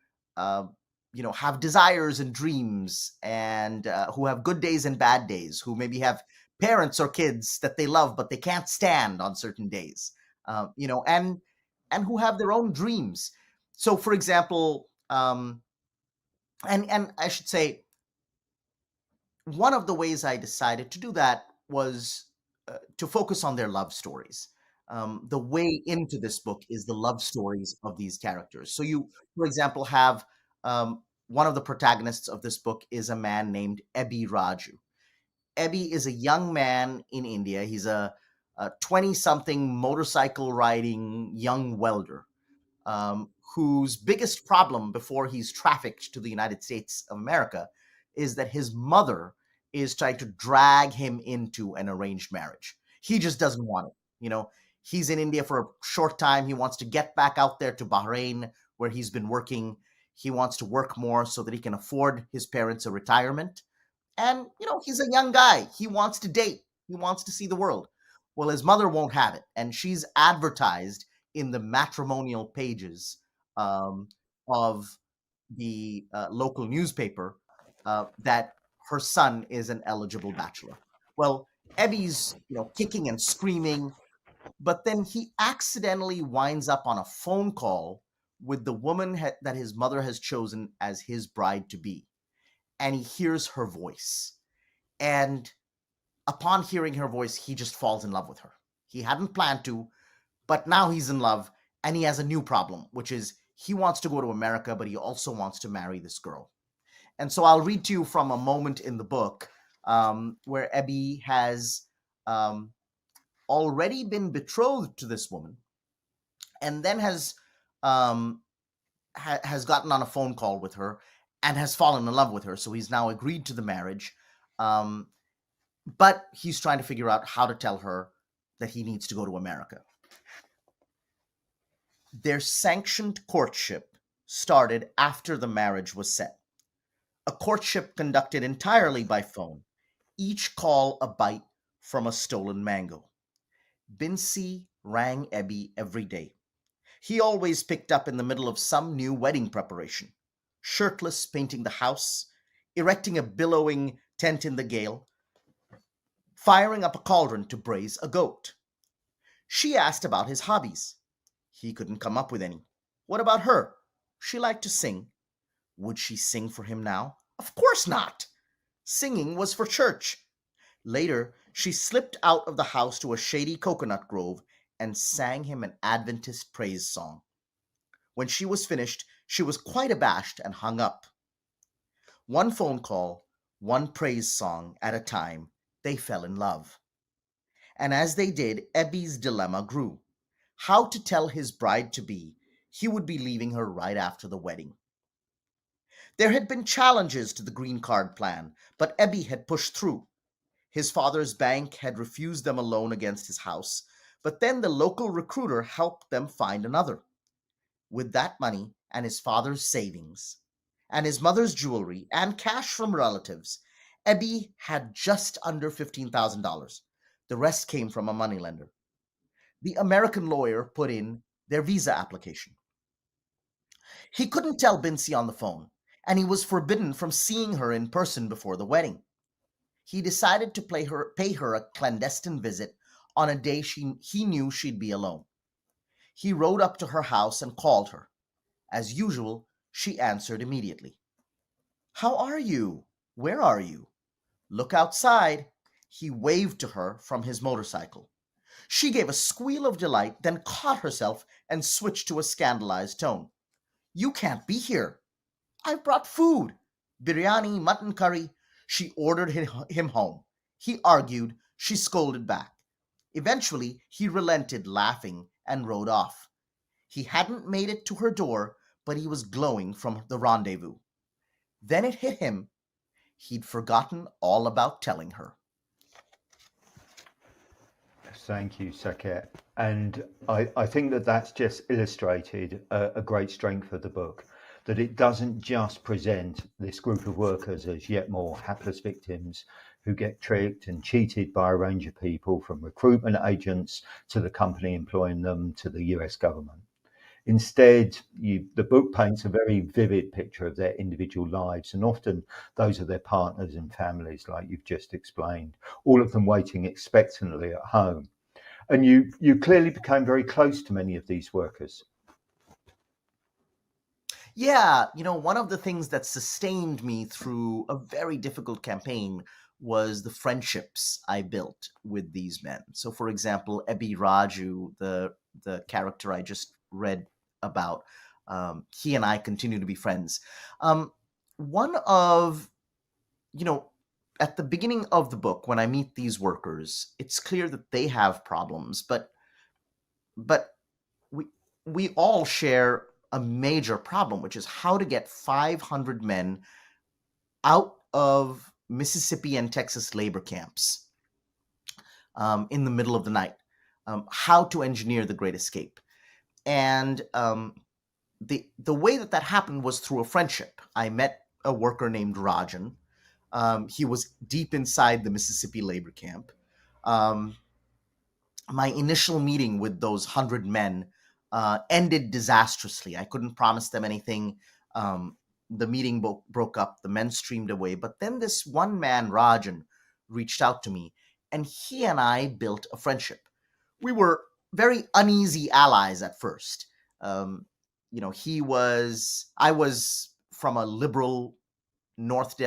have desires and dreams, and who have good days and bad days, who maybe have parents or kids that they love but they can't stand on certain days, and who have their own dreams. So, for example, and I should say, one of the ways I decided to do that was to focus on their love stories. The way into this book is the love stories of these characters. So you, for example, have one of the protagonists of this book is a man named Ebbi Raju. Ebbi is a young man in India. He's a 20-something motorcycle riding young welder whose biggest problem before he's trafficked to the United States of America is that his mother is trying to drag him into an arranged marriage. He just doesn't want it. He's in India for a short time. He wants to get back out there to Bahrain, where he's been working. He wants to work more so that he can afford his parents a retirement. And, he's a young guy. He wants to date. He wants to see the world. Well, his mother won't have it. And she's advertised in the matrimonial pages of the local newspaper that her son is an eligible bachelor. Well, Ebby's, kicking and screaming, but then he accidentally winds up on a phone call with the woman that his mother has chosen as his bride-to-be. And he hears her voice. And upon hearing her voice, he just falls in love with her. He hadn't planned to, but now he's in love, and he has a new problem, which is he wants to go to America, but he also wants to marry this girl. And so I'll read to you from a moment in the book where Ebby has already been betrothed to this woman, and then has gotten on a phone call with her and has fallen in love with her. So he's now agreed to the marriage, but he's trying to figure out how to tell her that he needs to go to America. Their sanctioned courtship started after the marriage was set. A courtship conducted entirely by phone, each call a bite from a stolen mango. Bincy rang Ebby every day. He always picked up in the middle of some new wedding preparation, shirtless painting the house, erecting a billowing tent in the gale, firing up a cauldron to braise a goat. She asked about his hobbies. He couldn't come up with any. What about her? She liked to sing. Would she sing for him now? Of course not. Singing was for church. Later, she slipped out of the house to a shady coconut grove and sang him an Adventist praise song. When she was finished, she was quite abashed and hung up. One phone call, one praise song at a time, they fell in love. And as they did, Ebby's dilemma grew. How to tell his bride-to-be he would be leaving her right after the wedding. There had been challenges to the green card plan, but Ebby had pushed through. His father's bank had refused them a loan against his house, but then the local recruiter helped them find another. With that money and his father's savings, and his mother's jewelry, and cash from relatives, Ebby had just under $15,000. The rest came from a moneylender. The American lawyer put in their visa application. He couldn't tell Bincy on the phone, and he was forbidden from seeing her in person before the wedding. He decided to pay her a clandestine visit on a day he knew she'd be alone. He rode up to her house and called her. As usual, she answered immediately. How are you? Where are you? Look outside. He waved to her from his motorcycle. She gave a squeal of delight, then caught herself and switched to a scandalized tone. You can't be here. I've brought food. Biryani, mutton curry. She ordered him home. He argued. She scolded back. Eventually, he relented, laughing, and rode off. He hadn't made it to her door, but he was glowing from the rendezvous. Then it hit him. He'd forgotten all about telling her. Thank you, Saket. And I think that that's just illustrated a great strength of the book, that it doesn't just present this group of workers as yet more hapless victims who get tricked and cheated by a range of people, from recruitment agents to the company employing them to the US government. Instead, the book paints a very vivid picture of their individual lives, and often those of their partners and families, like you've just explained, all of them waiting expectantly at home. And you clearly became very close to many of these workers. Yeah, one of the things that sustained me through a very difficult campaign was the friendships I built with these men. So, for example, Ebby Raju, the character I just read about, he and I continue to be friends. One of, at the beginning of the book, when I meet these workers, it's clear that they have problems, but we all share a major problem, which is how to get 500 men out of Mississippi and Texas labor camps in the middle of the night, how to engineer the Great Escape. And the way that happened was through a friendship. I met a worker named Rajan. He was deep inside the Mississippi labor camp. My initial meeting with those 100 men ended disastrously. I couldn't promise them anything. The meeting broke up. The men streamed away. But then this one man, Rajan, reached out to me, and he and I built a friendship. We were very uneasy allies at first. I was from a liberal North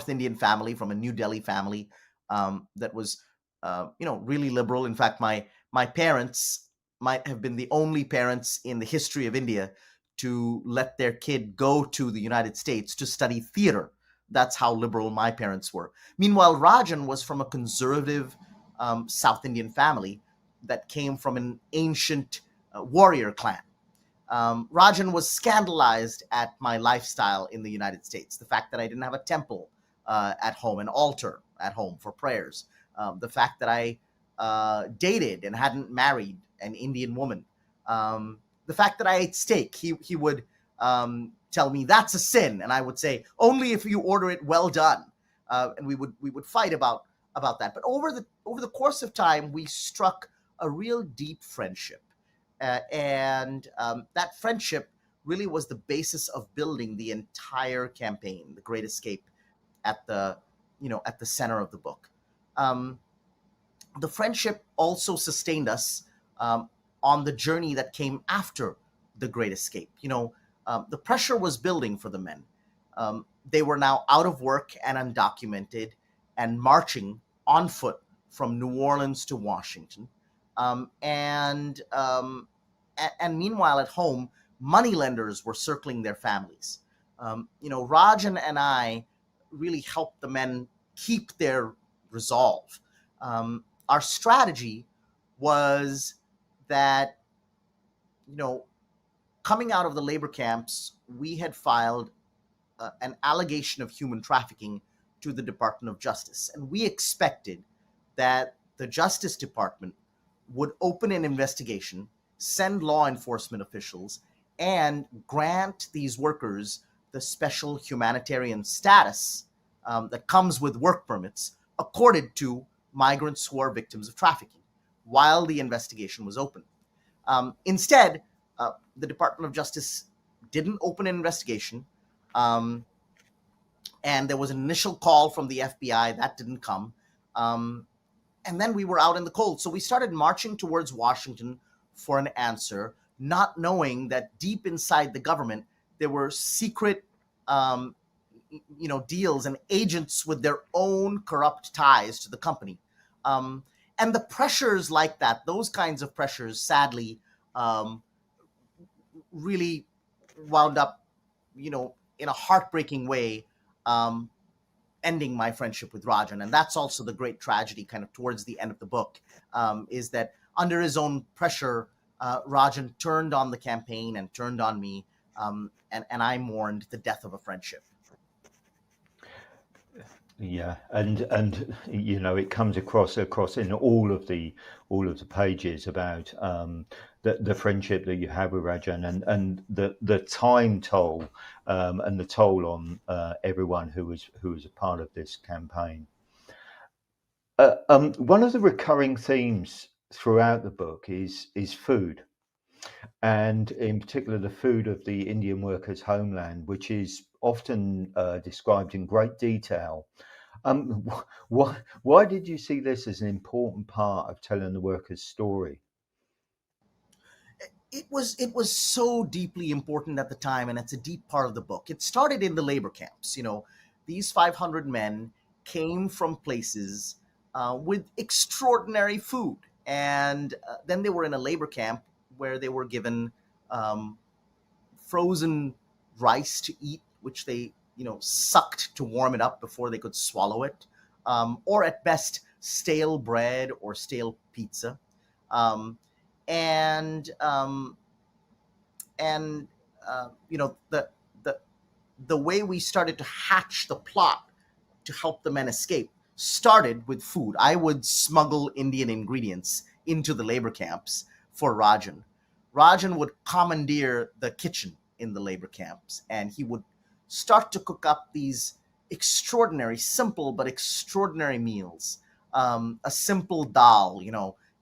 Indian family, from a New Delhi family that was, really liberal. In fact, my parents might have been the only parents in the history of India to let their kid go to the United States to study theater. That's how liberal my parents were. Meanwhile, Rajan was from a conservative South Indian family that came from an ancient warrior clan. Rajan was scandalized at my lifestyle in the United States. The fact that I didn't have a temple at home, an altar at home for prayers. The fact that I dated and hadn't married an Indian woman. The fact that I ate steak. He would tell me that's a sin, and I would say only if you order it well done. And we would fight about that. But over the course of time, we struck a real deep friendship. And that friendship really was the basis of building the entire campaign, The Great Escape, at the center of the book. The friendship also sustained us on the journey that came after The Great Escape. The pressure was building for the men. They were now out of work and undocumented and marching on foot from New Orleans to Washington. And meanwhile, at home, moneylenders were circling their families. Rajan and I really helped the men keep their resolve. Our strategy was that, coming out of the labor camps, we had filed an allegation of human trafficking to the Department of Justice. And we expected that the Justice Department would open an investigation, send law enforcement officials, and grant these workers the special humanitarian status that comes with work permits accorded to migrants who are victims of trafficking while the investigation was open. Instead, the Department of Justice didn't open an investigation, and there was an initial call from the FBI that didn't come. And then we were out in the cold. So we started marching towards Washington for an answer, not knowing that deep inside the government, there were secret, deals and agents with their own corrupt ties to the company. And the pressures like that, those kinds of pressures, sadly, really wound up, in a heartbreaking way, ending my friendship with Rajan. And that's also the great tragedy kind of towards the end of the book, is that under his own pressure, Rajan turned on the campaign and turned on me, and I mourned the death of a friendship. Yeah, and it comes across in all of the pages about the friendship that you have with Rajan and the time toll and the toll on everyone who was a part of this campaign. One of the recurring themes throughout the book is food, and in particular the food of the Indian workers' homeland, which is often described in great detail. Why did you see this as an important part of telling the workers' story? It was so deeply important at the time, and it's a deep part of the book. It started in the labor camps. These 500 men came from places with extraordinary food, and then they were in a labor camp where they were given frozen rice to eat, which they sucked to warm it up before they could swallow it, or at best stale bread or stale pizza. The way we started to hatch the plot to help the men escape started with food. I would smuggle Indian ingredients into the labor camps for Rajan. Rajan would commandeer the kitchen in the labor camps, and he would start to cook up these extraordinary, simple but extraordinary meals. A simple dal,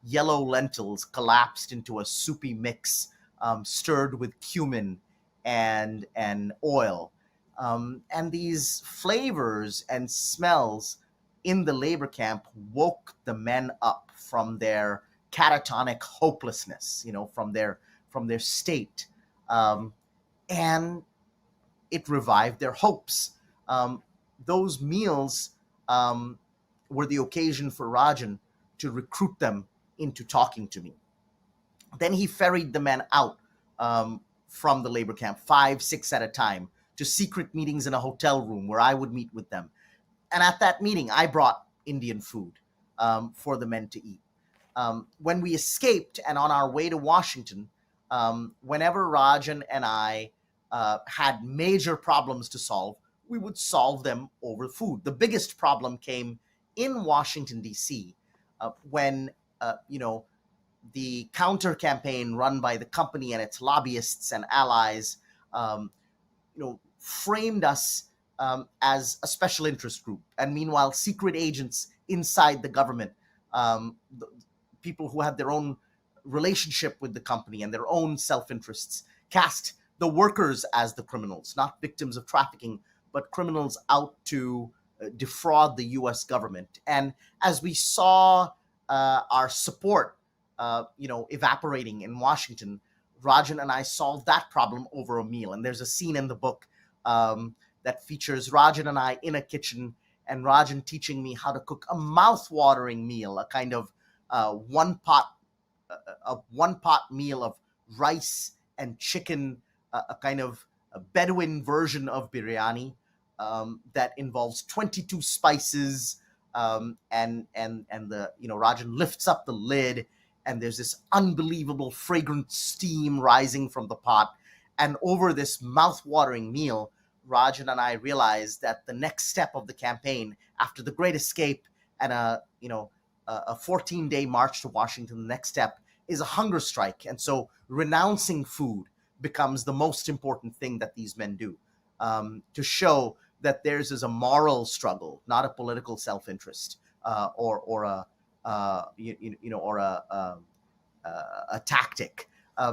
yellow lentils collapsed into a soupy mix, stirred with cumin and oil. And these flavors and smells in the labor camp woke the men up from their catatonic hopelessness, from their state, and it revived their hopes. Those meals were the occasion for Rajan to recruit them into talking to me. Then he ferried the men out from the labor camp, 5, 6 at a time, to secret meetings in a hotel room where I would meet with them. And at that meeting, I brought Indian food for the men to eat. When we escaped and on our way to Washington, whenever Rajan and I had major problems to solve, we would solve them over food. The biggest problem came in Washington, D.C., when, the counter campaign run by the company and its lobbyists and allies, framed us as a special interest group. And meanwhile, secret agents inside the government, people who had their own relationship with the company and their own self-interests, cast the workers as the criminals, not victims of trafficking, but criminals out to defraud the U.S. government. And as we saw our support, evaporating in Washington, Rajan and I solved that problem over a meal. And there's a scene in the book that features Rajan and I in a kitchen, and Rajan teaching me how to cook a mouth-watering meal, a kind of one pot meal of rice and chicken, a kind of a Bedouin version of biryani that involves 22 spices, and the Rajan lifts up the lid, and there's this unbelievable fragrant steam rising from the pot. And over this mouth-watering meal, Rajan and I realized that the next step of the campaign, after the Great Escape and a 14-day march to Washington, the next step is a hunger strike. And so renouncing food becomes the most important thing that these men do, to show that theirs is a moral struggle, not a political self-interest, or a tactic.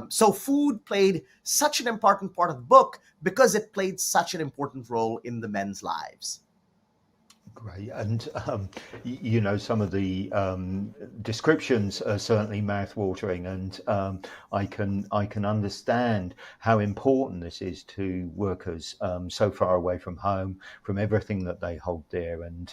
So food played such an important part of the book because it played such an important role in the men's lives. Great. And, some of the descriptions are certainly mouth-watering, and I can understand how important this is to workers so far away from home, from everything that they hold dear, and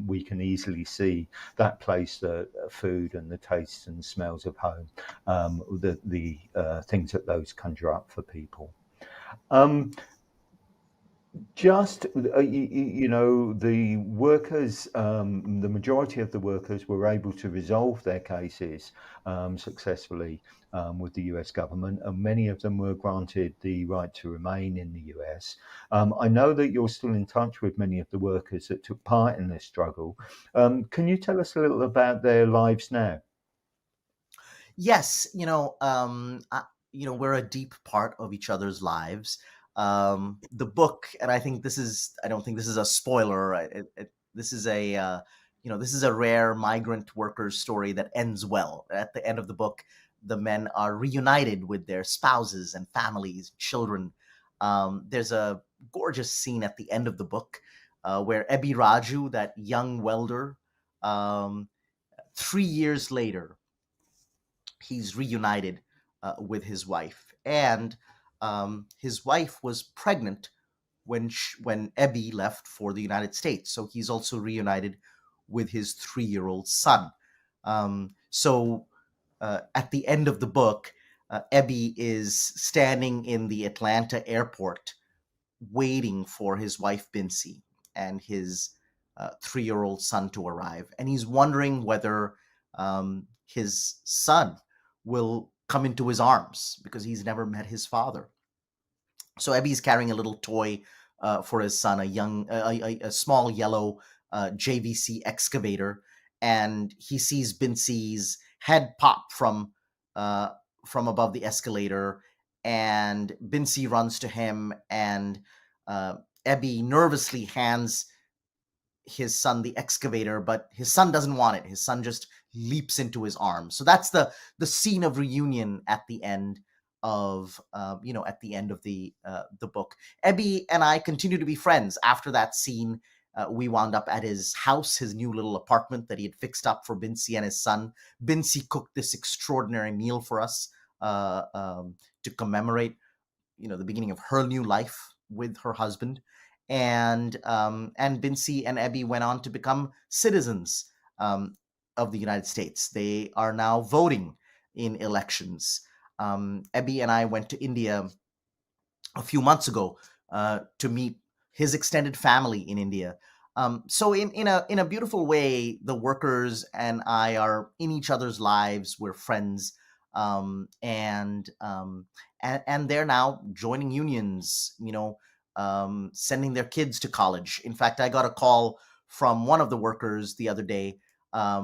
we can easily see that place, the food and the tastes and smells of home, the things that those conjure up for people. The workers, the majority of the workers were able to resolve their cases successfully with the US government, and many of them were granted the right to remain in the US. I know that you're still in touch with many of the workers that took part in this struggle. Can you tell us a little about their lives now? Yes, we're a deep part of each other's lives. The book, and I don't think this is a spoiler. This is a rare migrant workers story that ends well. At the end of the book, the men are reunited with their spouses and families, children. There's a gorgeous scene at the end of the book where Ebi Raju, that young welder, 3 years later, he's reunited with his wife, and his wife was pregnant when Ebi left for the United States. So he's also reunited with his 3-year-old son. So at the end of the book, Ebi is standing in the Atlanta airport waiting for his wife Bincy and his 3-year-old son to arrive. And he's wondering whether his son will come into his arms because he's never met his father. So Ebi's carrying a little toy for his son, a small yellow JVC excavator, and he sees Bincy's head pop from above the escalator, and Binsi runs to him, and Ebi nervously hands his son the excavator, but his son doesn't want it. His son just leaps into his arms. So that's the scene of reunion at the end of at the end of the book. Ebi and I continue to be friends after that scene. We wound up at his house, his new little apartment that he had fixed up for Binsi and his son. Binsi cooked this extraordinary meal for us to commemorate, the beginning of her new life with her husband. And Binsi and Ebi went on to become citizens of the United States. They are now voting in elections. Ebi and I went to India a few months ago to meet his extended family in India. So in a beautiful way, the workers and I are in each other's lives. We're friends, and they're now joining unions. Sending their kids to college. In fact, I got a call from one of the workers the other day, a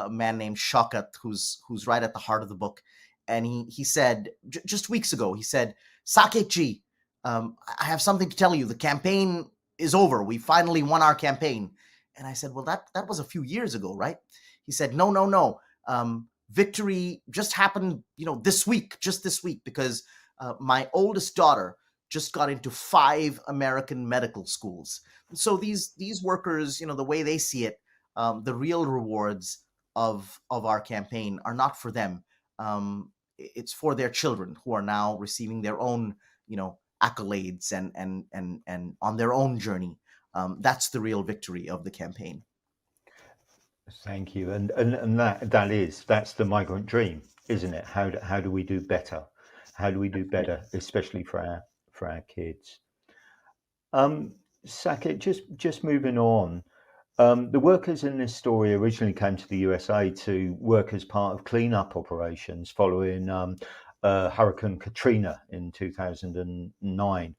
man named Shaukat, who's right at the heart of the book, and he said just weeks ago, he said, "Saket ji, I have something to tell you. The campaign is over. We finally won our campaign." And I said, "Well, that was a few years ago, right?" He said, No. Victory just happened, this week, because my oldest daughter just got into 5 American medical schools. So these workers, the way they see it, the real rewards of our campaign are not for them. It's for their children, who are now receiving their own, accolades and on their own journey. That's the real victory of the campaign. Thank you. And that's the migrant dream, isn't it? How do we do better? How do we do better, especially for our kids? Saket, just moving on. The workers in this story originally came to the USA to work as part of cleanup operations following Hurricane Katrina in 2009.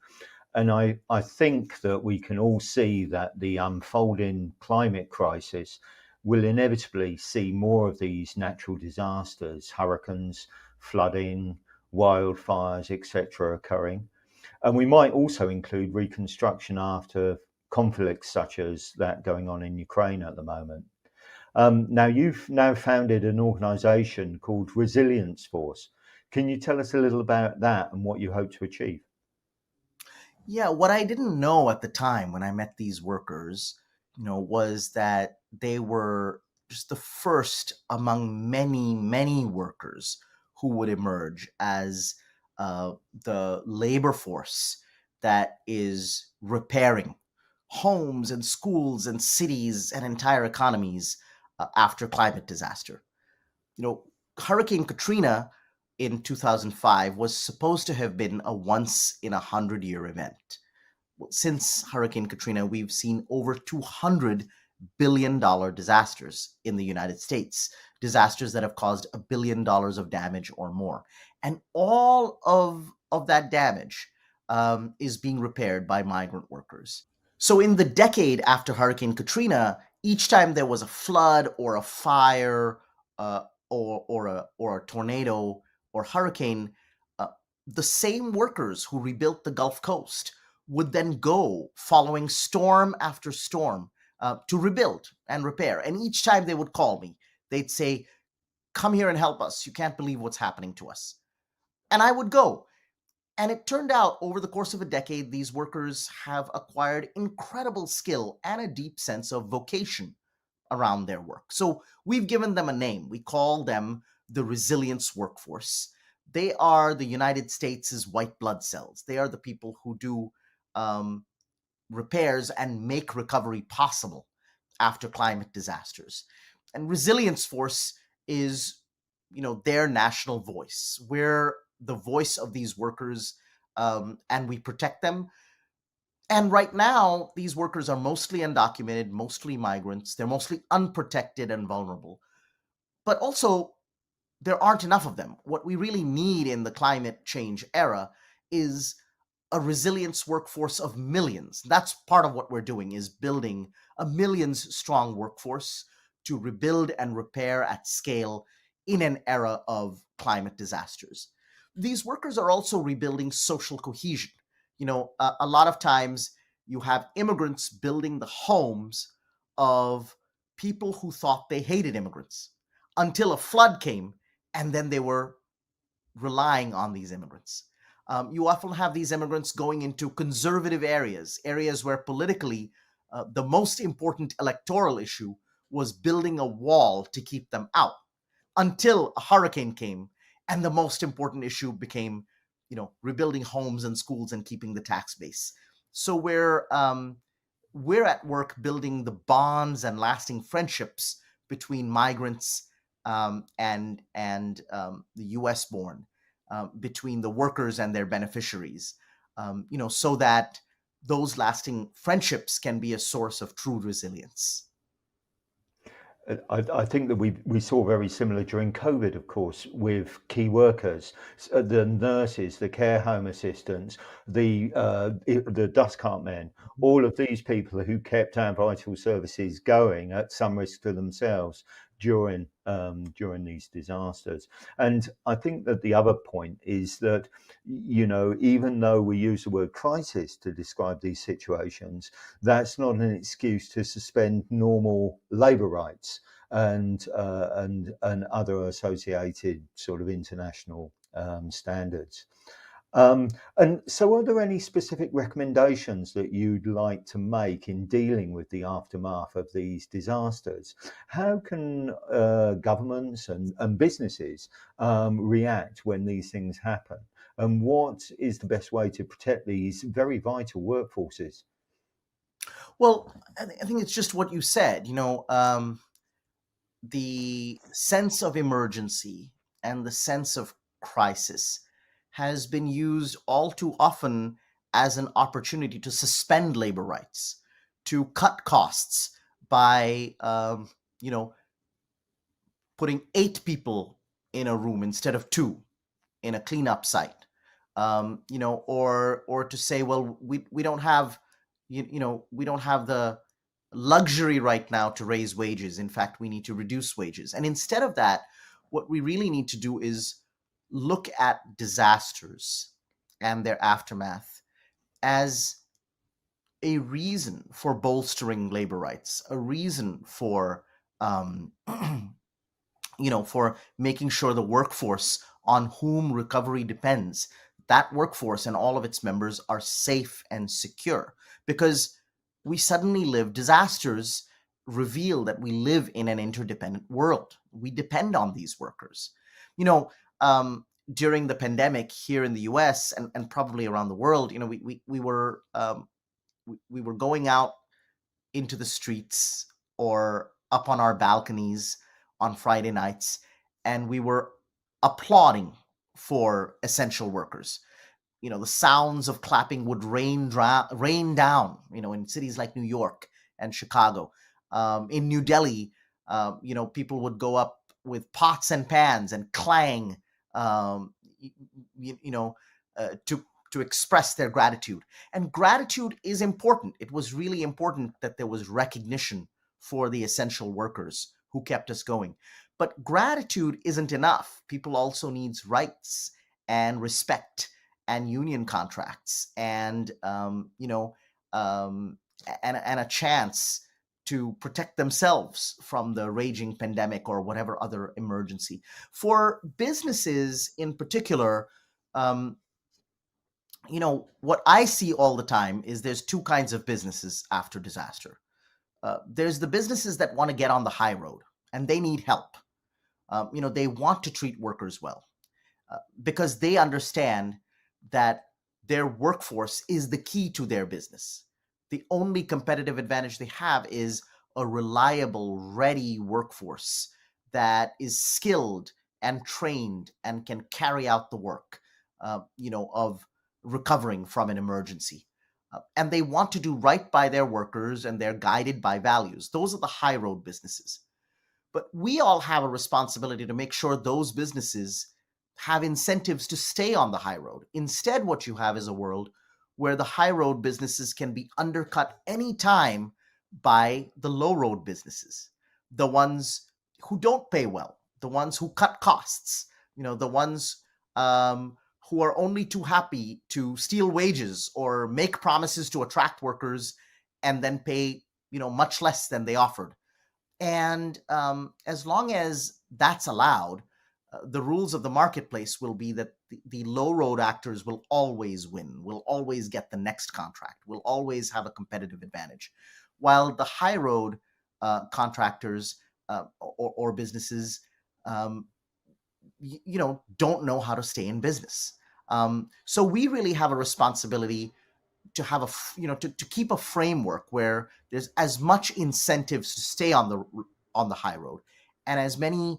And I think that we can all see that the unfolding climate crisis will inevitably see more of these natural disasters, hurricanes, flooding, wildfires, etc., occurring. And we might also include reconstruction after conflicts such as that going on in Ukraine at the moment. Now, you've now founded an organization called Resilience Force. Can you tell us a little about that and what you hope to achieve? Yeah, what I didn't know at the time when I met these workers, was that they were just the first among many, many workers who would emerge as the labor force that is repairing homes and schools and cities and entire economies after climate disaster. Hurricane Katrina in 2005 was supposed to have been a once in 100-year event. Well, since Hurricane Katrina, we've seen over $200 billion disasters in the United States, disasters that have caused $1 billion of damage or more. And all of that damage is being repaired by migrant workers. So in the decade after Hurricane Katrina, each time there was a flood or a fire or a tornado or hurricane, the same workers who rebuilt the Gulf Coast would then go following storm after storm to rebuild and repair. And each time they would call me, they'd say, "Come here and help us. You can't believe what's happening to us." And I would go. And it turned out over the course of a decade, these workers have acquired incredible skill and a deep sense of vocation around their work. So we've given them a name. We call them the Resilience Workforce. They are the United States' white blood cells. They are the people who do repairs and make recovery possible after climate disasters. And Resilience Force is, their national voice. We're the voice of these workers, and we protect them. And right now, these workers are mostly undocumented, mostly migrants. They're mostly unprotected and vulnerable. But also, there aren't enough of them. What we really need in the climate change era is a resilience workforce of millions. That's part of what we're doing, is building a millions strong workforce to rebuild and repair at scale in an era of climate disasters. these workers are also rebuilding social cohesion. A lot of times you have immigrants building the homes of people who thought they hated immigrants until a flood came, and then they were relying on these immigrants. You often have these immigrants going into conservative areas where politically the most important electoral issue was building a wall to keep them out, until a hurricane came and the most important issue became, rebuilding homes and schools and keeping the tax base. So we're at work building the bonds and lasting friendships between migrants and the U.S. born, between the workers and their beneficiaries, so that those lasting friendships can be a source of true resilience. I think that we saw very similar during COVID, of course, with key workers, the nurses, the care home assistants, the dust cart men, all of these people who kept our vital services going at some risk to themselves during these disasters. And I think that the other point is that, even though we use the word crisis to describe these situations, that's not an excuse to suspend normal labour rights and other associated sort of international standards. And so, are there any specific recommendations that you'd like to make in dealing with the aftermath of these disasters? How can governments and businesses react when these things happen? And what is the best way to protect these very vital workforces? Well, I think it's just what you said. The sense of emergency and the sense of crisis has been used all too often as an opportunity to suspend labor rights, to cut costs by, putting 8 people in a room instead of 2 in a cleanup site, or to say, well, we don't have, we don't have the luxury right now to raise wages. In fact, we need to reduce wages. And instead of that, what we really need to do is look at disasters and their aftermath as a reason for bolstering labor rights, a reason for for making sure the workforce on whom recovery depends, that workforce and all of its members are safe and secure. Because we suddenly disasters reveal that we live in an interdependent world. We depend on these workers. During the pandemic here in the US and probably around the world, we were going out into the streets or up on our balconies on Friday nights, and we were applauding for essential workers. The sounds of clapping would rain down, in cities like New York and Chicago. In New Delhi, people would go up with pots and pans and clang, to express their gratitude. And gratitude is important. It was really important that there was recognition for the essential workers who kept us going. But gratitude isn't enough. People also needs rights and respect and union contracts and and a chance to protect themselves from the raging pandemic or whatever other emergency. For businesses in particular, what I see all the time is there's 2 kinds of businesses after disaster. There's the businesses that want to get on the high road and they need help. They want to treat workers well because they understand that their workforce is the key to their business. The only competitive advantage they have is a reliable, ready workforce that is skilled and trained and can carry out the work, of recovering from an emergency. And they want to do right by their workers and they're guided by values. Those are the high road businesses. But we all have a responsibility to make sure those businesses have incentives to stay on the high road. Instead, what you have is a world where the high road businesses can be undercut anytime by the low road businesses, the ones who don't pay well, the ones who cut costs, the ones who are only too happy to steal wages or make promises to attract workers and then pay, much less than they offered. And as long as that's allowed, the rules of the marketplace will be that the low road actors will always win, will always get the next contract, will always have a competitive advantage, while the high road contractors or businesses, don't know how to stay in business. So we really have a responsibility to have to keep a framework where there's as much incentives to stay on the high road and as many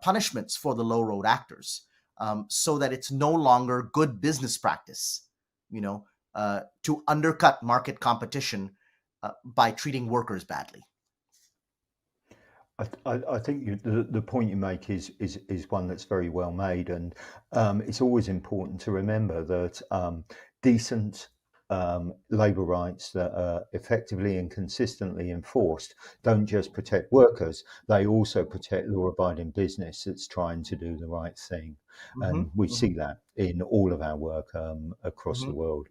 punishments for the low road actors, so that it's no longer good business practice, to undercut market competition by treating workers badly. I think the point you make is one that's very well made, and it's always important to remember that decent labour rights that are effectively and consistently enforced don't just protect workers, they also protect law-abiding business that's trying to do the right thing. And we see that in all of our work across the world.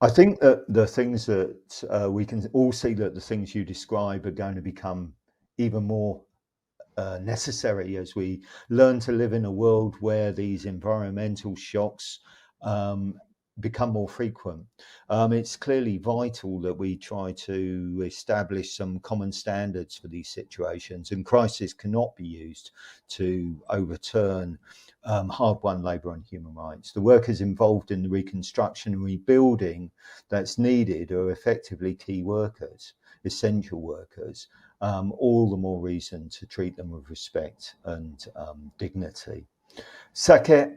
I think that the things that we can all see that the things you describe are going to become even more necessary as we learn to live in a world where these environmental shocks become more frequent. It's clearly vital that we try to establish some common standards for these situations, and crisis cannot be used to overturn hard-won labour and human rights. The workers involved in the reconstruction and rebuilding that's needed are effectively key workers, essential workers. All the more reason to treat them with respect and dignity. Saket,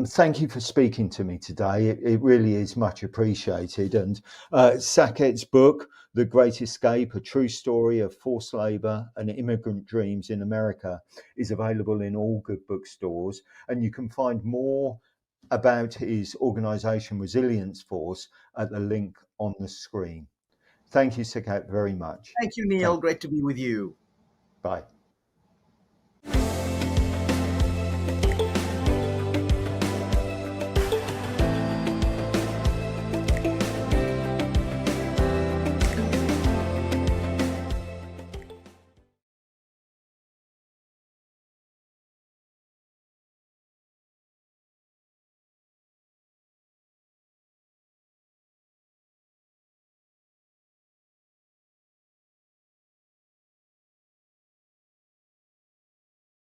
thank you for speaking to me today. It really is much appreciated. And Saket's book, The Great Escape, A True Story of Forced Labour and Immigrant Dreams in America, is available in all good bookstores. And you can find more about his organisation Resilience Force at the link on the screen. Thank you, Saket, very much. Thank you, Neil. Great to be with you. Bye.